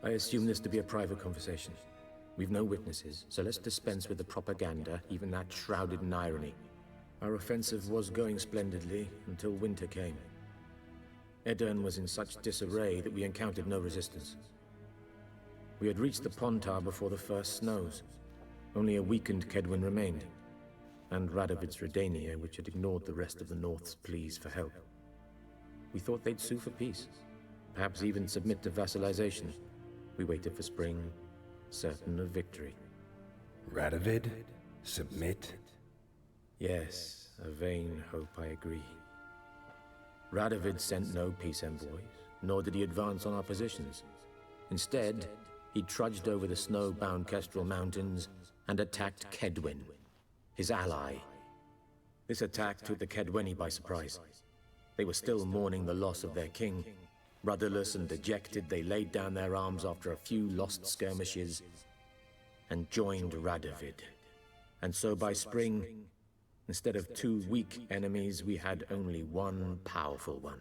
I assume this to be a private conversation. We've no witnesses, so let's dispense with the propaganda, even that shrouded in irony. Our offensive was going splendidly until winter came. Edirn was in such disarray that we encountered no resistance. We had reached the Pontar before the first snows. Only a weakened Kedwin remained, and Radovid's Redania, which had ignored the rest of the North's pleas for help. We thought they'd sue for peace, perhaps even submit to vassalization. We waited for spring, certain of victory. Radovid? Submit? Yes, a vain hope, I agree. Radovid sent no peace envoys, nor did he advance on our positions. Instead, he trudged over the snow-bound Kestrel Mountains and attacked Kedwin, his ally. This attack took the Kedweni by surprise. They were still mourning the loss of their king. Rudderless and dejected, they laid down their arms after a few lost skirmishes and joined Radovid. And so by spring, instead of 2 weak enemies, we had only one powerful one.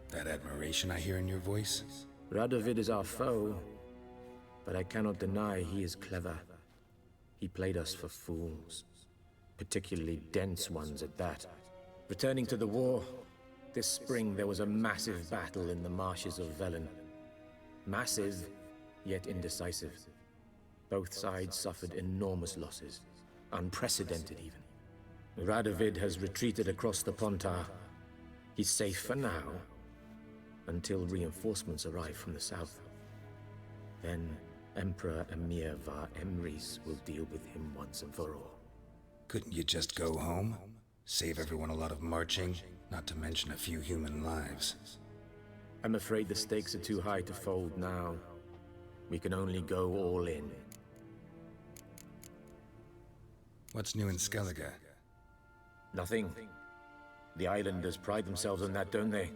That admiration I hear in your voice? Radovid is our foe, but I cannot deny he is clever. He played us for fools, particularly dense ones at that. Returning to the war, this spring there was a massive battle in the marshes of Velen. Massive, yet indecisive. Both sides suffered enormous losses, unprecedented even. Radovid has retreated across the Pontar. He's safe for now, until reinforcements arrive from the south. Then Emperor Emir var Emrys will deal with him once and for all. Couldn't you just go home? Save everyone a lot of marching, not to mention a few human lives. I'm afraid the stakes are too high to fold now. We can only go all in. What's new in Skellige? Nothing. The islanders pride themselves on that, don't they?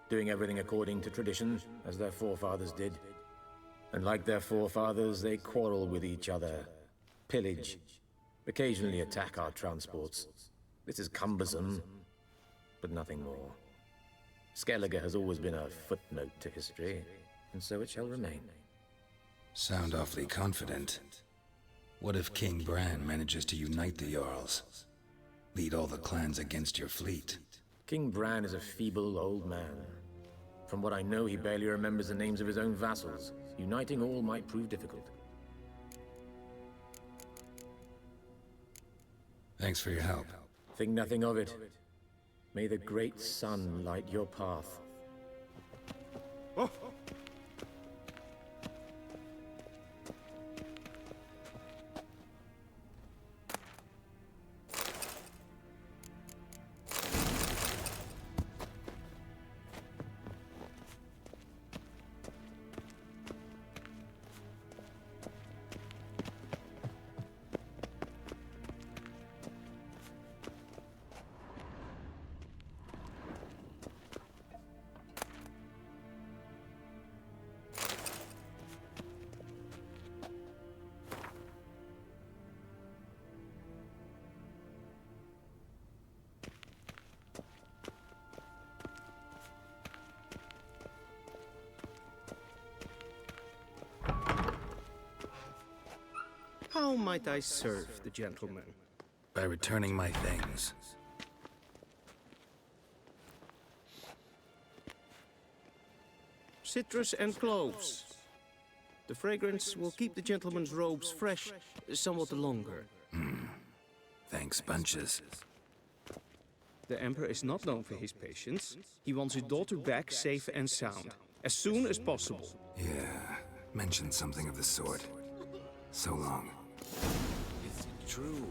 Doing everything according to tradition, as their forefathers did. And like their forefathers, they quarrel with each other, pillage, occasionally attack our transports. This is cumbersome, but nothing more. Skellige has always been a footnote to history, and so it shall remain. Sound awfully confident. What if King Bran manages to unite the Jarls? Lead all the clans against your fleet? King Bran is a feeble old man. From what I know, he barely remembers the names of his own vassals. Uniting all might prove difficult. Thanks for your help. Think nothing of it. May the great sun light your path. How might I serve the gentleman? By returning my things. Citrus and cloves. The fragrance will keep the gentleman's robes fresh somewhat longer. Thanks, bunches. The Emperor is not known for his patience. He wants his daughter back safe and sound, as soon as possible. Yeah, mentioned something of the sort. So long. Is it true?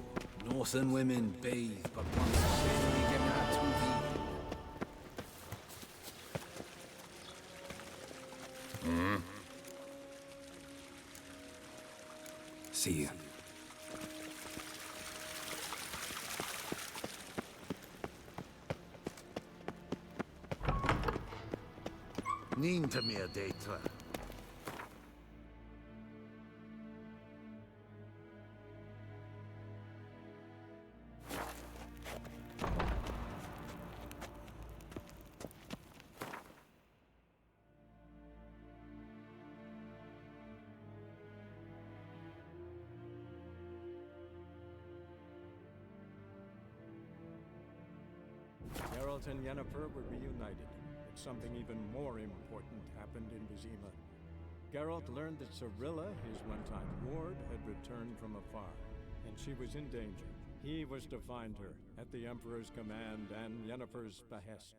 Northern women bathe but once a day they get out to See you. Ninta mir deitra. Geralt and Yennefer were reunited, but something even more important happened in Vizima. Geralt learned that Cirilla, his one-time ward, had returned from afar, and she was in danger. He was to find her, at the Emperor's command and Yennefer's behest.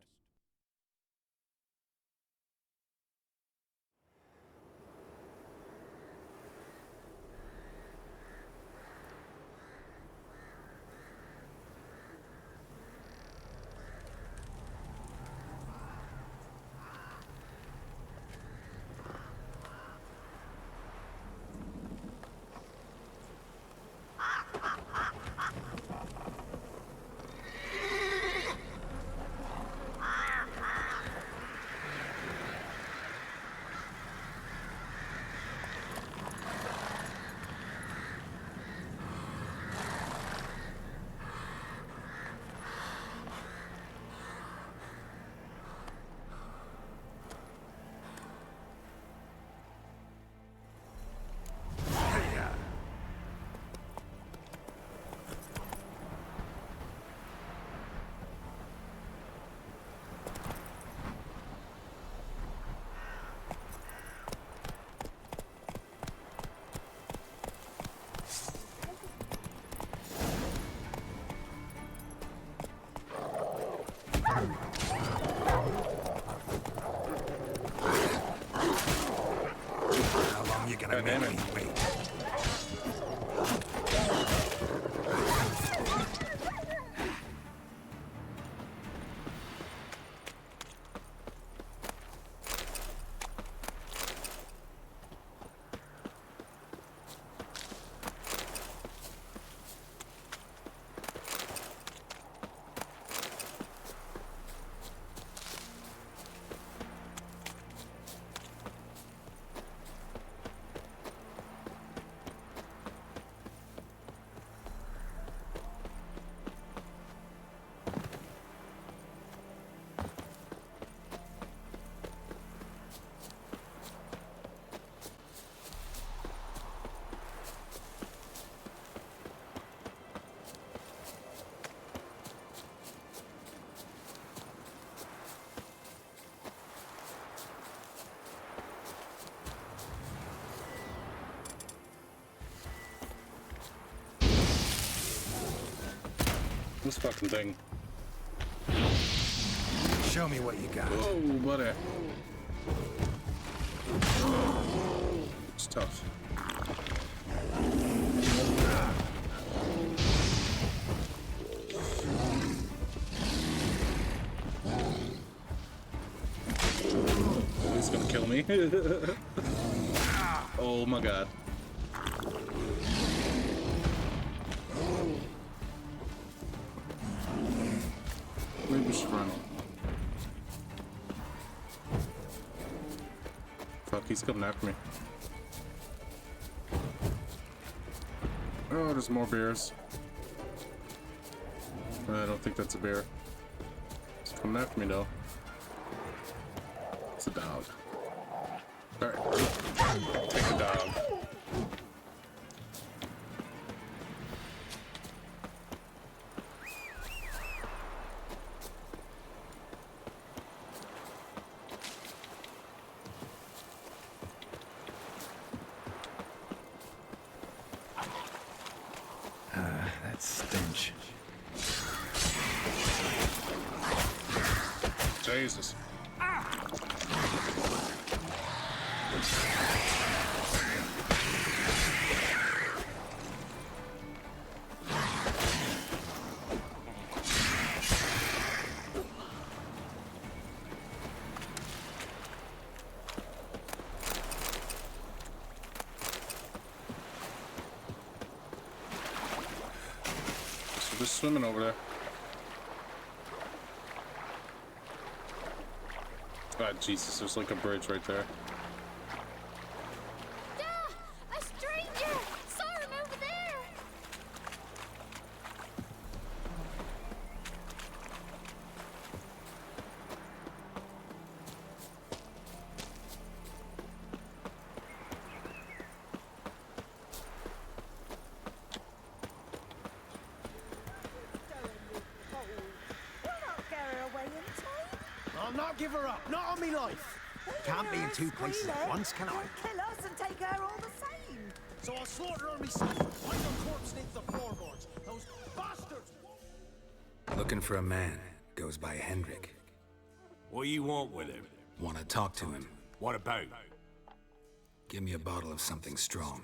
How long you gonna make me wait? This fucking thing. Show me what you got. Whoa, buddy. It's tough. He's gonna kill me. Oh my god. Maybe we should run. Fuck, he's coming after me. Oh, there's more bears. I don't think that's a bear. He's coming after me though. It's a dog. Alright. Take the dog. That stench. Jesus. Just swimming over there. God, Jesus, there's like a bridge right there. A stranger! Saw him over there! We'll not get her away not give her up. Not on me life. Can't be in two places at once, can I? Kill us and take her all the same. So I'll slaughter her myself. Find your corpse neath the floorboards. Those bastards! Looking for a man. Goes by Hendrik. What do you want with him? Want to talk to him. What about? Give me a bottle of something strong.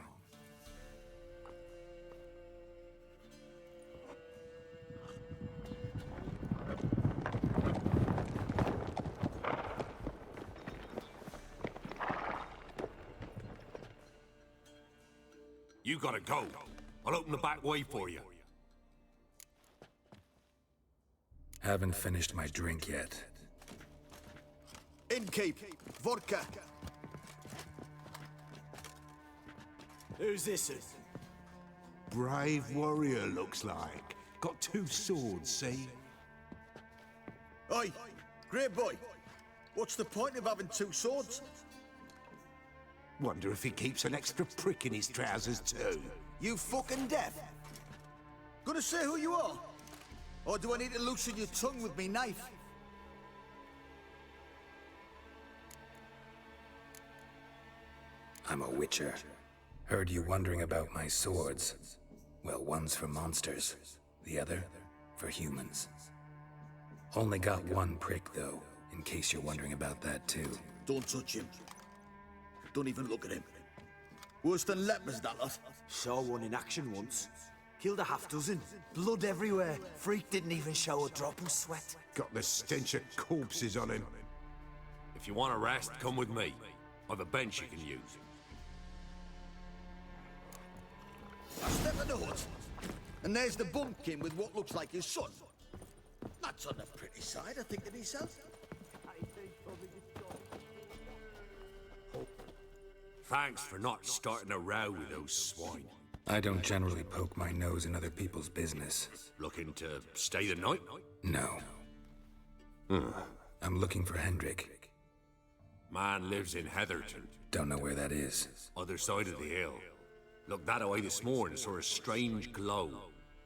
You gotta go. I'll open the back way for you. Haven't finished my drink yet. Innkeep, vodka. Who's this? Brave warrior, looks like. Got 2 swords, see? Oi, great boy. What's the point of having 2 swords? Wonder if he keeps an extra prick in his trousers too. You fucking deaf? Gonna say who you are? Or do I need to loosen your tongue with me knife? I'm a witcher. Heard you wondering about my swords. Well, one's for monsters, the other for humans. Only got 1 prick, though, in case you're wondering about that, too. Don't touch him. Don't even look at him. Worse than lepers, that lot. Saw one in action once. Killed a half dozen. Blood everywhere. Freak didn't even show a drop of sweat. Got the stench of corpses on him. If you want a rest, come with me. I've a bench you can use. I step in the hut, and there's the bumpkin with what looks like his son. That's on the pretty side, I think, to himself. Thanks for not starting a row with those swine. I don't generally poke my nose in other people's business. Looking to stay the night? No. I'm looking for Hendrik. Man lives in Heatherton. Don't know where that is. Other side of the hill. Looked that away this morning, saw a strange glow.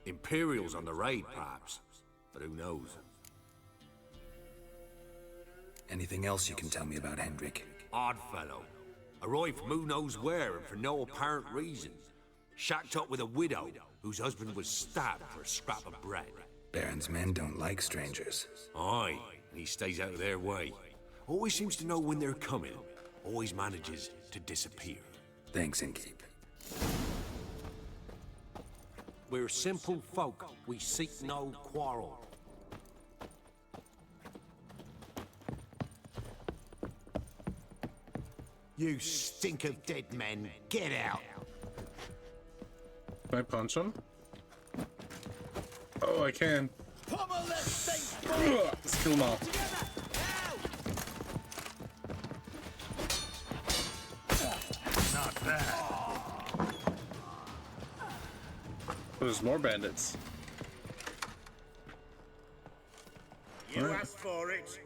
Imperials on the raid, perhaps. But who knows? Anything else you can tell me about Hendrik? Odd fellow. Arrived from who knows where and for no apparent reason. Shacked up with a widow whose husband was stabbed for a scrap of bread. Baron's men don't like strangers. Aye, and he stays out of their way. Always seems to know when they're coming. Always manages to disappear. Thanks, Innkeep. We're simple folk. We seek no quarrel. You stink of dead men. Get out. Can I punch him? Oh, I can. Pummel that thing! Let's kill them all. Not bad. There's more bandits. You asked for it.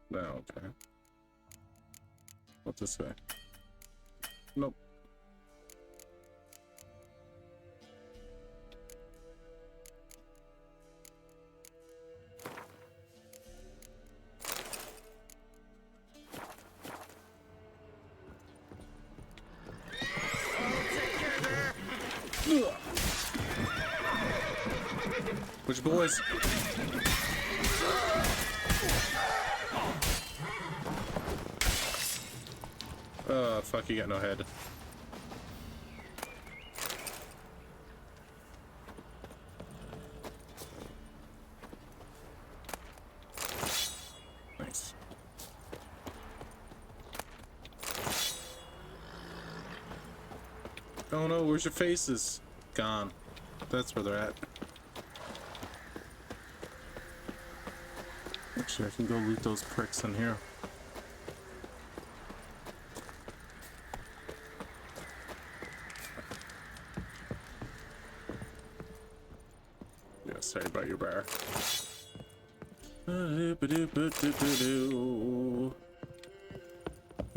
No, okay. What's this say? Nope. Which boys? Fuck, you got no head. Nice. Oh no, where's your faces? Gone. That's where they're at. Actually, I can go loot those pricks in here. Yeah, sorry about your bar.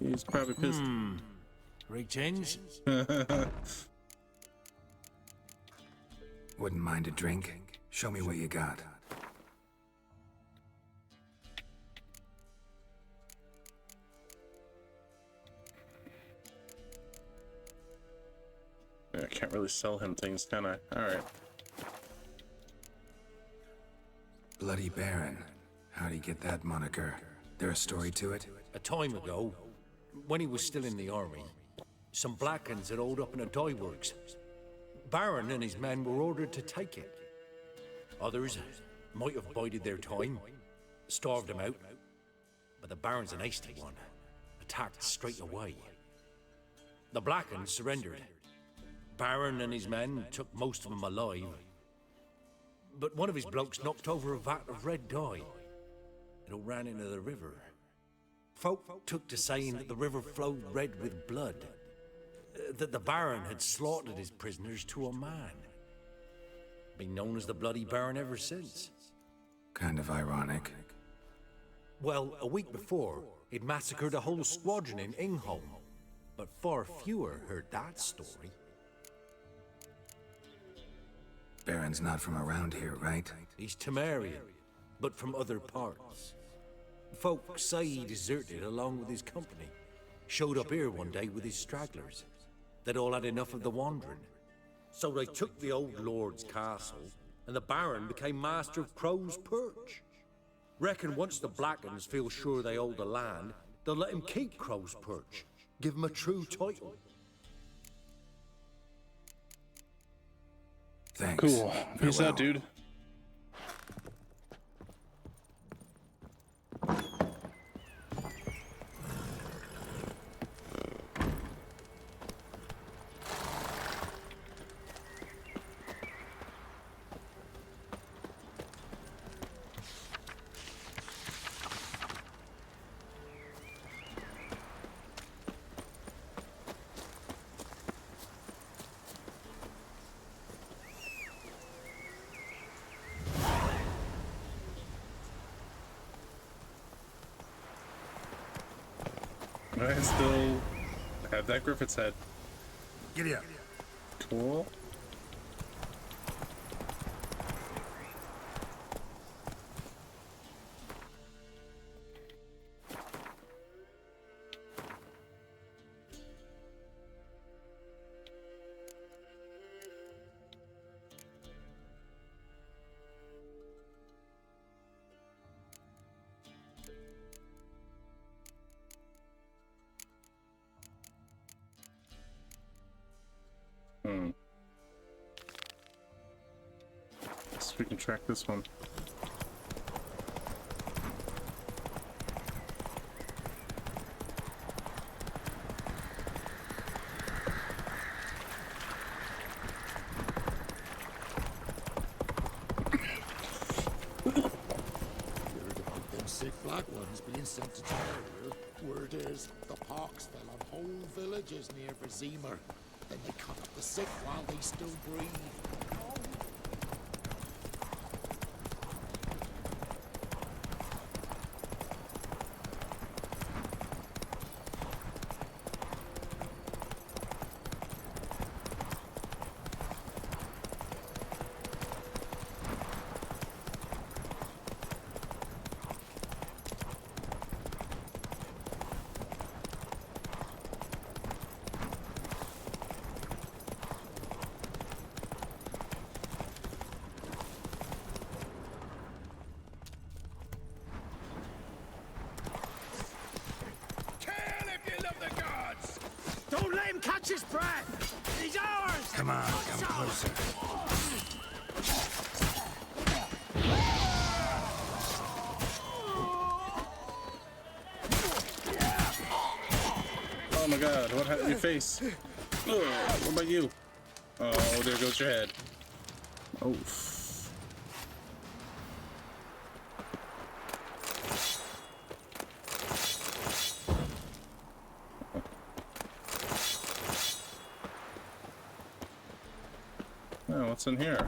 He's probably pissed. Rig change? Wouldn't mind a drink? Show me what you got. I can't really sell him things, can I? Alright. Bloody Baron. How'd he get that moniker? There a story to it? A time ago, when he was still in the army, some Blackens had holed up in a dye works. Baron and his men were ordered to take it. Others might have bided their time, starved them out, but the Baron's an hasty one, attacked straight away. The Blackens surrendered. Baron and his men took most of them alive, but one of his blokes knocked over a vat of red dye. It all ran into the river. Folk took to saying that the river flowed red with blood, that the Baron had slaughtered his prisoners to a man. Been known as the Bloody Baron ever since. Kind of ironic. Well, a week before, he'd massacred a whole squadron in Ingholm, but far fewer heard that story. Baron's not from around here, right? He's Temerian, but from other parts. Folk say he deserted along with his company. Showed up here one day with his stragglers. They'd all had enough of the wandering. So they took the old lord's castle, and the Baron became master of Crow's Perch. Reckon once the Blackens feel sure they hold the land, they'll let him keep Crow's Perch. Give him a true title. Thanks. Cool. Peace Farewell. out, dude. I still have that Griffith's head. Giddy up. Cool. So we can track this one. Them sick black ones being sent to Terrier. Word is, the pox fell on whole villages near Vizima. Then they cut up the sick while they still breathe. Don't let him catch his breath! He's ours! Come on, come closer. Oh my god, what happened to your face? What about you? Oh, there goes your head. Oh. Oh, what's in here?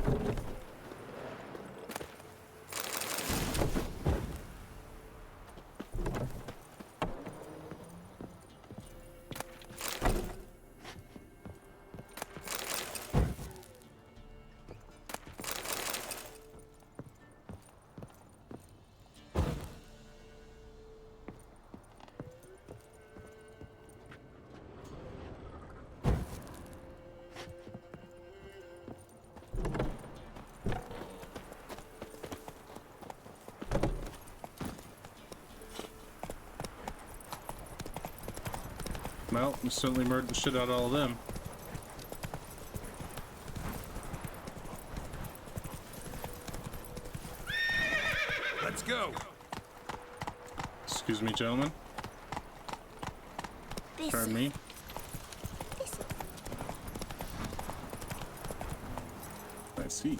Well, we certainly murdered the shit out of all of them. Let's go. Excuse me, gentlemen. Pardon me. I see.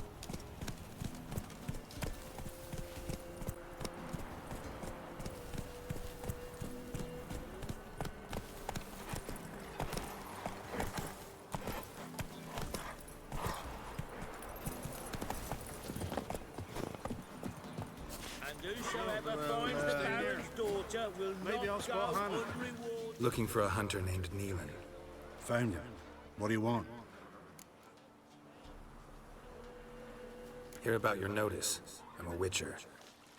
Maybe I'll spot Hannah. Looking for a hunter named Neelan. Found him. What do you want? Hear about your notice. I'm a witcher.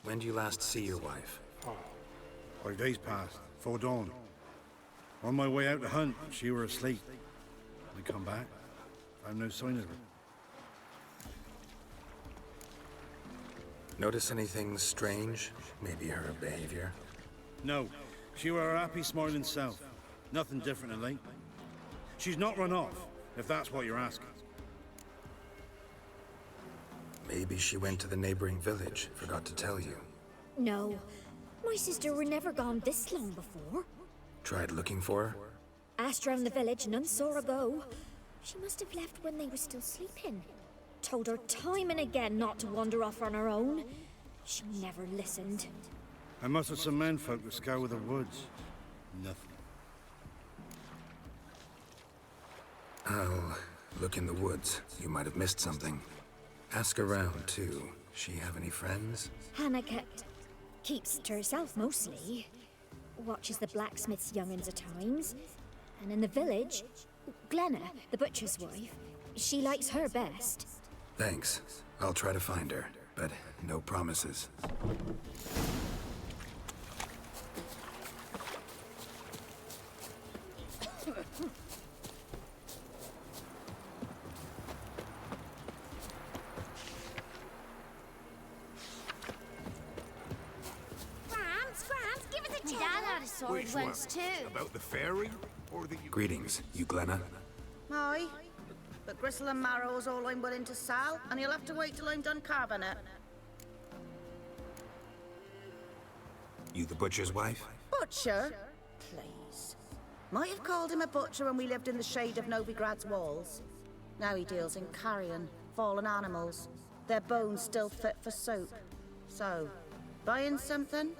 When do you last see your wife? 5 days passed, 'fore dawn. On my way out to hunt, she were asleep. I come back, found no sign of her. Notice anything strange? Maybe her behavior? No, she were a happy, smiling self. Nothing different than late. She's not run off, if that's what you're asking. Maybe she went to the neighboring village, forgot to tell you. No, my sister were never gone this long before. Tried looking for her? Asked round the village, none saw her go. She must have left when they were still sleeping. Told her time and again not to wander off on her own. She never listened. I must have some menfolk to scour the woods. Nothing. I'll look in the woods. You might have missed something. Ask around, too. She have any friends? Hannah keeps to herself mostly. Watches the blacksmith's young'uns at times. And in the village, Glenna, the butcher's wife, she likes her best. Thanks. I'll try to find her, but no promises. Gramps, give us a chance. Dad had a sword once too. About the fairy? Or the... Greetings, you Glenna? Aye. But gristle and marrow's all I'm willing to sell, and you'll have to wait till I'm done carving it. You the butcher's wife? Butcher? Please. Might have called him a butcher when we lived in the shade of Novigrad's walls. Now he deals in carrion, fallen animals. Their bones still fit for soup. So, buying something?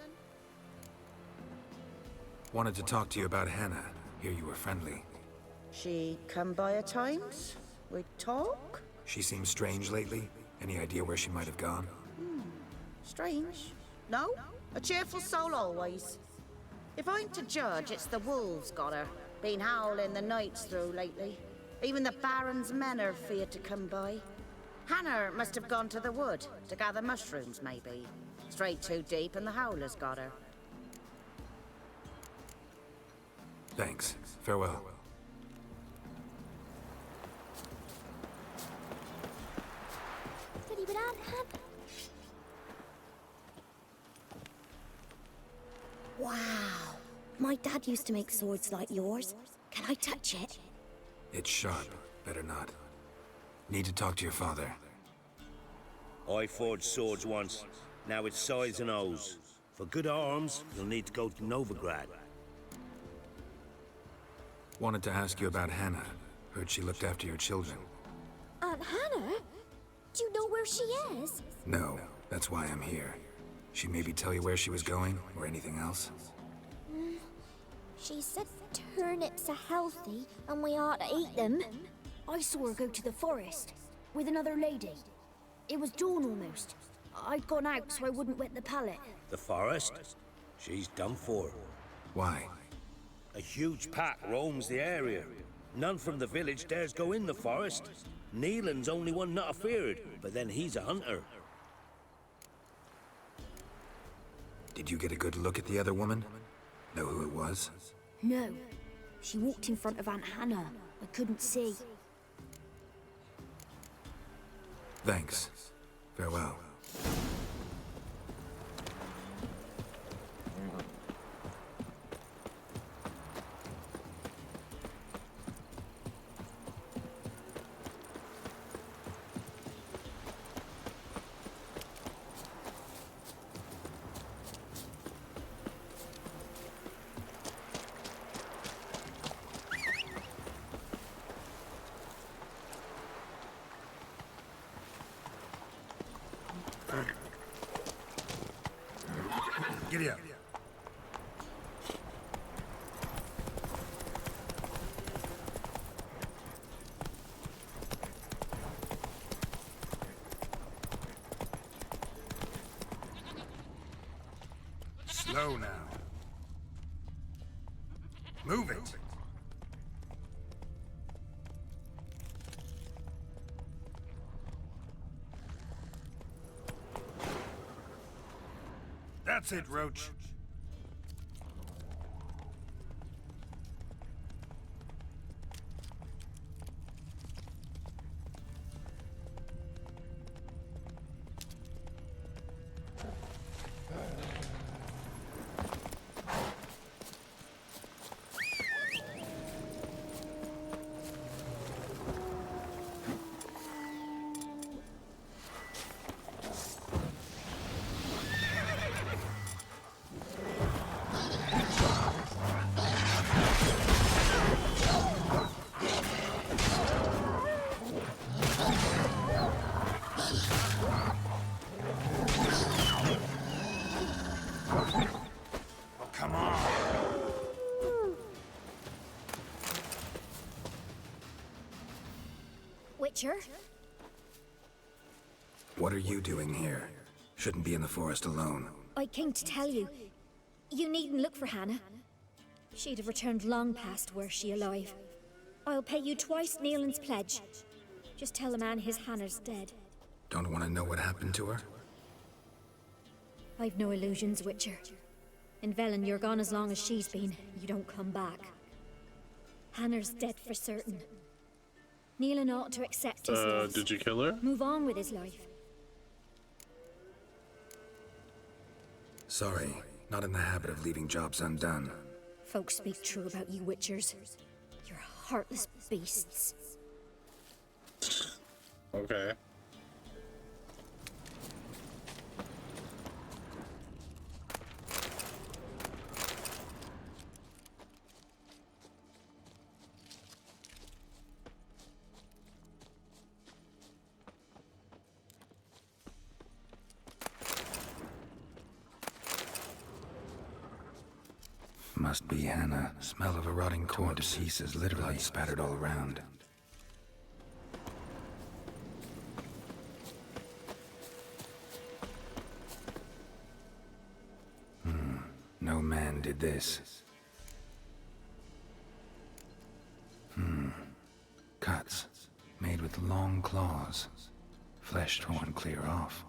Wanted to talk to you about Hannah. Hear you were friendly. She come by at times? We'd talk? She seems strange lately. Any idea where she might have gone? Strange. No? A cheerful soul always. If I'm to judge, it's the wolves got her. Been howling the nights through lately. Even the Baron's men are feared to come by. Hannah must have gone to the wood, to gather mushrooms, maybe. Straight too deep and the howlers got her. Thanks. Farewell. Wow. My dad used to make swords like yours. Can I touch it? It's sharp. Better not. Need to talk to your father. I forged swords once. Now it's size and O's. For good arms, you'll need to go to Novigrad. Wanted to ask you about Hannah. Heard she looked after your children. Aunt Hannah? Do you know where she is? No, that's why I'm here. She maybe tell you where she was going, or anything else? She said turnips are healthy and we ought to eat them. I saw her go to the forest with another lady. It was dawn almost. I'd gone out so I wouldn't wet the pallet. The forest? She's done for. Why? A huge pack roams the area. None from the village dares go in the forest. Neelan's only one not afeared, but then he's a hunter. Did you get a good look at the other woman? Know who it was? No. She walked in front of Aunt Hannah. I couldn't see. Thanks. Farewell. Giddy up. Slow now. Move it. That's it, Roach. Witcher? What are you doing here? Shouldn't be in the forest alone. I came to tell you. You needn't look for Hannah. She'd have returned long past were she alive. I'll pay you twice Neelan's pledge. Just tell the man his Hannah's dead. Don't want to know what happened to her? I've no illusions, Witcher. In Velen, you're gone as long as she's been. You don't come back. Hannah's dead for certain. Neelan ought to accept his loss. Did you kill her? Move on with his life. Sorry, not in the habit of leaving jobs undone. Folks speak true about you Witchers. You're heartless beasts. Okay. Must be Hannah. Smell of a rotting corpse. Pieces literally spattered all around. No man did this. Cuts. Made with long claws. Flesh torn clear off.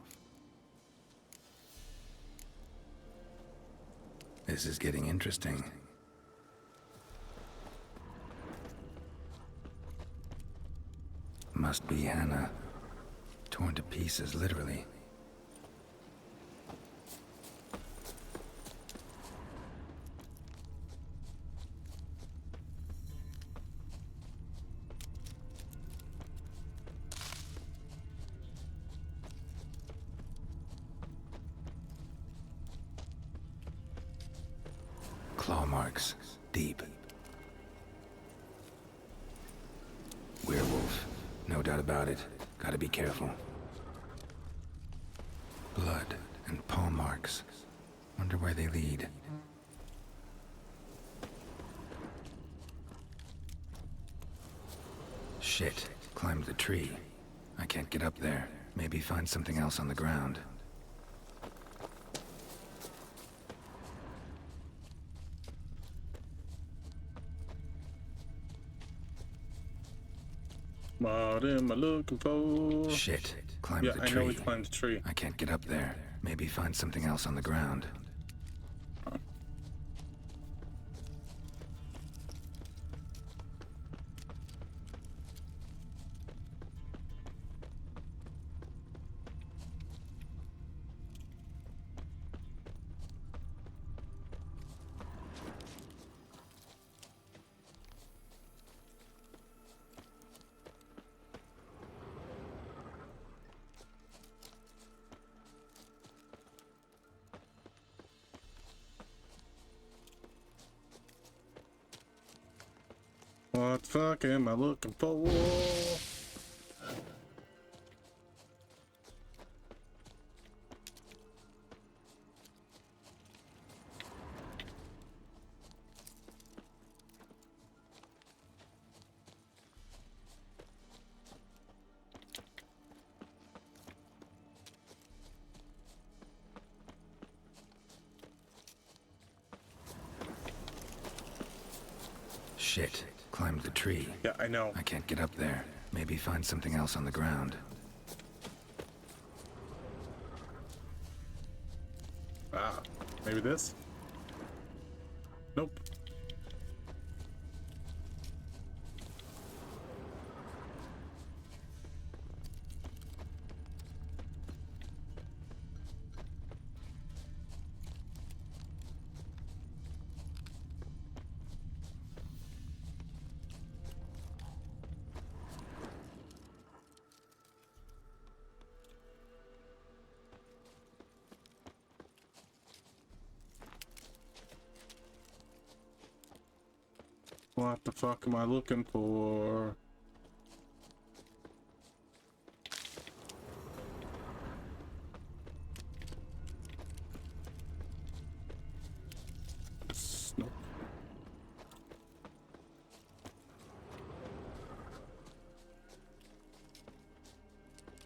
This is getting interesting. Must be Hannah. Torn to pieces, literally. Claw marks, deep. No doubt about it. Gotta be careful. Blood and paw marks. Wonder where they lead. Shit. Climbed the tree. I can't get up there. Maybe find something else on the ground. What am I looking for? Shit. Climbed the tree. I know we climbed the tree. I can't get up there. Maybe find something else on the ground. What the fuck am I looking for? Shit. Climbed the tree. Yeah, I know. I can't get up there. Maybe find something else on the ground. Ah, maybe this? Nope. What the fuck am I looking for? Nope.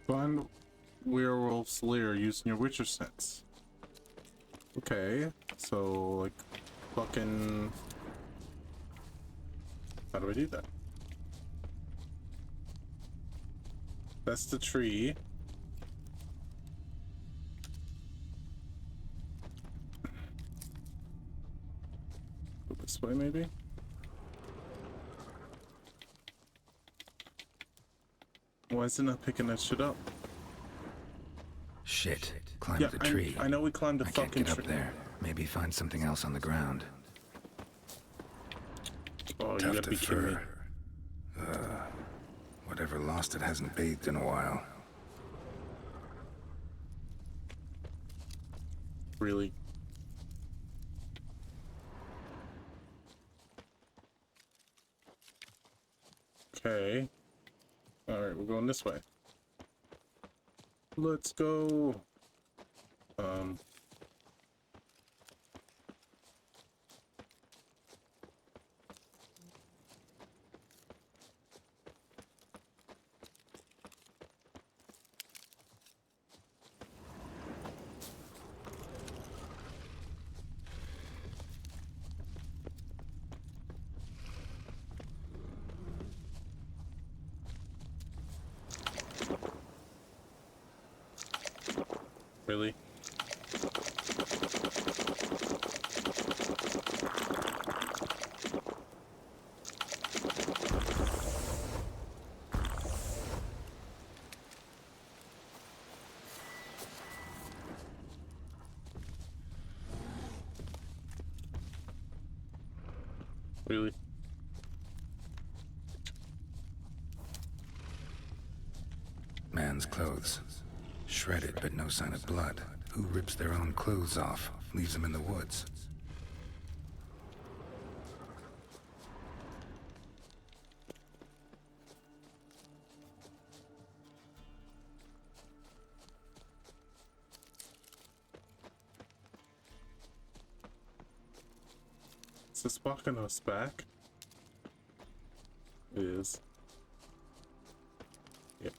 Find werewolf's lair using your Witcher sense. Okay, so like fucking. How do I do that? That's the tree. Go this way, maybe? Why is it not picking that shit up? Shit. Climbed the tree. I know we climbed the fucking tree. I can't get up there. Maybe find something else on the ground. Oh, you gotta be kidding me. Whatever lost it hasn't bathed in a while. Really? Okay. Alright, we're going this way. Let's go. Really? Really? Man's clothes. Shredded, but no sign of blood. Who rips their own clothes off, leaves them in the woods? Is this walking us back? It is. Yep.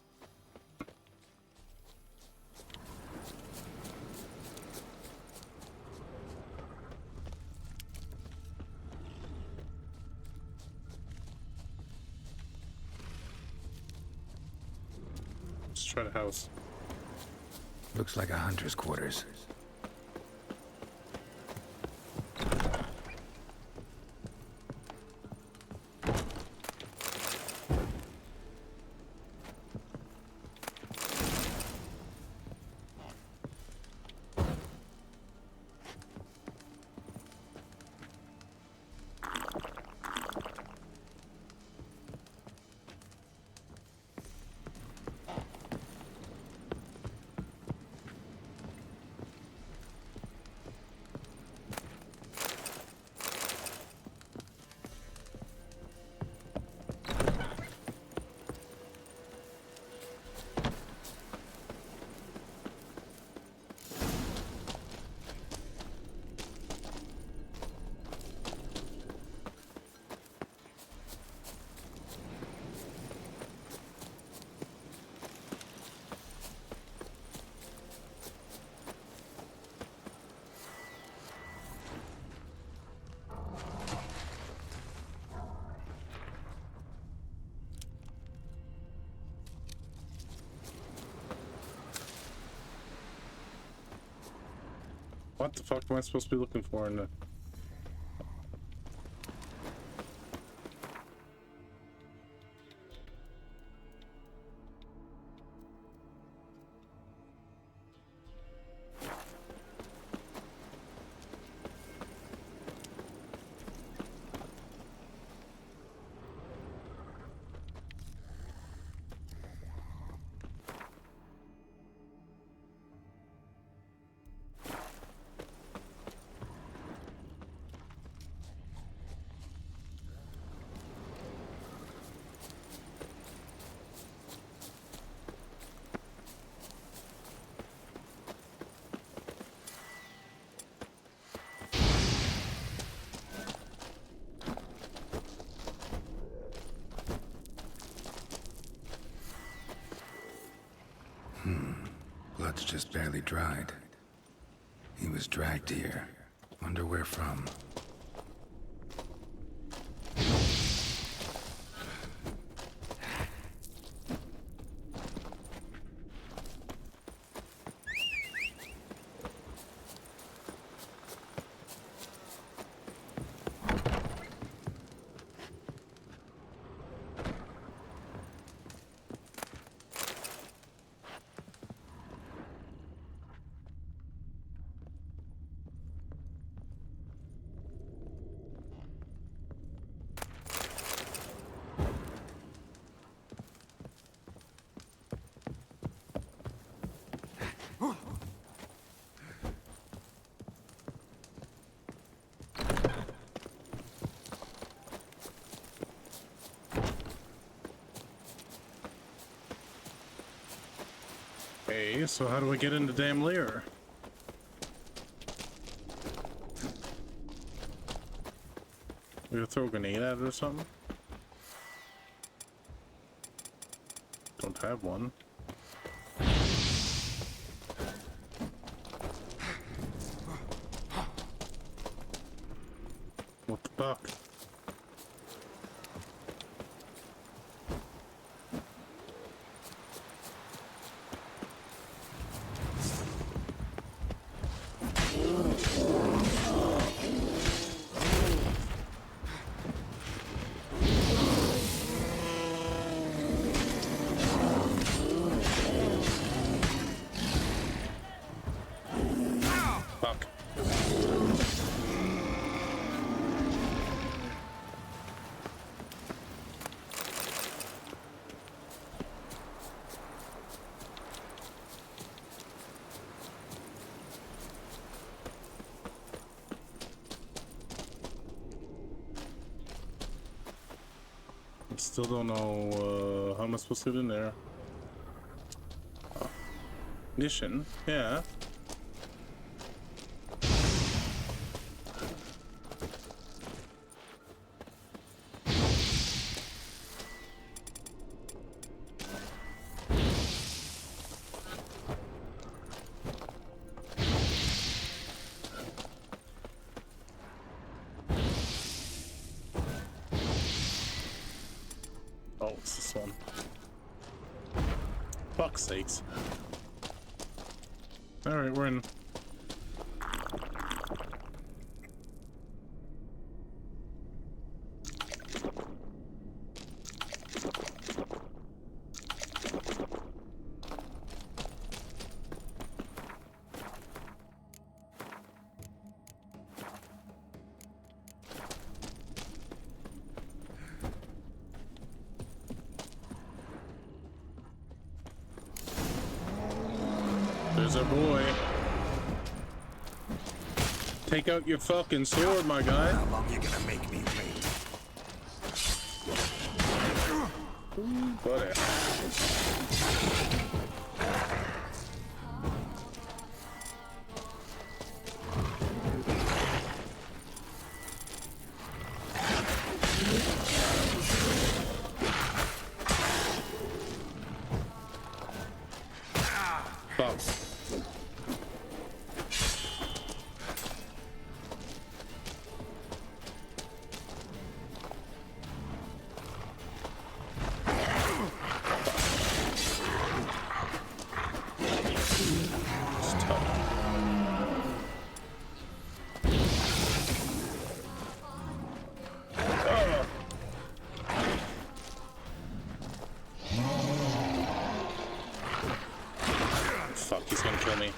Let's try the house. Looks like a hunter's quarters. What the fuck am I supposed to be looking for in the... Blood's just barely dried. He was dragged here. Wonder where from. Okay, so how do I get into damn lair? We gonna throw a grenade at it or something? Don't have one. What the fuck? Still don't know how am I supposed to get in there. Ignition, yeah. Oh, it's this one. Fuck's sakes. Alright, we're in. There's our boy. Take out your fucking sword, my guy. How long you gonna make me wait? Buddy. Fuck. Fuck, he's gonna kill me.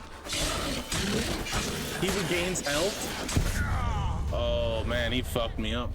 He regains health? Oh man, he fucked me up.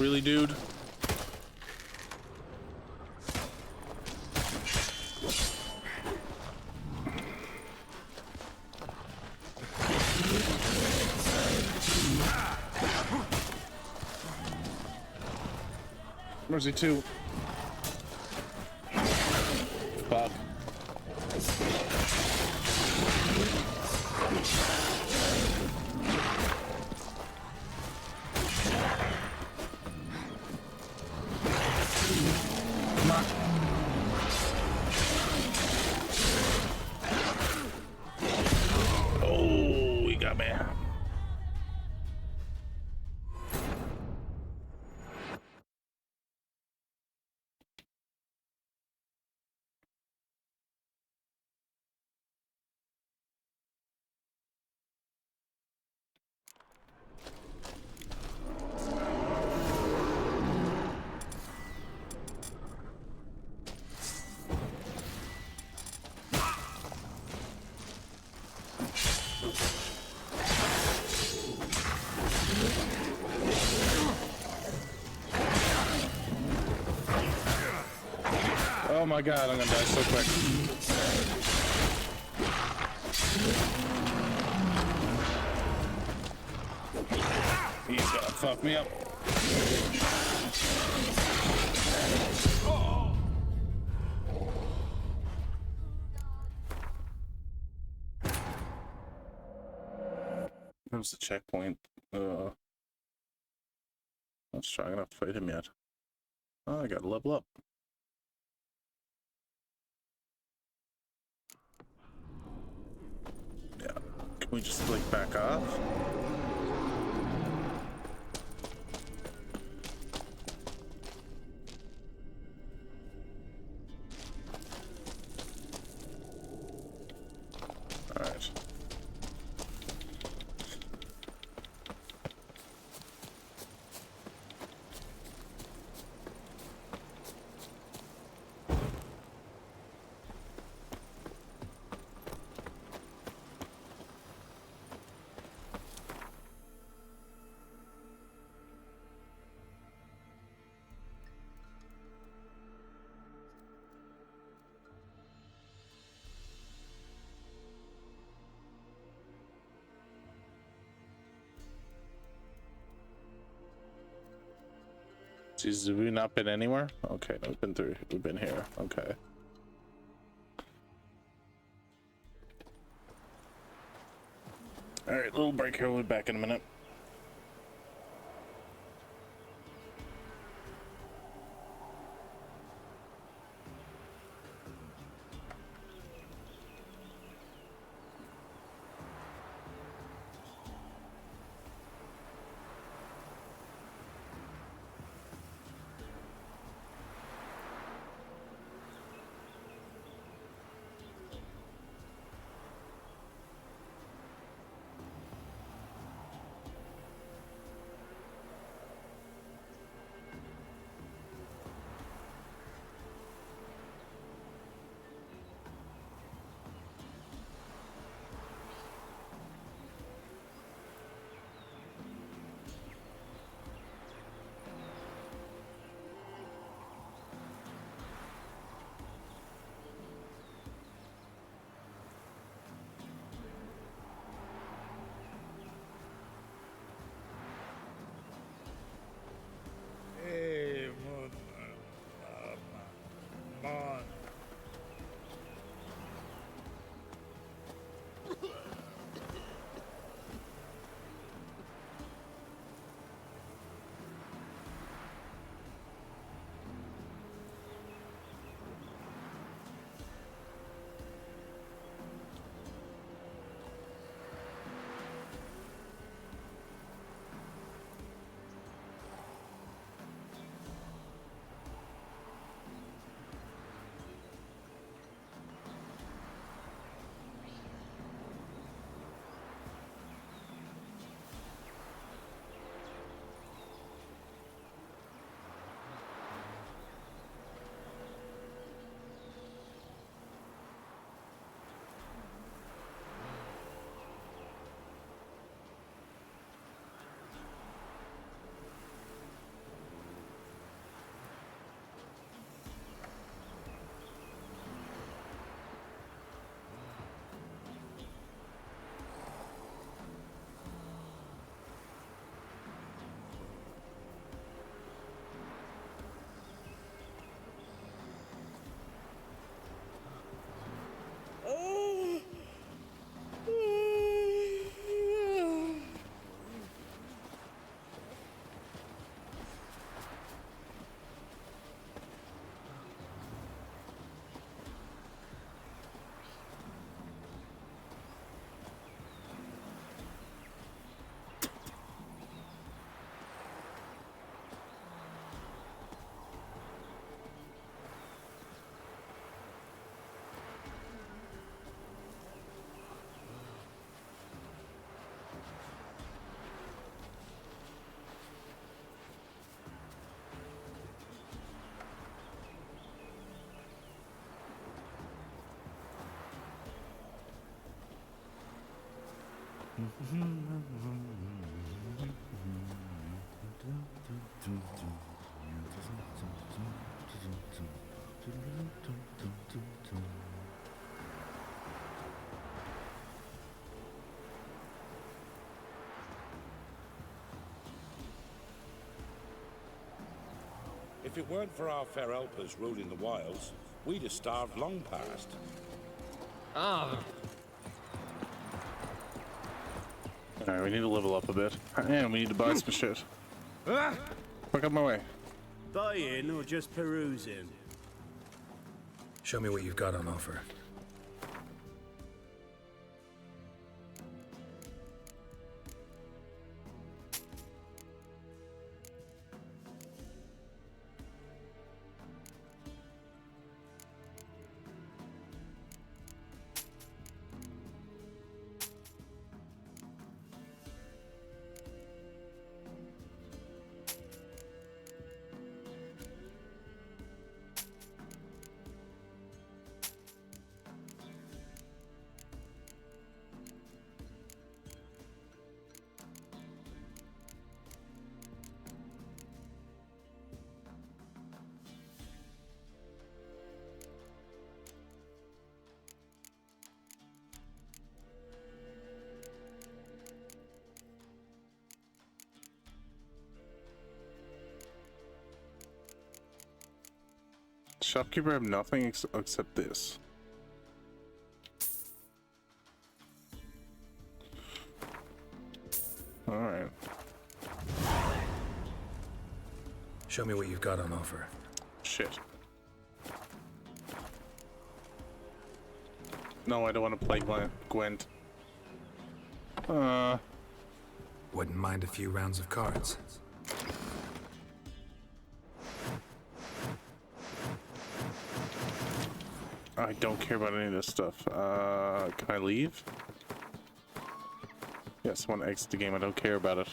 Really, dude? Where's he to? Fuck. Oh, he got me. Oh my god, I'm gonna die so quick. He's gonna fuck me up. That was the checkpoint. Let's try. I'm gonna have to fight him yet. Oh, I gotta level up. Yeah. Can we just like back off? All right. Jesus, have we not been anywhere? Okay, we've been through. We've been here. Okay. All right, little break here. We'll be back in a minute. Hey, man. If it weren't for our fair helpers ruling the wilds, we'd have starved long past. Alright, we need to level up a bit. And we need to buy some shit. Fuck out my way. Buying or just perusing? Show me what you've got on offer. Shopkeeper have nothing except this. Alright. Show me what you've got on offer. Shit. No, I don't want to play Gwent. Wouldn't mind a few rounds of cards. I don't care about any of this stuff. Can I leave? Yes, I want to exit the game. I don't care about it.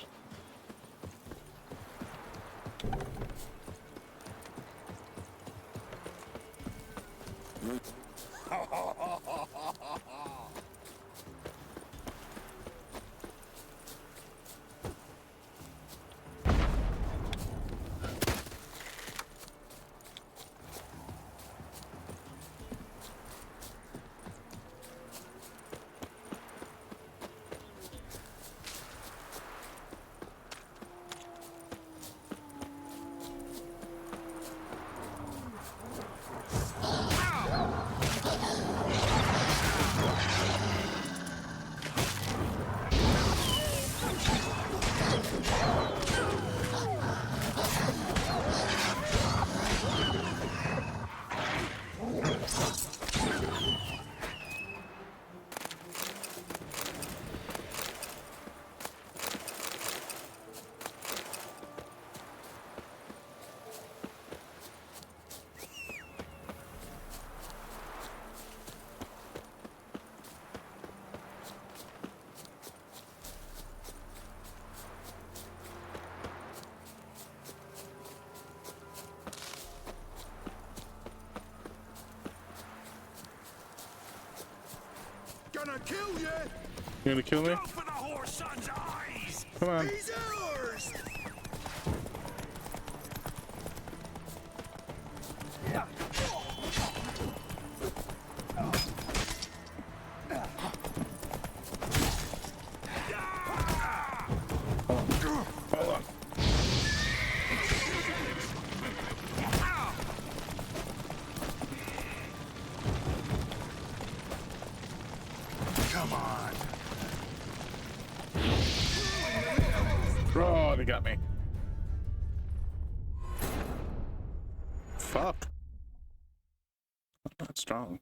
Gonna kill you! You gonna kill me? Go for the horse son's eyes! Come on. He's ours! Hold on. Come on! Oh, they got me. Fuck. I'm not strong.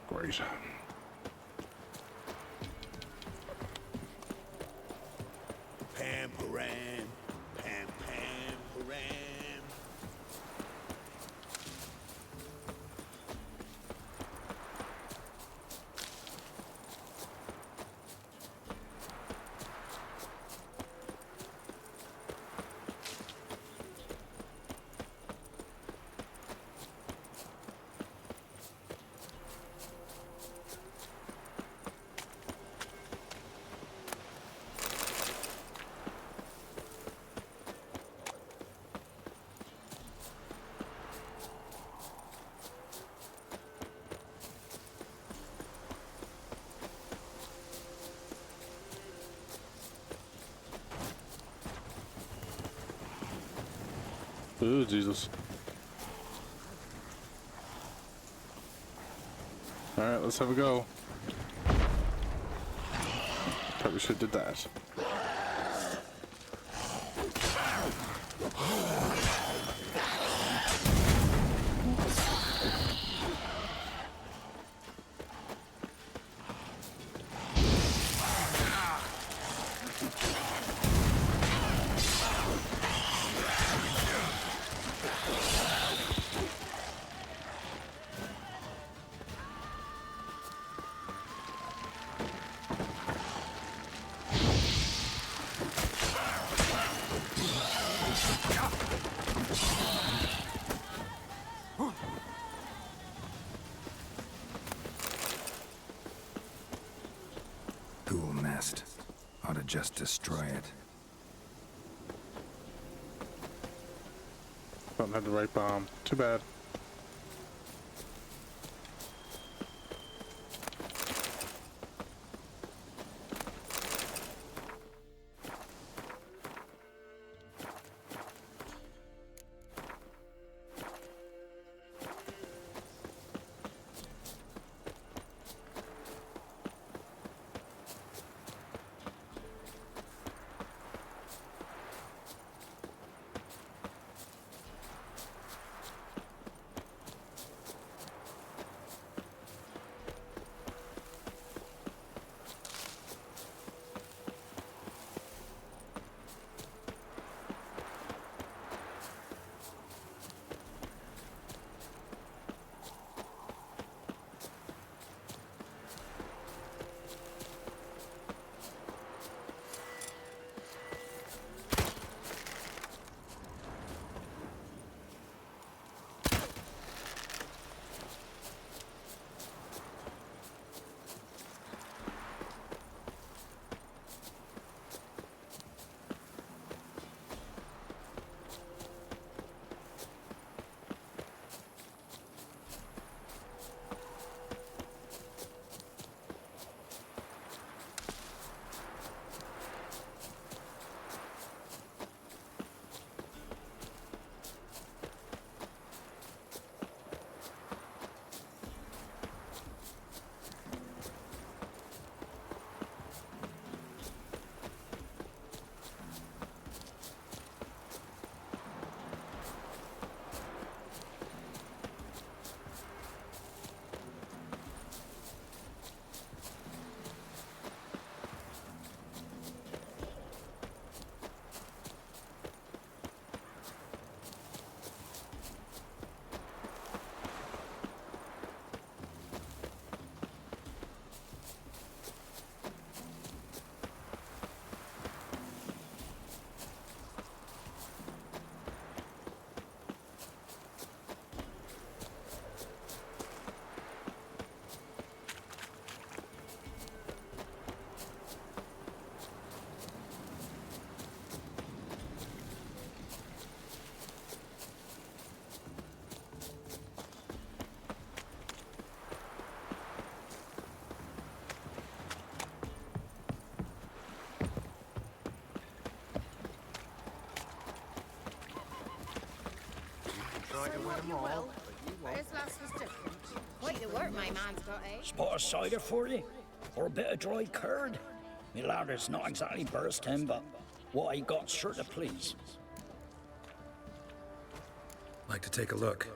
Great. Pam-param, pam-pam-param. Ooh, Jesus. Alright, let's have a go. Probably should have did that. Ghoul nest. Ought to just destroy it. Don't have the right bomb. Too bad. what you will, but his last was different. Quite the work my man's got, eh? Spot of cider for you? Or a bit of dry curd? Me ladder's not exactly bursting, but what I got's sure to please. Like to take a look.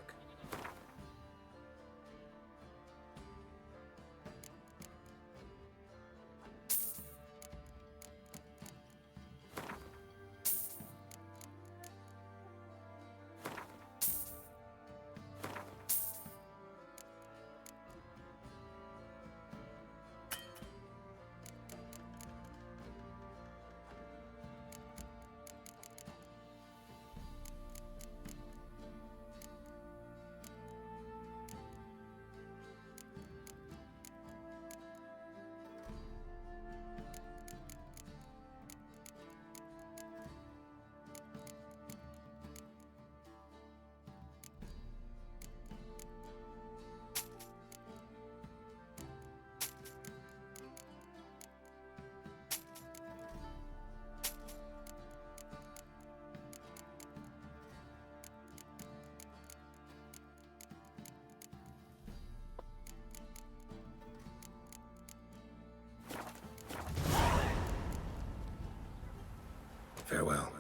Farewell.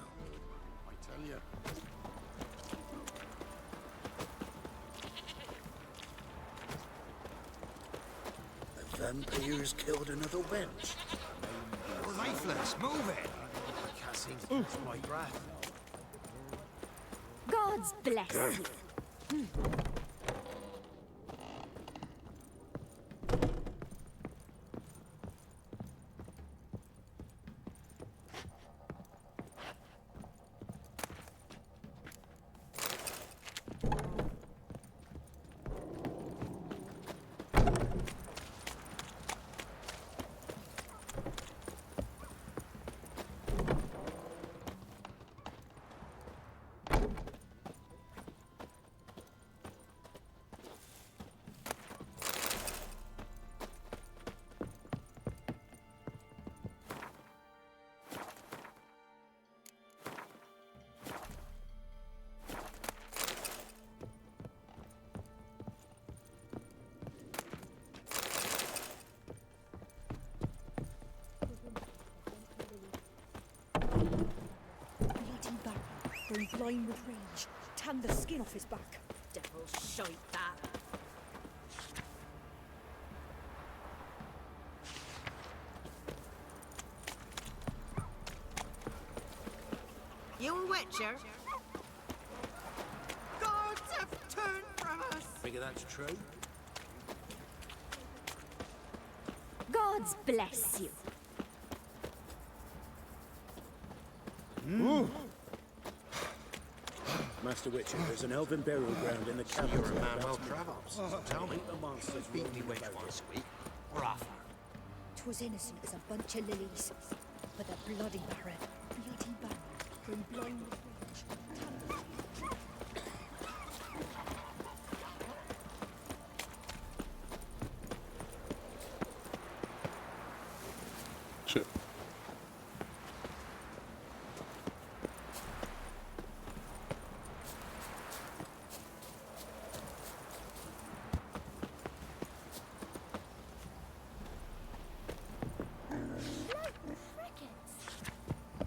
I tell you. The vampires killed another wench. Lifeless, move it! I can't seem to catch my breath. God's bless you. Going blind with rage, tan the skin off his back. Devil shite that. You a witcher? Gods have turned from us. Figure that's true. God's bless you. Master Witcher, there's an elven burial ground in the cabin. You're a man well travelled. Tell me, The monsters beat me witch once week, or often. 'Twas innocent as a bunch of lilies, but the bloody Baron, going blind with rage. Shit.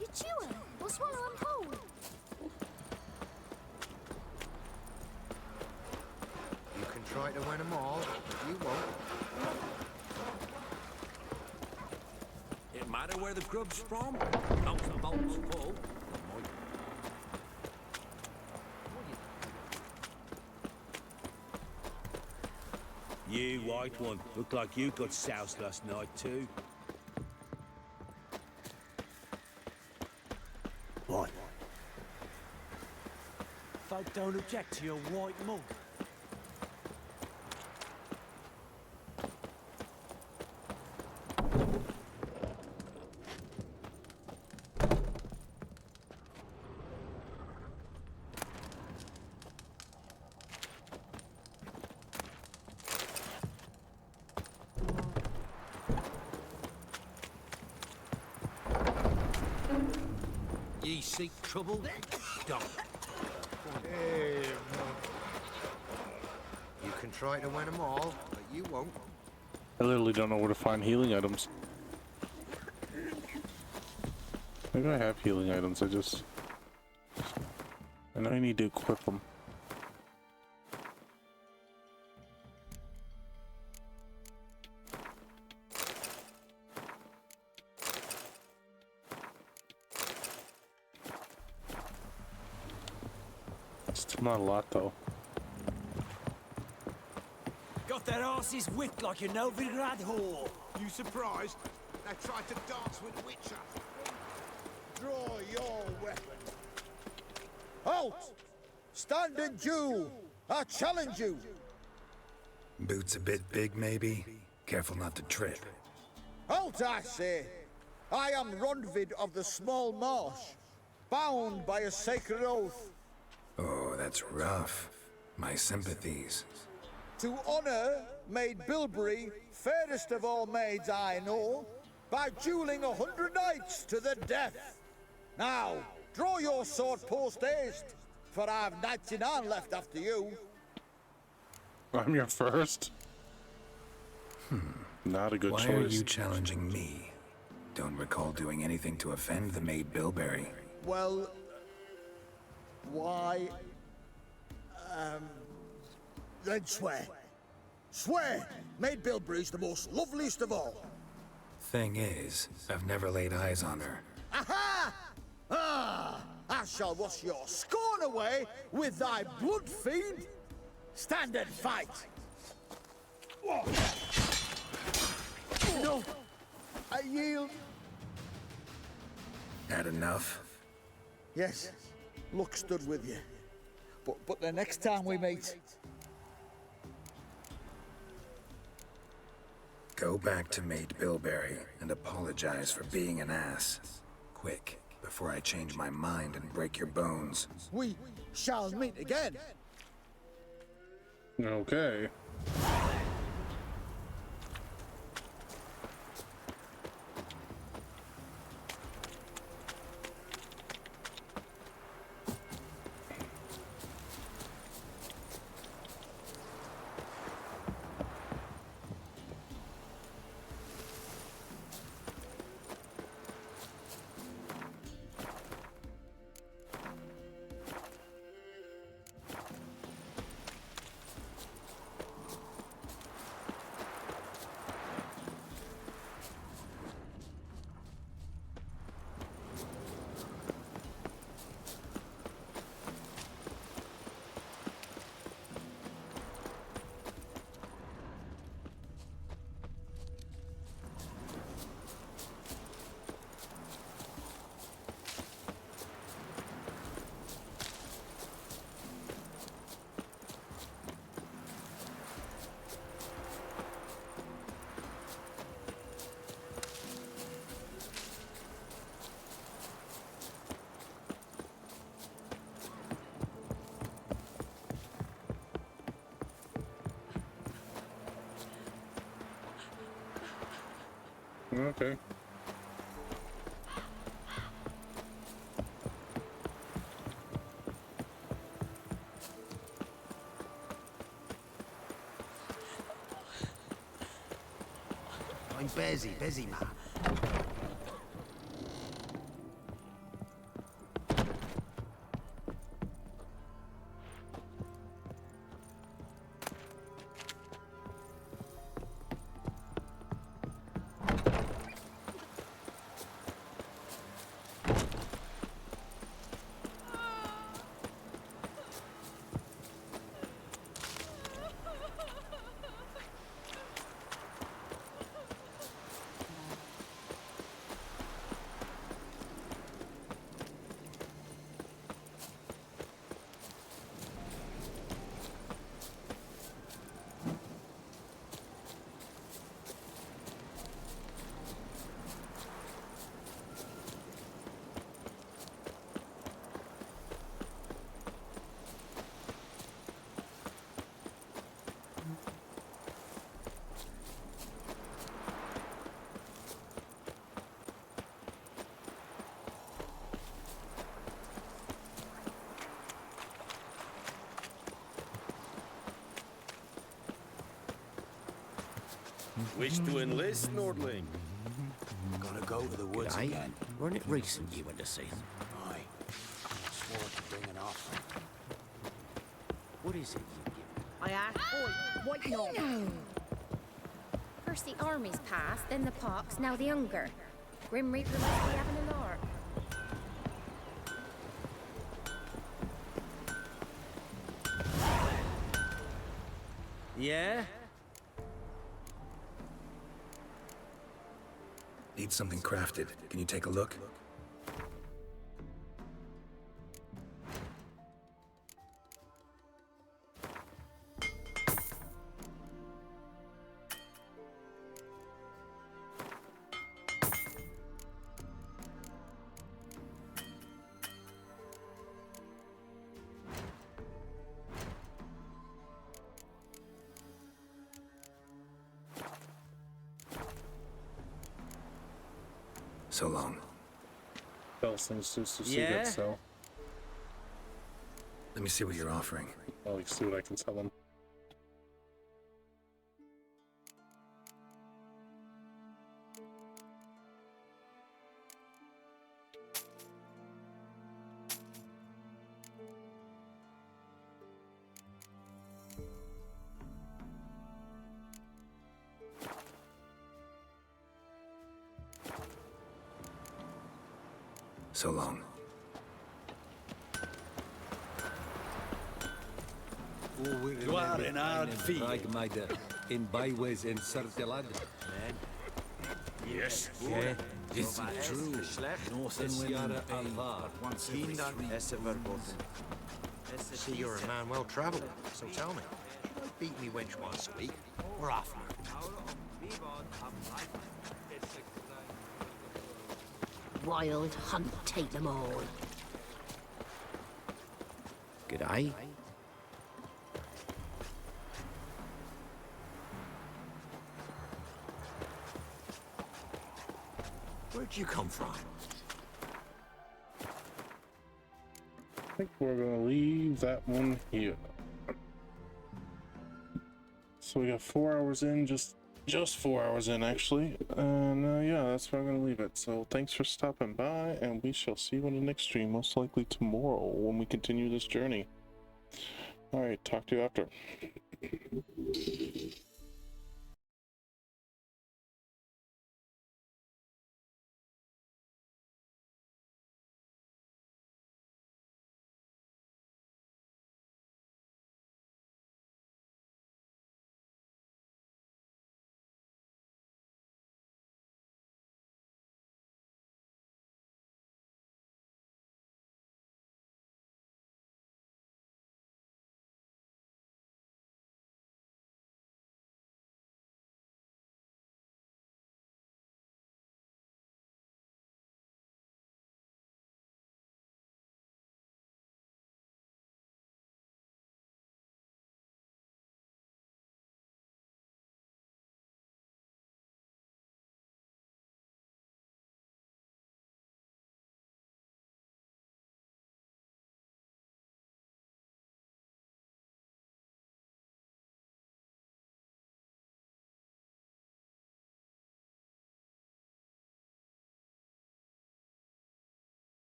You chew it or swallow them whole. You can try to win them all, but you won't. It matter where the grub's from? Out the boat's full. You, white one, look like you got soused last night too. What? Folk don't object to your white mug. Ye seek trouble? Don't. try to win them all, but you won't. I literally don't know where to find healing items. Maybe I have healing items, I know I need to equip them. Still not a lot though. Got their asses whipped like a Novigrad whore. You surprised? They tried to dance with Witcher. Draw your weapon. Halt! Stand in duel! I challenge you! Boots a bit big, maybe? Careful not to trip. Halt, I say! I am Ronvid of the Small Marsh, bound by a sacred oath. Oh, that's rough. My sympathies. To honor Maid Bilberry, fairest of all maids I know, by dueling 100 knights to the death. Now, draw your sword post haste, for I've 99 left after you. I'm your first? Not a good Why choice. are you challenging me? Don't recall doing anything to offend the Maid Bilberry. Well, why? Then swear. Swear! Maid Bilberry's the most loveliest of all. Thing is, I've never laid eyes on her. Aha! Ah! I shall wash your scorn away with thy blood, fiend! Stand and fight! No! I yield. Had enough? Yes, luck stood with you. But the next time we meet... Go back to Maid Bilberry and apologize for being an ass. Quick, before I change my mind and break your bones. We shall meet again. Okay. Okay. I'm busy, man. Wish to enlist, Nordling? Gonna go to the woods again. Weren't it recent you went to see him? Aye. Swore to bring an offering. What is it you give? I asked. Oi, what no? First the armies passed, then the pox, now the hunger. Grim Reaper must be having a lark. Yeah? Need something crafted. Can you take a look? So long. Those things just to see Yeah? it, so Let me see what you're offering. I'll like see what I can tell them. So long. You are in hard feet. In byways in Sertilad. Yes. Yeah, this is true. Northern women See, you're a man well travelled, so tell me. You beat me wench once a week. We're off now. Wild hunt, take them all. G'day. Where'd you come from? I think we're gonna leave that one here. So we got 4 hours in, just 4 hours in actually, and yeah, that's where I'm gonna leave it. So thanks for stopping by, and we shall see you in the next stream, most likely tomorrow when we continue this journey. All right, talk to you after.